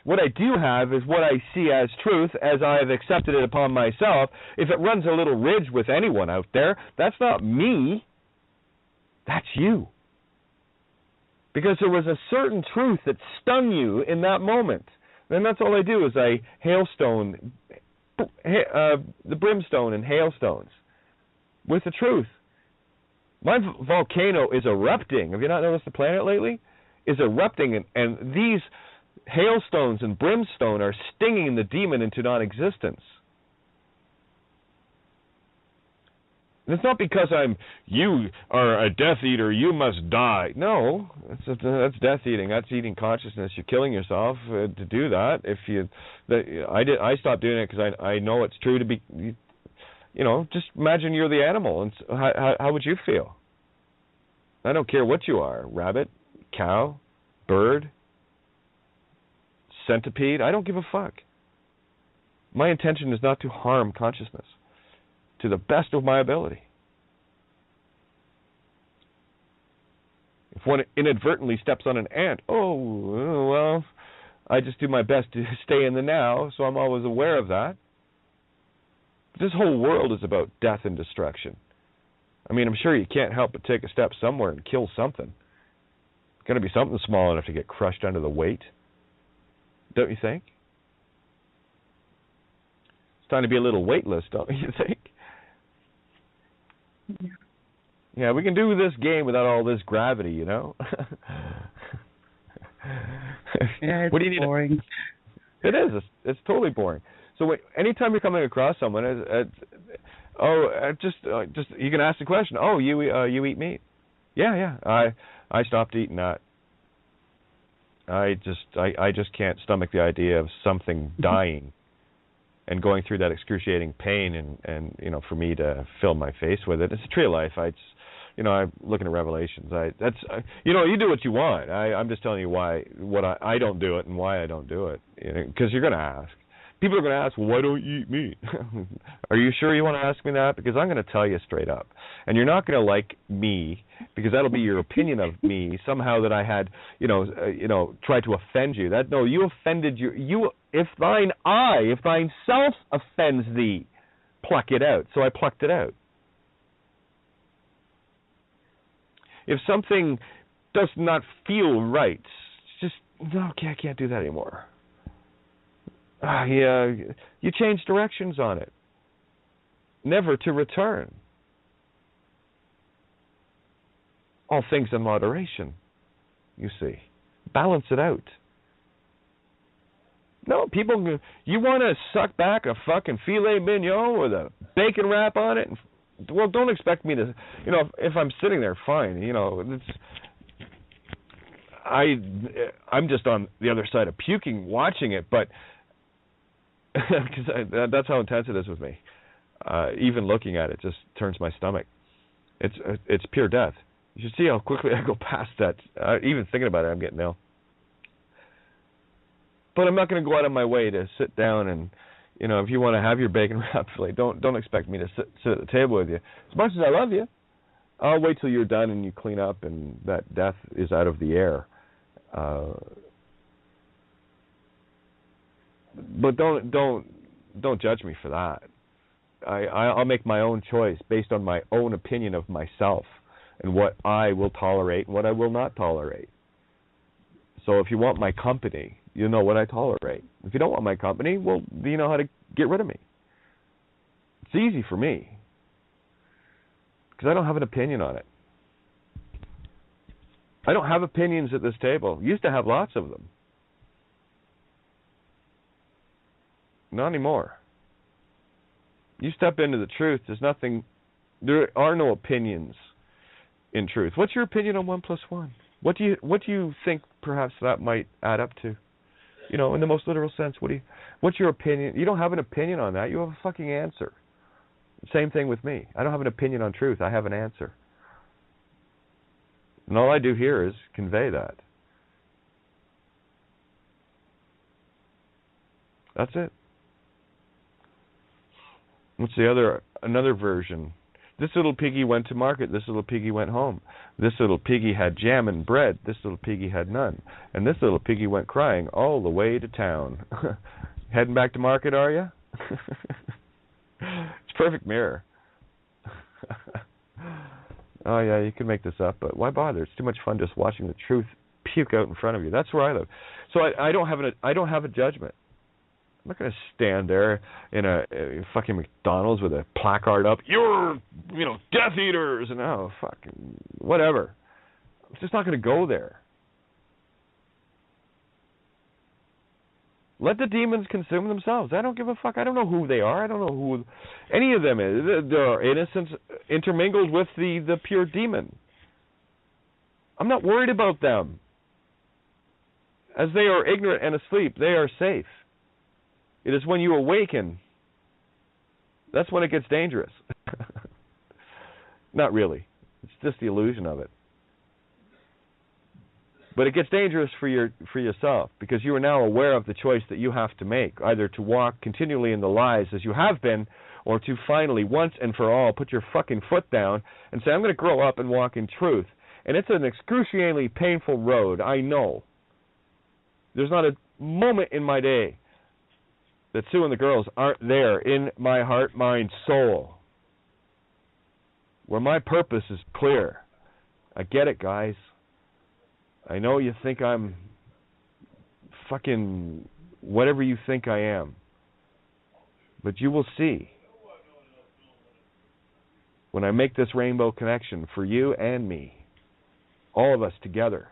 What I do have is what I see as truth, as I have accepted it upon myself. If it runs a little ridge with anyone out there, that's not me. That's you. Because there was a certain truth that stung you in that moment. And that's all I do is I hailstone, the brimstone and hailstones with the truth. My volcano is erupting. Have you not noticed the planet lately? Is erupting, and these hailstones and brimstone are stinging the demon into non-existence. And it's not because you are a Death Eater, you must die. No, that's Death Eating. That's eating consciousness. You're killing yourself to do that. I stopped doing it because I know it's true to be. Just imagine you're the animal, and how would you feel? I don't care what you are, rabbit, cow, bird, centipede. I don't give a fuck. My intention is not to harm consciousness to the best of my ability. If one inadvertently steps on an ant, well, I just do my best to stay in the now, so I'm always aware of that. This whole world is about death and destruction. I mean, I'm sure you can't help but take a step somewhere and kill something. It's going to be something small enough to get crushed under the weight. Don't you think? It's time to be a little weightless, don't you think? Yeah, we can do this game without all this gravity, Yeah, it's what do you need boring. It is. It's totally boring. So anytime you're coming across someone, just you can ask the question. Oh, you eat meat? Yeah. I stopped eating that. I just can't stomach the idea of something dying and going through that excruciating pain, and for me to fill my face with it. It's a tree of life. I'm looking at Revelations. You do what you want. I'm just telling you why I don't do it and why I don't do it. Because you're going to ask. People are going to ask, well, why don't you eat meat? Are you sure you want to ask me that? Because I'm going to tell you straight up. And you're not going to like me, because that'll be your opinion of me, somehow that I had, tried to offend you. You offended if thine self offends thee, pluck it out. So I plucked it out. If something does not feel right, okay, I can't do that anymore. You change directions on it, never to return. All things in moderation, you see. Balance it out. No, people, you want to suck back a fucking filet mignon with a bacon wrap on it? Well, don't expect me to, if I'm sitting there, fine. I'm just on the other side of puking watching it, but because that's how intense it is with me. Even looking at it just turns my stomach. It's pure death. You should see how quickly I go past that. Even thinking about it, I'm getting ill. But I'm not going to go out of my way to sit down and, if you want to have your bacon wrap fillet, don't expect me to sit at the table with you. As much as I love you, I'll wait till you're done and you clean up and that death is out of the air. But don't judge me for that. I'll make my own choice based on my own opinion of myself and what I will tolerate and what I will not tolerate. So if you want my company, you know what I tolerate. If you don't want my company, well, you know how to get rid of me. It's easy for me because I don't have an opinion on it. I don't have opinions at this table. Used to have lots of them. Not anymore. You step into the truth, there are no opinions in truth. What's your opinion on 1 + 1? What do you think perhaps that might add up to? You know, in the most literal sense, what's your opinion? You don't have an opinion on that. You have a fucking answer. Same thing with me. I don't have an opinion on truth. I have an answer. And all I do here is convey that. That's it. What's another version? This little piggy went to market. This little piggy went home. This little piggy had jam and bread. This little piggy had none. And this little piggy went crying all the way to town. Heading back to market, are you? It's a perfect mirror. Oh, yeah, you can make this up, but why bother? It's too much fun just watching the truth puke out in front of you. That's where I live. So I don't have a judgment. I'm not going to stand there in a fucking McDonald's with a placard up. You're, Death Eaters, and fucking whatever. I'm just not going to go there. Let the demons consume themselves. I don't give a fuck. I don't know who they are. I don't know who any of them is. There are innocents intermingled with the pure demon. I'm not worried about them. As they are ignorant and asleep, they are safe. It is when you awaken, that's when it gets dangerous. Not really. It's just the illusion of it. But it gets dangerous for yourself because you are now aware of the choice that you have to make, either to walk continually in the lies as you have been, or to finally, once and for all, put your fucking foot down and say, I'm going to grow up and walk in truth. And it's an excruciatingly painful road, I know. There's not a moment in my day that Sue and the girls aren't there in my heart, mind, soul, where my purpose is clear. I get it, guys. I know you think I'm fucking whatever you think I am, but you will see when I make this rainbow connection for you and me, all of us together.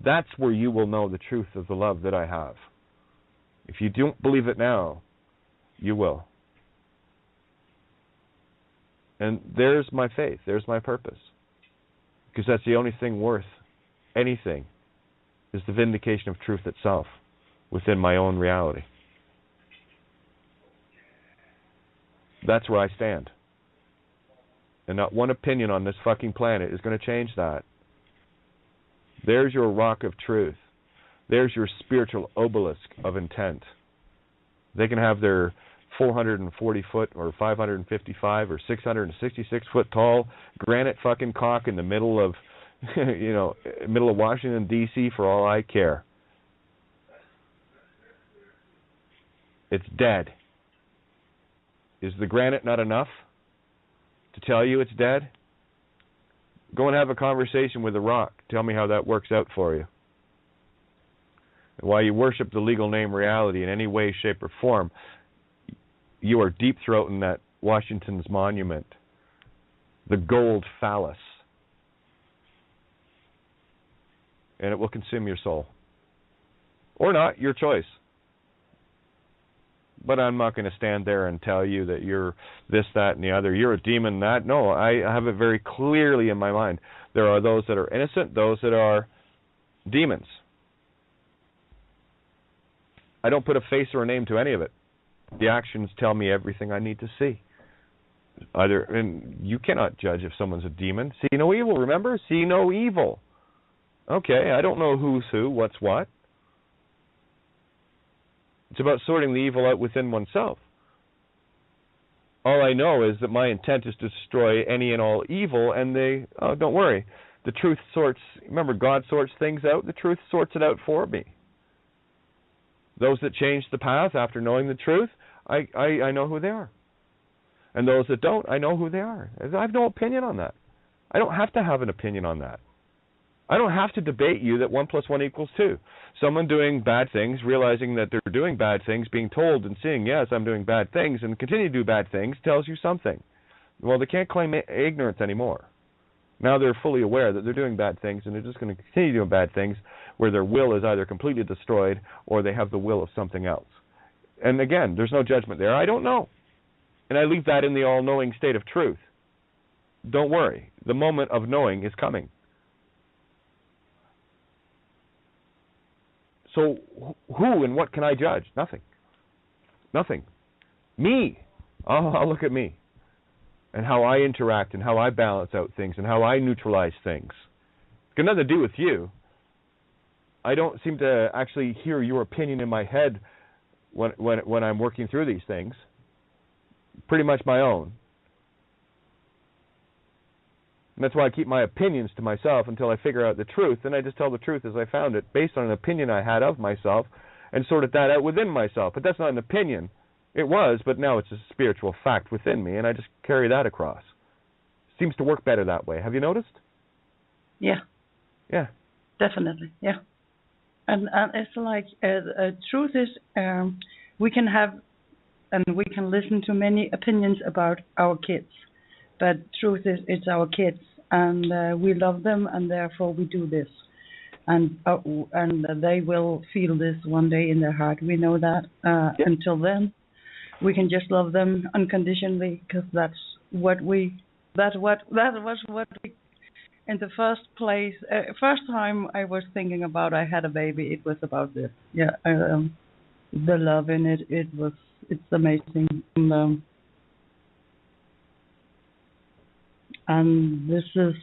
That's where you will know the truth of the love that I have. If you don't believe it now, you will. And there's my faith. There's my purpose. Because that's the only thing worth anything, is the vindication of truth itself within my own reality. That's where I stand. And not one opinion on this fucking planet is going to change that. There's your rock of truth. There's your spiritual obelisk of intent. They can have their 440-foot or 555 or 666-foot tall granite fucking cock in the middle of, middle of Washington, D.C. for all I care. It's dead. Is the granite not enough to tell you it's dead? Go and have a conversation with the rock. Tell me how that works out for you. While you worship the legal name reality in any way, shape, or form, you are deep-throating that Washington's monument, the gold phallus. And it will consume your soul. Or not, your choice. But I'm not going to stand there and tell you that you're this, that, and the other. You're a demon, that. No, I have it very clearly in my mind. There are those that are innocent, those that are demons. I don't put a face or a name to any of it. The actions tell me everything I need to see. And you cannot judge if someone's a demon. See no evil, remember? See no evil. Okay, I don't know who's who, what's what. It's about sorting the evil out within oneself. All I know is that my intent is to destroy any and all evil, and don't worry. The truth remember, God sorts things out, the truth sorts it out for me. Those that change the path after knowing the truth, I know who they are. And those that don't, I know who they are. I have no opinion on that. I don't have to have an opinion on that. I don't have to debate you that 1 + 1 = 2. Someone doing bad things, realizing that they're doing bad things, being told and seeing, yes, I'm doing bad things, and continue to do bad things, tells you something. Well, they can't claim ignorance anymore. Now they're fully aware that they're doing bad things, and they're just going to continue doing bad things where their will is either completely destroyed or they have the will of something else. And again, there's no judgment there. I don't know. And I leave that in the all-knowing state of truth. Don't worry. The moment of knowing is coming. So who and what can I judge? Nothing. Nothing. Me. I'll look at me and how I interact and how I balance out things and how I neutralize things. It's got nothing to do with you. I don't seem to actually hear your opinion in my head when I'm working through these things. Pretty much my own. And that's why I keep my opinions to myself until I figure out the truth. Then I just tell the truth as I found it, based on an opinion I had of myself, and sorted that out within myself. But that's not an opinion. It was, but now it's a spiritual fact within me, and I just carry that across. Seems to work better that way. Have you noticed? Yeah. Yeah. Definitely. Yeah. And it's like truth is we can have and we can listen to many opinions about our kids, but truth is it's our kids, and we love them, and therefore we do this, and they will feel this one day in their heart. We know that. Until then, we can just love them unconditionally, because that's what we. That was what we. In the first place, first time I was thinking about I had a baby, it was about this. Yeah, the love in it. It's amazing. And this is.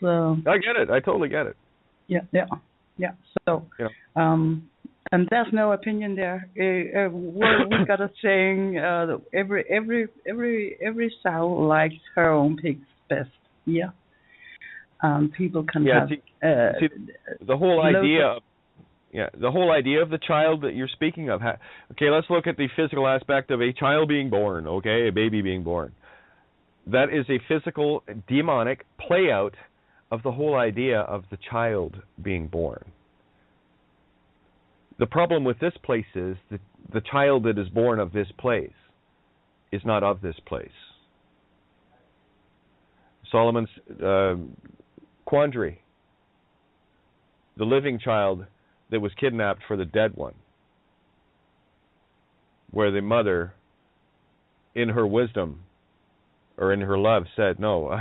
I get it. I totally get it. Yeah. So, and there's no opinion there. We got a saying: every sow likes her own pig's best. Yeah. People can have. See, the whole idea. The whole idea of the child that you're speaking of. Okay, let's look at the physical aspect of a child being born. Okay, a baby being born. That is a physical, demonic play out of the whole idea of the child being born. The problem with this place is that the child that is born of this place is not of this place. Solomon's quandary. The living child that was kidnapped for the dead one, where the mother, in her wisdom or in her love, said no,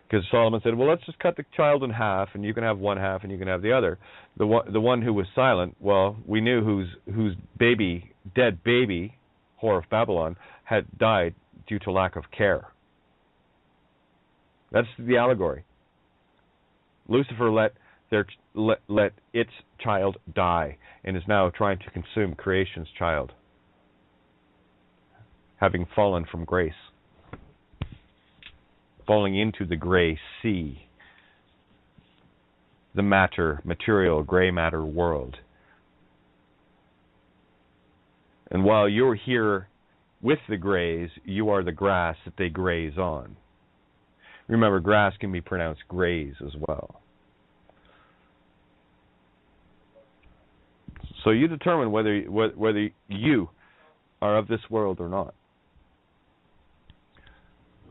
because Solomon said, well, let's just cut the child in half, and you can have one half and you can have the other. The one who was silent, well, we knew whose dead baby, whore of Babylon, had died due to lack of care. That's the allegory. Lucifer let its child die, and is now trying to consume creation's child, having fallen from grace, falling into the gray sea, the material, gray matter world. And while you're here with the grays, you are the grass that they graze on. Remember, grass can be pronounced graze as well. So you determine whether you are of this world or not.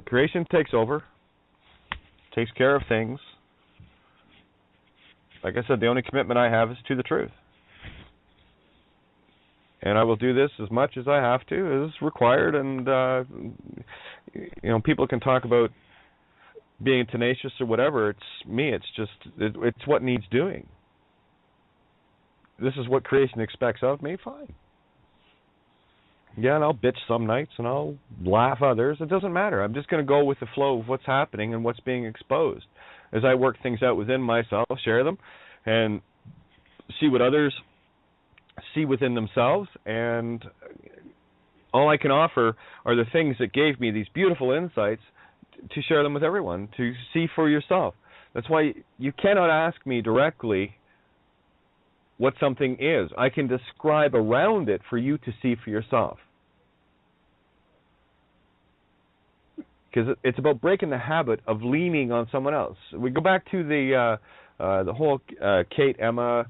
Creation takes over, takes care of things. Like I said, the only commitment I have is to the truth. And I will do this as much as I have to, as required. And people can talk about being tenacious or whatever. It's me. It's what needs doing. This is what creation expects of me. Fine. Yeah, and I'll bitch some nights and I'll laugh others. It doesn't matter. I'm just going to go with the flow of what's happening and what's being exposed. As I work things out within myself, share them, and see what others see within themselves. And all I can offer are the things that gave me these beautiful insights to share them with everyone, to see for yourself. That's why you cannot ask me directly what something is. I can describe around it for you to see for yourself. because it's about breaking the habit of leaning on someone else. We go back to the whole Kate Emma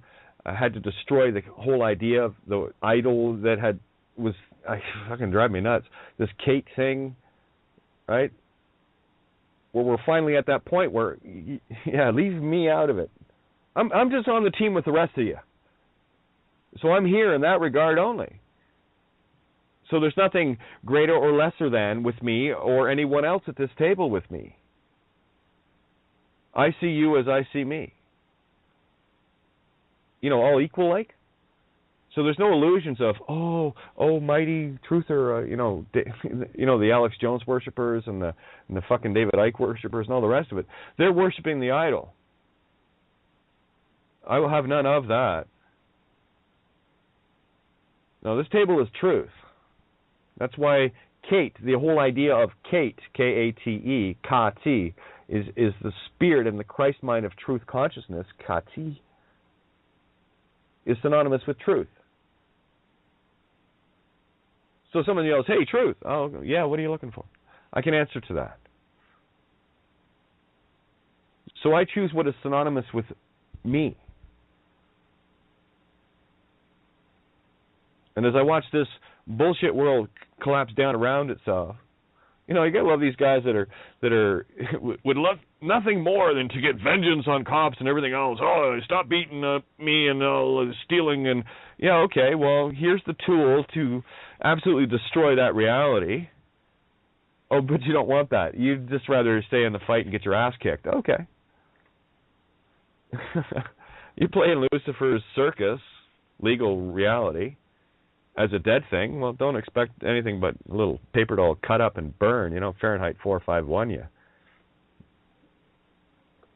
had to destroy the whole idea of the idol that was fucking drive me nuts. This Kate thing, right? Where we're finally at that point where, yeah, leave me out of it. I'm just on the team with the rest of you. So I'm here in that regard only. So there's nothing greater or lesser than with me or anyone else at this table with me. I see you as I see me. All equal like. So there's no illusions of, mighty truther, the Alex Jones worshippers and the fucking David Icke worshippers and all the rest of it. They're worshiping the idol. I will have none of that. No, this table is truth. That's why Kate, the whole idea of Kate, K-A-T-E, Kati, is the spirit and the Christ mind of truth consciousness, Kati, is synonymous with truth. So someone yells, hey, truth. Oh, yeah, what are you looking for? I can answer to that. So I choose what is synonymous with me. And as I watch this bullshit world collapse down around itself, you gotta love these guys that are would love nothing more than to get vengeance on cops and everything else. Oh, stop beating me and stealing and yeah, okay. Well, here's the tool to absolutely destroy that reality. Oh, but you don't want that. You'd just rather stay in the fight and get your ass kicked. Okay. You play in Lucifer's circus, legal reality, as a dead thing. Well, don't expect anything but a little paper doll cut up and burn, Fahrenheit 451 you.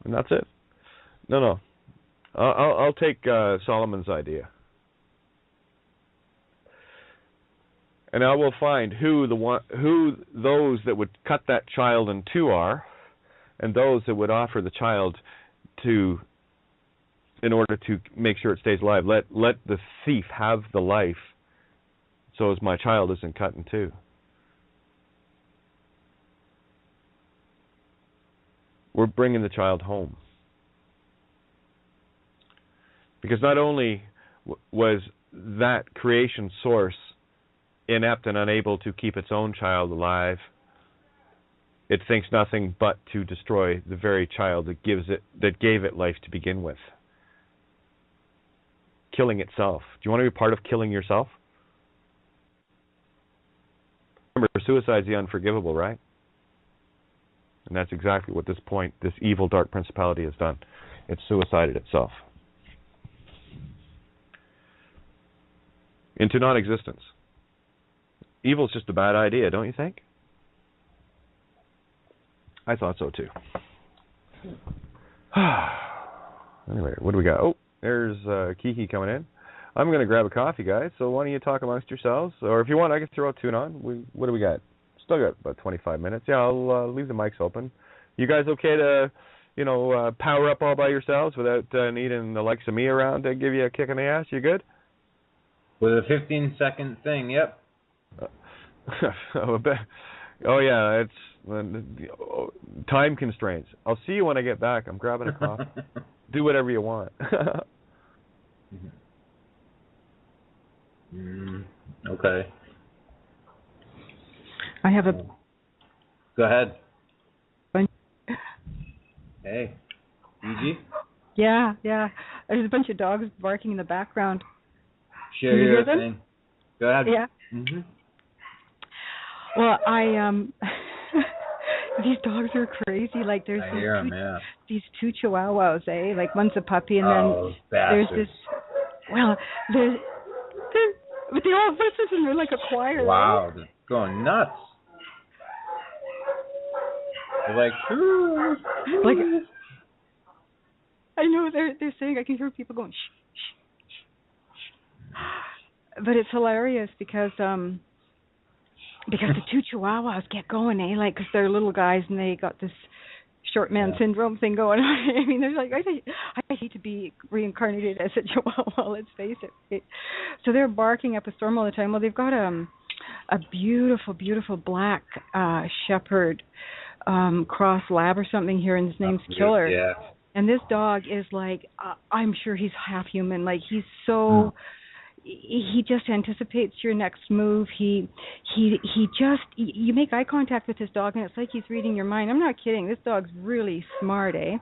And that's it. No. I'll take Solomon's idea. And I will find who those that would cut that child in two are, and those that would offer the child in order to make sure it stays alive. Let the thief have the life, so as my child isn't cut in two. We're bringing the child home. Because not only was that creation source inept and unable to keep its own child alive, it thinks nothing but to destroy the very child that gave it life to begin with. Killing itself. Do you want to be part of killing yourself? Remember, suicide is the unforgivable, right? And that's exactly what this evil, dark principality has done. It's suicided itself into non-existence. Evil is just a bad idea, don't you think? I thought so too. Anyway, what do we got? Oh, there's Kiki coming in. I'm going to grab a coffee, guys, so why don't you talk amongst yourselves? Or if you want, I can throw a tune on. What do we got? Still got about 25 minutes. Yeah, I'll leave the mics open. You guys okay to, power up all by yourselves without needing the likes of me around to give you a kick in the ass? You good? With a 15-second thing, yep. Oh, yeah, it's time constraints. I'll see you when I get back. I'm grabbing a coffee. Do whatever you want. Okay. I have a... Go ahead. Hey. Easy? Yeah. There's a bunch of dogs barking in the background. Share your thing. Go ahead. Yeah. Mm-hmm. Well, these dogs are crazy. Like there's these two chihuahuas, eh? Like one's a puppy, and then there's this. Well, but they all voices and they're like a choir. Wow, right? They're going nuts. They're like, ooh. Like I know they're saying. I can hear people going shh, shh, shh. But it's hilarious because the two chihuahuas get going, eh? Like, because they're little guys and they got this short man syndrome thing going on. I mean, there's like, I hate to be reincarnated as a chihuahua, let's face it. So they're barking up a storm all the time. Well, they've got a a beautiful, beautiful black shepherd cross lab or something here, and his name's Killer. Yeah. And this dog is like, I'm sure he's half human. Like, he's so, he just anticipates your next move. He just, you make eye contact with this dog, and it's like he's reading your mind. I'm not kidding. This dog's really smart, eh?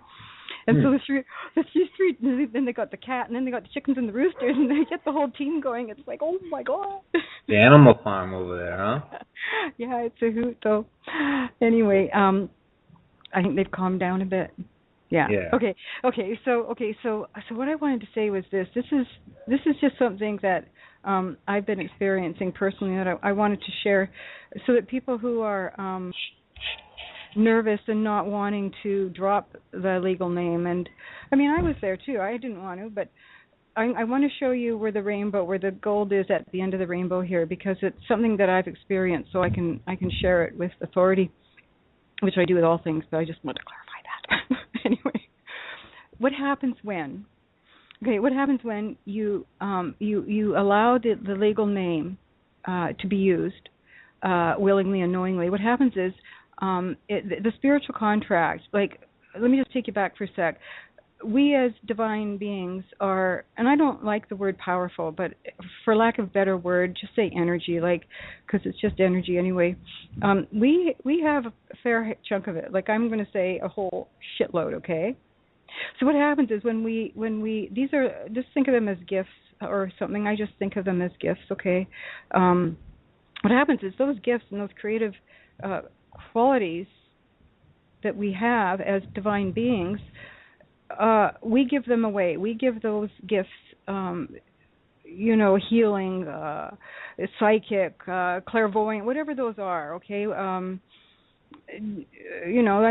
And so the three, then they got the cat, and then they got the chickens and the roosters, and they get the whole team going. It's like, oh my God. The animal farm over there, huh? Yeah, it's a hoot, though. Anyway, I think they've calmed down a bit. Yeah. Okay. So what I wanted to say was this. This is just something that I've been experiencing personally that I wanted to share, so that people who are nervous and not wanting to drop the legal name, and I mean, I was there too. I didn't want to, but I want to show you where the gold is at the end of the rainbow here, because it's something that I've experienced, so I can share it with authority, which I do with all things, but I just want to clarify that. Anyway, what happens when you allow the legal name to be used willingly and knowingly? What happens is the spiritual contract, like, let me just take you back for a sec. We as divine beings are, and I don't like the word powerful, but for lack of a better word, just say energy, like, because it's just energy anyway. We have a fair chunk of it. Like, I'm going to say a whole shitload, okay? So what happens is when we these are, just think of them as gifts or something. I just think of them as gifts, okay? What happens is those gifts and those creative qualities that we have as divine beings, we give them away. We give those gifts, healing, psychic, clairvoyant, whatever those are, okay? I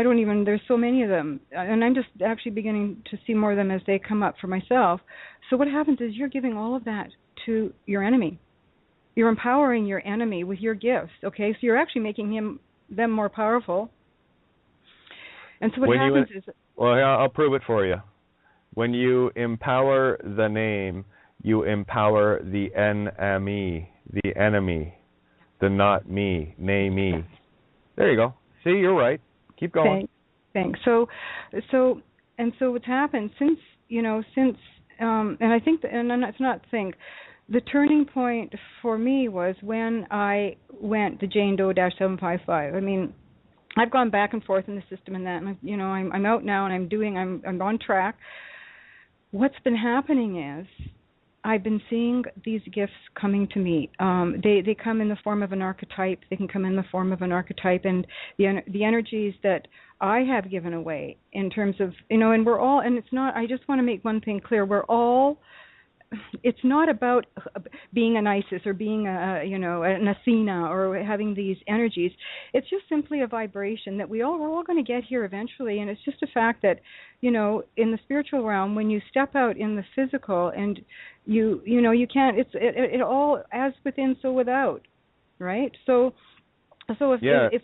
don't even, there's so many of them. And I'm just actually beginning to see more of them as they come up for myself. So what happens is you're giving all of that to your enemy. You're empowering your enemy with your gifts, okay? So you're actually making them more powerful. And so what happens is... Well, I'll prove it for you. When you empower the name, you empower the enemy, the not me, nay me. There you go. See, you're right. Keep going. Thanks. So what's happened since, and I think, the turning point for me was when I went to Jane Doe -755. I mean, I've gone back and forth in the system and that, and I'm out now and I'm on track. What's been happening is I've been seeing these gifts coming to me. They come in the form of an archetype. They can come in the form of an archetype, and the energies that I have given away in terms of, and we're all, and it's not, I just want to make one thing clear, we're all, it's not about being an Isis or being an Athena or having these energies. It's just simply a vibration that we're all going to get here eventually, and it's just a fact that, in the spiritual realm, when you step out in the physical and you can't, it all, as within, so without, right? So if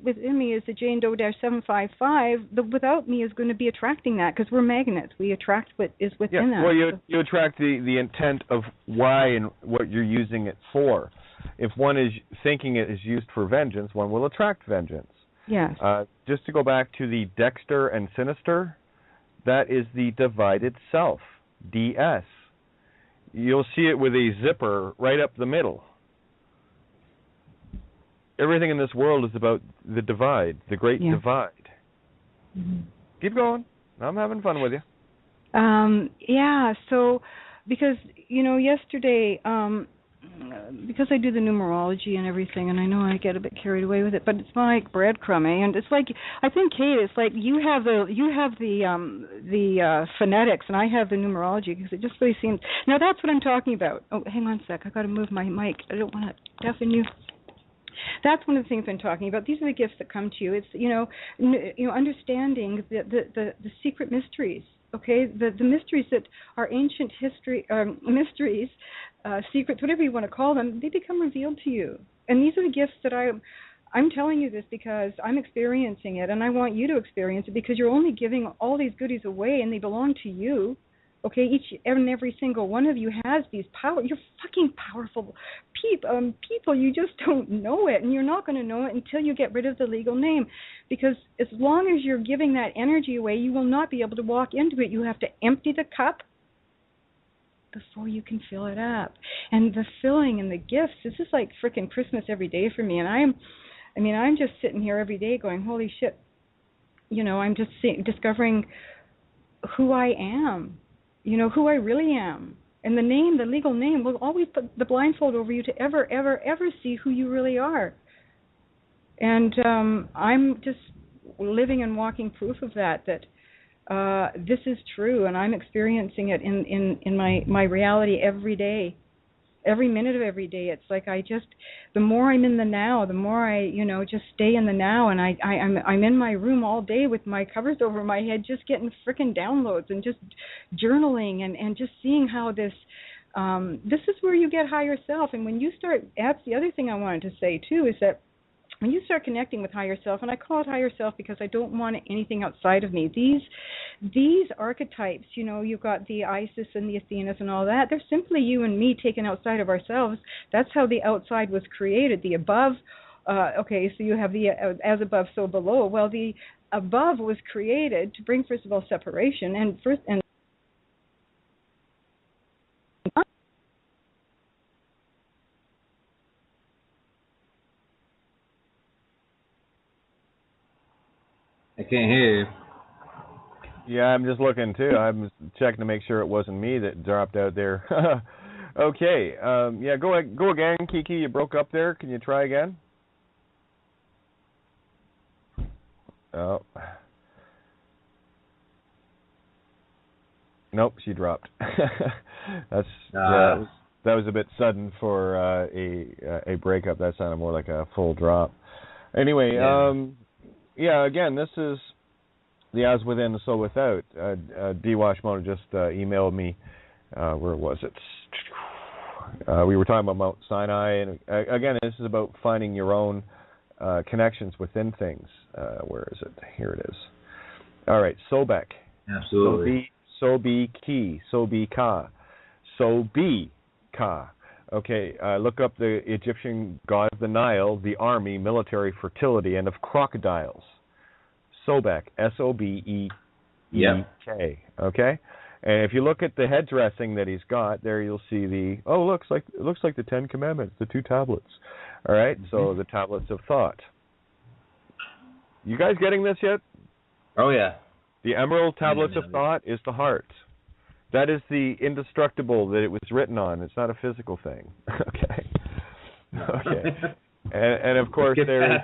within me is the Jane Doe -755, the without me is going to be attracting that, because we're magnets. We attract what is within us. Well, you attract the intent of why and what you're using it for. If one is thinking it is used for vengeance, one will attract vengeance. Yes. Just to go back to the Dexter and Sinister, that is the divided self, DS. You'll see it with a zipper right up the middle. Everything in this world is about the divide, the great divide. Mm-hmm. Keep going. I'm having fun with you. So because, yesterday, because I do the numerology and everything, and I know I get a bit carried away with it, but it's like breadcrumbing, and it's like, I think, Kate, it's like you have the phonetics, and I have the numerology, because it just really seems. Now that's what I'm talking about. Oh, hang on a sec. I got to move my mic. I don't want to deafen you. That's one of the things I'm talking about. These are the gifts that come to you. It's understanding the secret mysteries. Okay, the mysteries that are ancient history mysteries, secrets, whatever you want to call them. They become revealed to you, and these are the gifts that I'm telling you this because I'm experiencing it, and I want you to experience it, because you're only giving all these goodies away, and they belong to you. Okay, each and every single one of you has these power. You're fucking powerful people. You just don't know it, and you're not going to know it until you get rid of the legal name. Because as long as you're giving that energy away, you will not be able to walk into it. You have to empty the cup before you can fill it up. And the filling and the gifts, this is like frickin' Christmas every day for me. And I'm just sitting here every day going, holy shit. You know, I'm just discovering who I am. You know, who I really am. And the name, the legal name, will always put the blindfold over you to ever see who you really are. And I'm just living and walking proof of that this is true, and I'm experiencing it in my reality every day. Every minute of every day. It's like the more I'm in the now, the more I, just stay in the now, and I'm in my room all day with my covers over my head, just getting frickin' downloads and just journaling and just seeing how this is where you get higher self. And when you start, that's the other thing I wanted to say too, is that when you start connecting with higher self, and I call it higher self because I don't want anything outside of me. These archetypes, you've got the Isis and the Athenas and all that. They're simply you and me taken outside of ourselves. That's how the outside was created. The above, so you have the as above, so below. Well, the above was created to bring, first of all, separation, and I can't hear you. Yeah, I'm just looking too. I'm checking to make sure it wasn't me that dropped out there. Okay. Go again, Kiki. You broke up there. Can you try again? Oh. Nope, she dropped. That was a bit sudden for a breakup. That sounded more like a full drop. Anyway, again, this is the As Within, the So Without. D. Washimoto just emailed me. Where was it? We were talking about Mount Sinai, and again, this is about finding your own connections within things. Where is it? Here it is. All right, Sobek. Absolutely. Sobi-ki, Sobi-ka, Sobi-ka. Okay, look up the Egyptian god of the Nile, the army, military, fertility, and of crocodiles. Sobek, S-O-B-E-E-K. Okay, and if you look at the head dressing that he's got there, you'll see it looks like the Ten Commandments, the 2 tablets. All right, so the tablets of thought. You guys getting this yet? Oh yeah. The emerald tablets of thought is the heart. That is the indestructible that it was written on. It's not a physical thing. Okay. And of course there's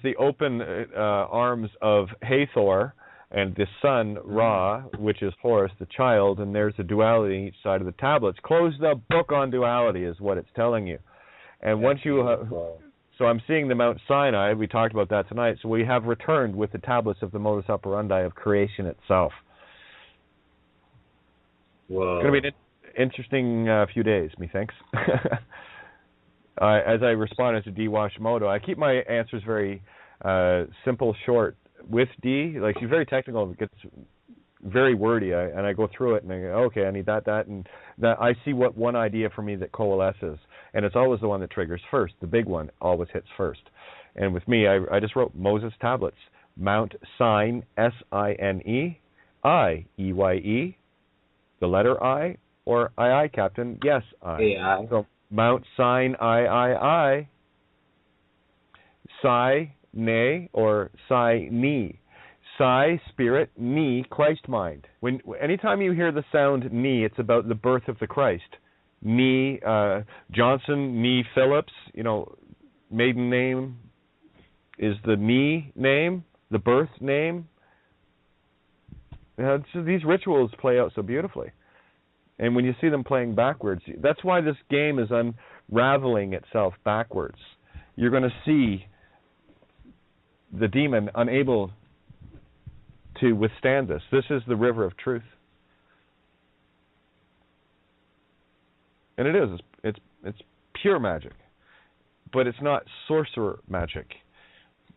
the open arms of Hathor and the sun Ra, which is Horus, the child, and there's a duality on each side of the tablets. Close the book on duality is what it's telling you. And once you so I'm seeing the Mount Sinai. We talked about that tonight. So we have returned with the tablets of the modus operandi of creation itself. Whoa. It's going to be an interesting few days, methinks. As I responded to D. Washimoto, I keep my answers very simple, short. With D, like she's very technical, it gets very wordy, and I go through it and I go, okay, I need that, and that. I see what one idea for me that coalesces, and it's always the one that triggers first. The big one always hits first. And with me, I just wrote Moses tablets, Mount Sine, S-I-N-E, I-E-Y-E, the letter I, or I, Captain, yes, I. AI. So Mount Sine, I, Psi, Ne, or Psi, Ni. Psi, spirit, Ni, Christ mind. Anytime you hear the sound Ni, it's about the birth of the Christ. Ni, Johnson, Ni Phillips, maiden name is the Ni name, the birth name. So these rituals play out so beautifully. And when you see them playing backwards, that's why this game is unraveling itself backwards. You're going to see the demon unable to withstand this. This is the river of truth. And it is. It's pure magic. But it's not sorcerer magic.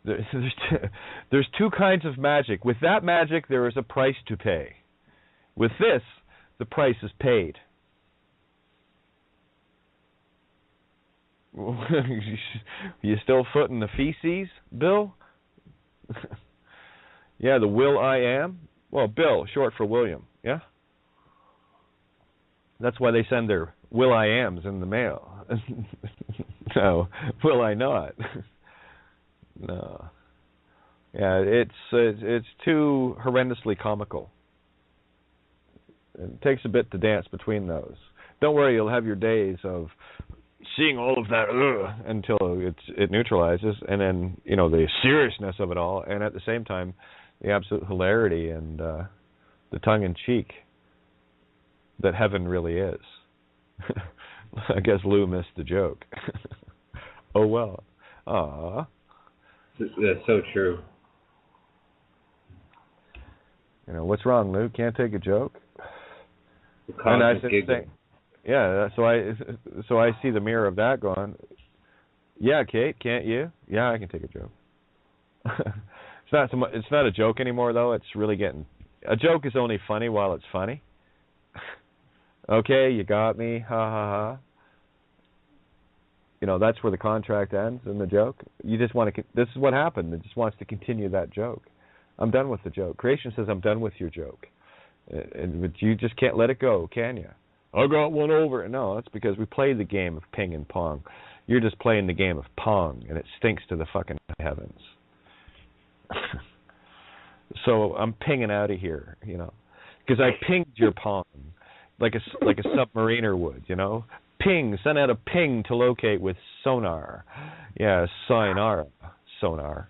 There's 2 kinds of magic. With that magic, there is a price to pay. With this, the price is paid. You still footing the feces, Bill? Yeah, the Will I Am. Well, Bill, short for William, yeah? That's why they send their Will I Ams in the mail. No, will I not? No. Yeah, it's too horrendously comical. It takes a bit to dance between those. Don't worry, you'll have your days of seeing all of that until it neutralizes, and then the seriousness of it all, and at the same time the absolute hilarity and the tongue-in-cheek that heaven really is. I guess Lou missed the joke. Oh well. Aww. That's so true. What's wrong, Lou? Can't take a joke? And I said, yeah. So I see the mirror of that going. Yeah, Kate, can't you? Yeah, I can take a joke. It's not so much. It's not a joke anymore, though. It's really getting. A joke is only funny while it's funny. Okay, you got me. Ha ha ha. That's where the contract ends in the joke. You just want to. This is what happened. It just wants to continue that joke. I'm done with the joke. Creation says I'm done with your joke, but you just can't let it go, can you? I got one over. No, that's because we played the game of ping and pong. You're just playing the game of pong, and it stinks to the fucking heavens. So I'm pinging out of here, because I pinged your pong like a submariner would, Ping, send out a ping to locate with sonar. Yeah, sayonara, sonar.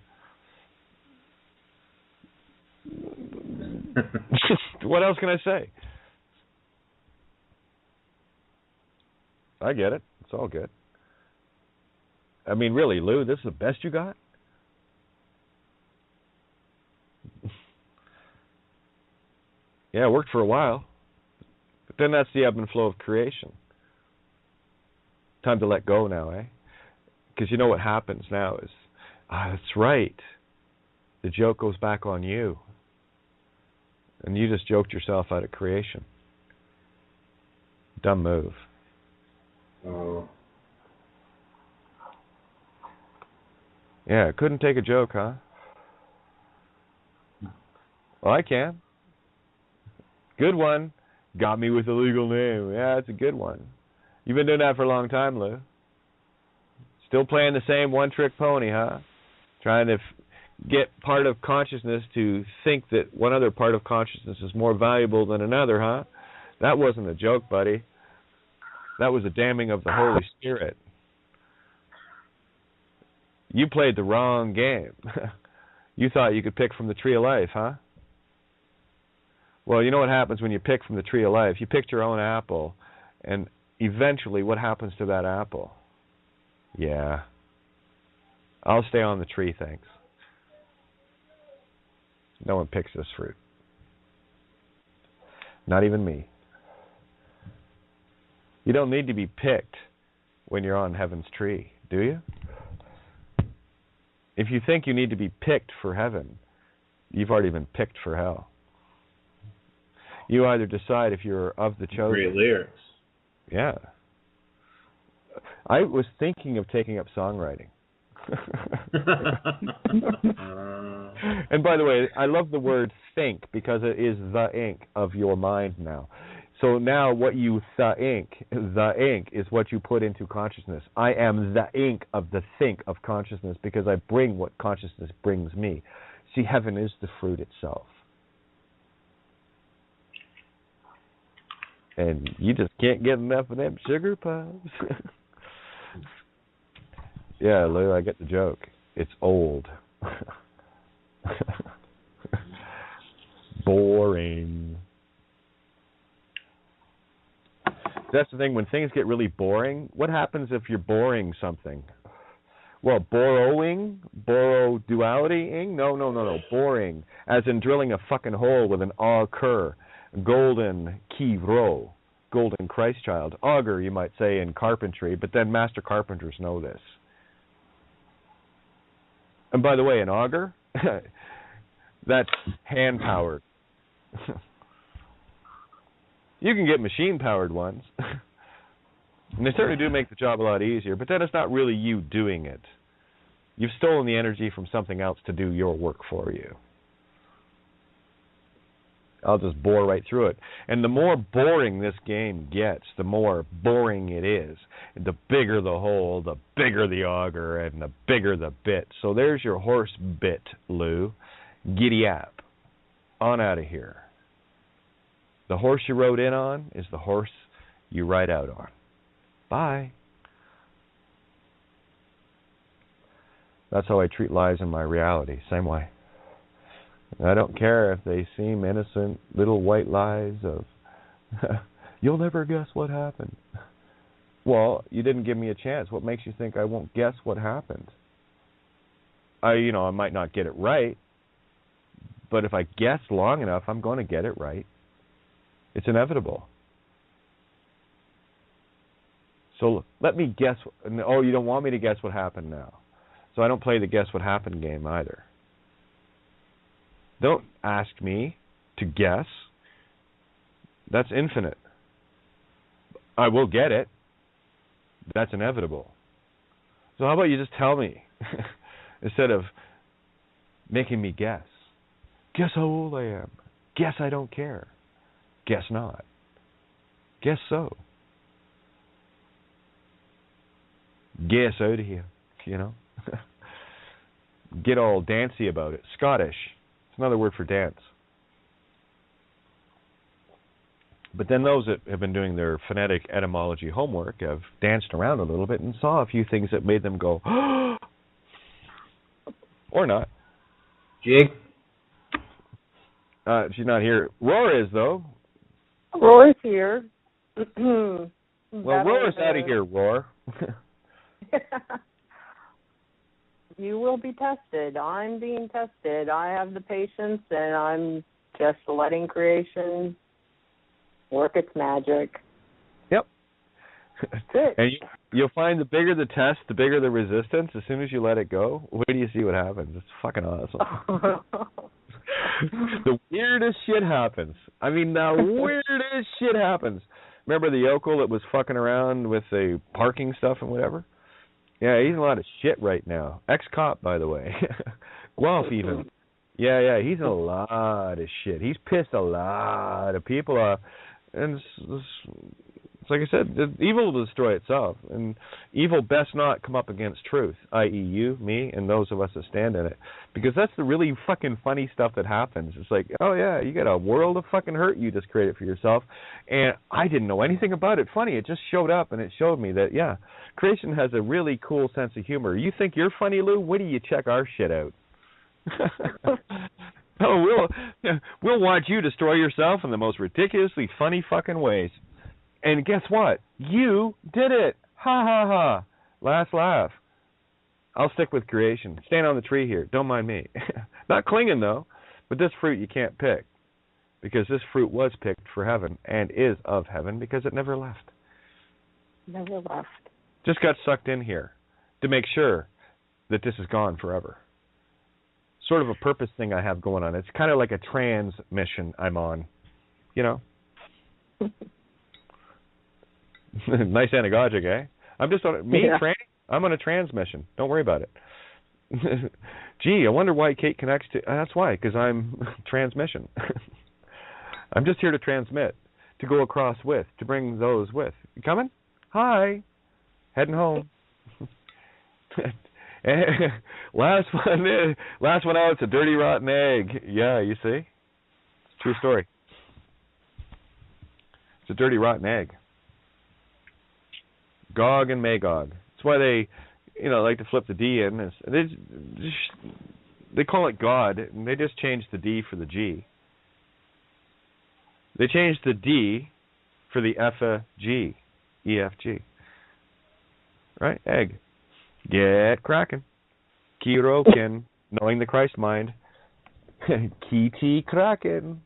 What else can I say? I get it. It's all good. I mean, really, Lou, this is the best you got? Yeah, it worked for a while. But then that's the ebb and flow of creation. Time to let go now, eh? Because what happens now is, that's right. The joke goes back on you. And you just joked yourself out of creation. Dumb move. Oh. Yeah, couldn't take a joke, huh? Well, I can. Good one. Got me with a legal name. Yeah, it's a good one. You've been doing that for a long time, Lou. Still playing the same one-trick pony, huh? Trying to get part of consciousness to think that one other part of consciousness is more valuable than another, huh? That wasn't a joke, buddy. That was a damning of the Holy Spirit. You played the wrong game. You thought you could pick from the tree of life, huh? Well, you know what happens when you pick from the tree of life? You picked your own apple, and eventually what happens to that apple? Yeah. I'll stay on the tree, thanks. No one picks this fruit. Not even me. You don't need to be picked when you're on heaven's tree, do you? If you think you need to be picked for heaven, you've already been picked for hell. You either decide if you're of the chosen. Great lyrics. Yeah. I was thinking of taking up songwriting. And by the way, I love the word think because it is the ink of your mind now. So now what you the ink is what you put into consciousness. I am the ink of the think of consciousness because I bring what consciousness brings me. See, heaven is the fruit itself. And you just can't get enough of them sugar pies. Yeah, Lou, I get the joke. It's old. Boring. That's the thing, when things get really boring, what happens if you're boring something? Well, borrow duality-ing? No. Boring. As in drilling a fucking hole with an auger. Golden kivro. Golden Christ child. Auger, you might say, in carpentry, but then master carpenters know this. And by the way, an auger, that's hand-powered. You can get machine-powered ones. And they certainly do make the job a lot easier, but then it's not really you doing it. You've stolen the energy from something else to do your work for you. I'll just bore right through it. And the more boring this game gets, the more boring it is. And the bigger the hole, the bigger the auger, and the bigger the bit. So there's your horse bit, Lou. Giddy up. On out of here. The horse you rode in on is the horse you ride out on. Bye. That's how I treat lies in my reality. Same way. I don't care if they seem innocent little white lies of, you'll never guess what happened. Well, you didn't give me a chance. What makes you think I won't guess what happened? I might not get it right, but if I guess long enough, I'm going to get it right. It's inevitable. So let me guess. Oh, you don't want me to guess what happened now. So I don't play the guess what happened game either. Don't ask me to guess. That's infinite. I will get it. That's inevitable. So how about you just tell me instead of making me guess. Guess how old I am. Guess I don't care. Guess not. Guess so. Guess out of here, Get all dancy about it. Scottish. It's another word for dance. But then those that have been doing their phonetic etymology homework have danced around a little bit and saw a few things that made them go, or not. Jig? She's not here. Roar is, though. Roar's here. Well, Roar's out of here, Roar. You will be tested. I'm being tested. I have the patience, and I'm just letting creation work its magic. Yep. That's it. And you'll find the bigger the test, the bigger the resistance. As soon as you let it go, wait till you see what happens. It's fucking awesome. The weirdest shit happens. I mean, the weirdest shit happens. Remember the yokel that was fucking around with the parking stuff and whatever? Yeah, he's in a lot of shit right now. Ex-cop, by the way. Guelph, even. Yeah, he's in a lot of shit. He's pissed a lot of people off. And it's like I said, evil will destroy itself. And evil best not come up against truth, i.e. you, me, and those of us that stand in it. Because that's the really fucking funny stuff that happens. It's like, oh yeah, you got a world of fucking hurt you just created for yourself. And I didn't know anything about it. Funny, it just showed up and it showed me that, yeah, creation has a really cool sense of humor. You think you're funny, Lou? Wait till you check our shit out. Oh, we'll watch you destroy yourself in the most ridiculously funny fucking ways. And guess what? You did it. Ha, ha, ha. Last laugh. I'll stick with creation. Stand on the tree here. Don't mind me. Not clinging, though. But this fruit you can't pick. Because this fruit was picked for heaven and is of heaven because it never left. Never left. Just got sucked in here to make sure that this is gone forever. Sort of a purpose thing I have going on. It's kind of like a transmission I'm on. Nice anagogic, eh? I'm just on I'm on a transmission. Don't worry about it. Gee, I wonder why Kate connects to. That's why, because I'm transmission. I'm just here to transmit, to go across with, to bring those with. You coming? Hi. Heading home. Last one out. It's a dirty, rotten egg. Yeah, you see? It's a true story. It's a dirty, rotten egg. Gog and Magog. That's why they, like to flip the D in. They call it God, and they just changed the D for the G. They changed the D for the F-G, E-F-G. Right? Egg. Get cracking. Kirokin, knowing the Christ mind. Kiti kraken.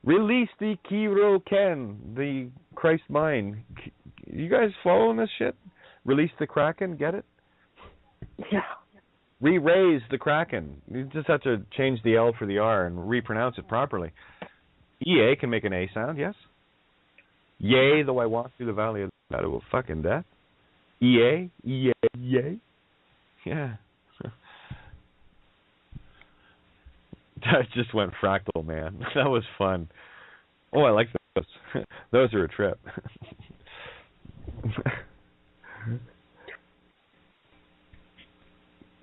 Release the Kiroken, the Christ mind. You guys following this shit? Release the Kraken, get it? Yeah. Re-raise the Kraken. You just have to change the L for the R and repronounce it properly. EA can make an A sound, yes? Yea, though I walk through the valley of the shadow of fucking death. Yea, yea, yea. Yeah. That just went fractal, man. That was fun. Oh, I like those. Those are a trip.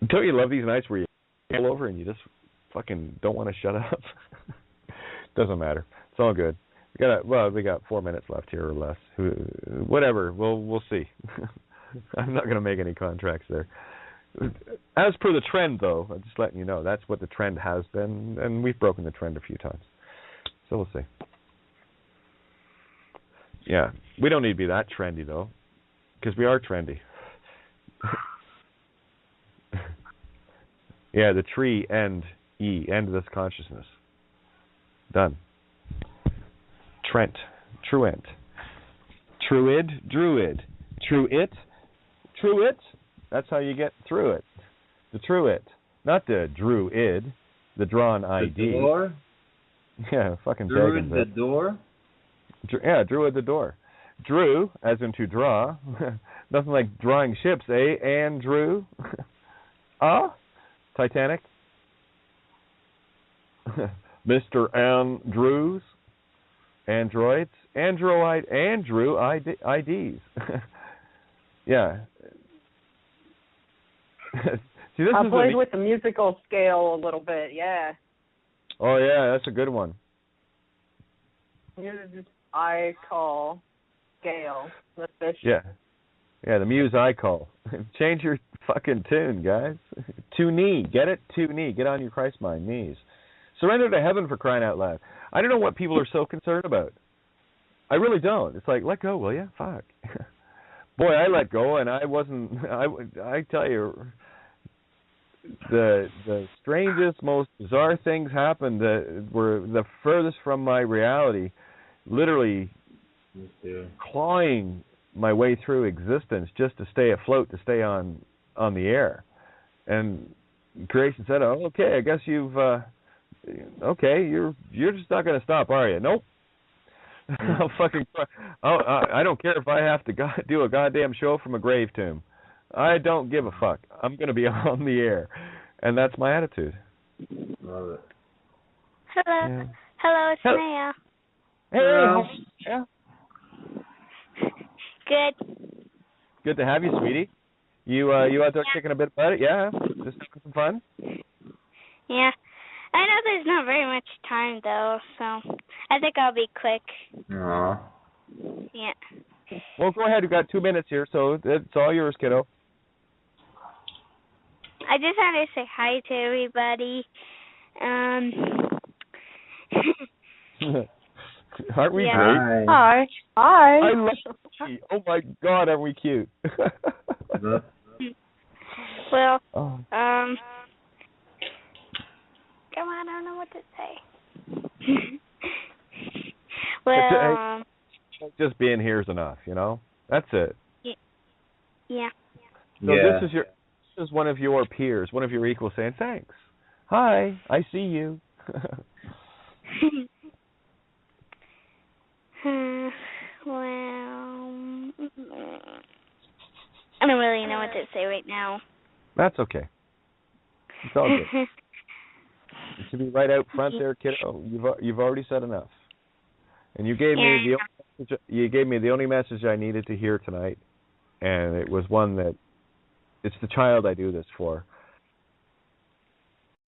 Don't you love these nights where you pull over and you just fucking don't want to shut up? Doesn't matter. It's all good. We got 4 minutes left here or less. Whatever. We'll see. I'm not going to make any contracts there. As per the trend, though, I'm just letting you know, that's what the trend has been, and we've broken the trend a few times. So we'll see. Yeah, we don't need to be that trendy, though, because we are trendy. Yeah, the tree end this consciousness. Done. Trent, truant. Truid, druid. Truit, truit. That's how you get through it. The truit. Not the druid, the drawn ID. The door? Yeah, fucking Druid the door? Yeah, druid the door. Drew, as in to draw. Nothing like drawing ships, eh? And Drew. Titanic. Mr. Andrews. Androids. Andrew IDs. Yeah. See, I played with the musical scale a little bit, yeah. Oh, yeah, that's a good one. I call scale. That's fish. Yeah. Yeah, the muse I call. Change your fucking tune, guys. To knee. Get it? To knee. Get on your Christ mind. Knees. Surrender to heaven, for crying out loud. I don't know what people are so concerned about. I really don't. It's like, let go, will you? Fuck. Boy, I let go, and I wasn't. I tell you, the strangest, most bizarre things happened that were the furthest from my reality. Literally clawing my way through existence just to stay afloat, to stay on the air. And creation said, "Oh, okay, I guess you've you're just not going to stop, are you?" Nope. I'll fucking. I don't care if I have to do a goddamn show from a grave tomb. I don't give a fuck. I'm going to be on the air, and that's my attitude. Love it. Hello, yeah. Hello, it's Naya. Hey, yeah. Good. Good to have you, sweetie. You out there kicking a bit about it? Yeah, just having some fun. Yeah. I know there's not very much time, though, so I think I'll be quick. Aww. Yeah. Well, go ahead. We've got 2 minutes here, so it's all yours, kiddo. I just wanted to say hi to everybody. Aren't we great? Hi. Hi. I love you. Oh, my God, aren't we cute? Well, oh. Come on, I don't know what to say. Well, just being here is enough, you know? That's it. Yeah. So this is one of your peers, one of your equals saying, thanks. Hi, I see you. Well, I don't really know what to say right now. That's okay. It's all good. You should be right out front there, kiddo. You've already said enough, and you gave me the only message I needed to hear tonight, and it was one that it's the child I do this for.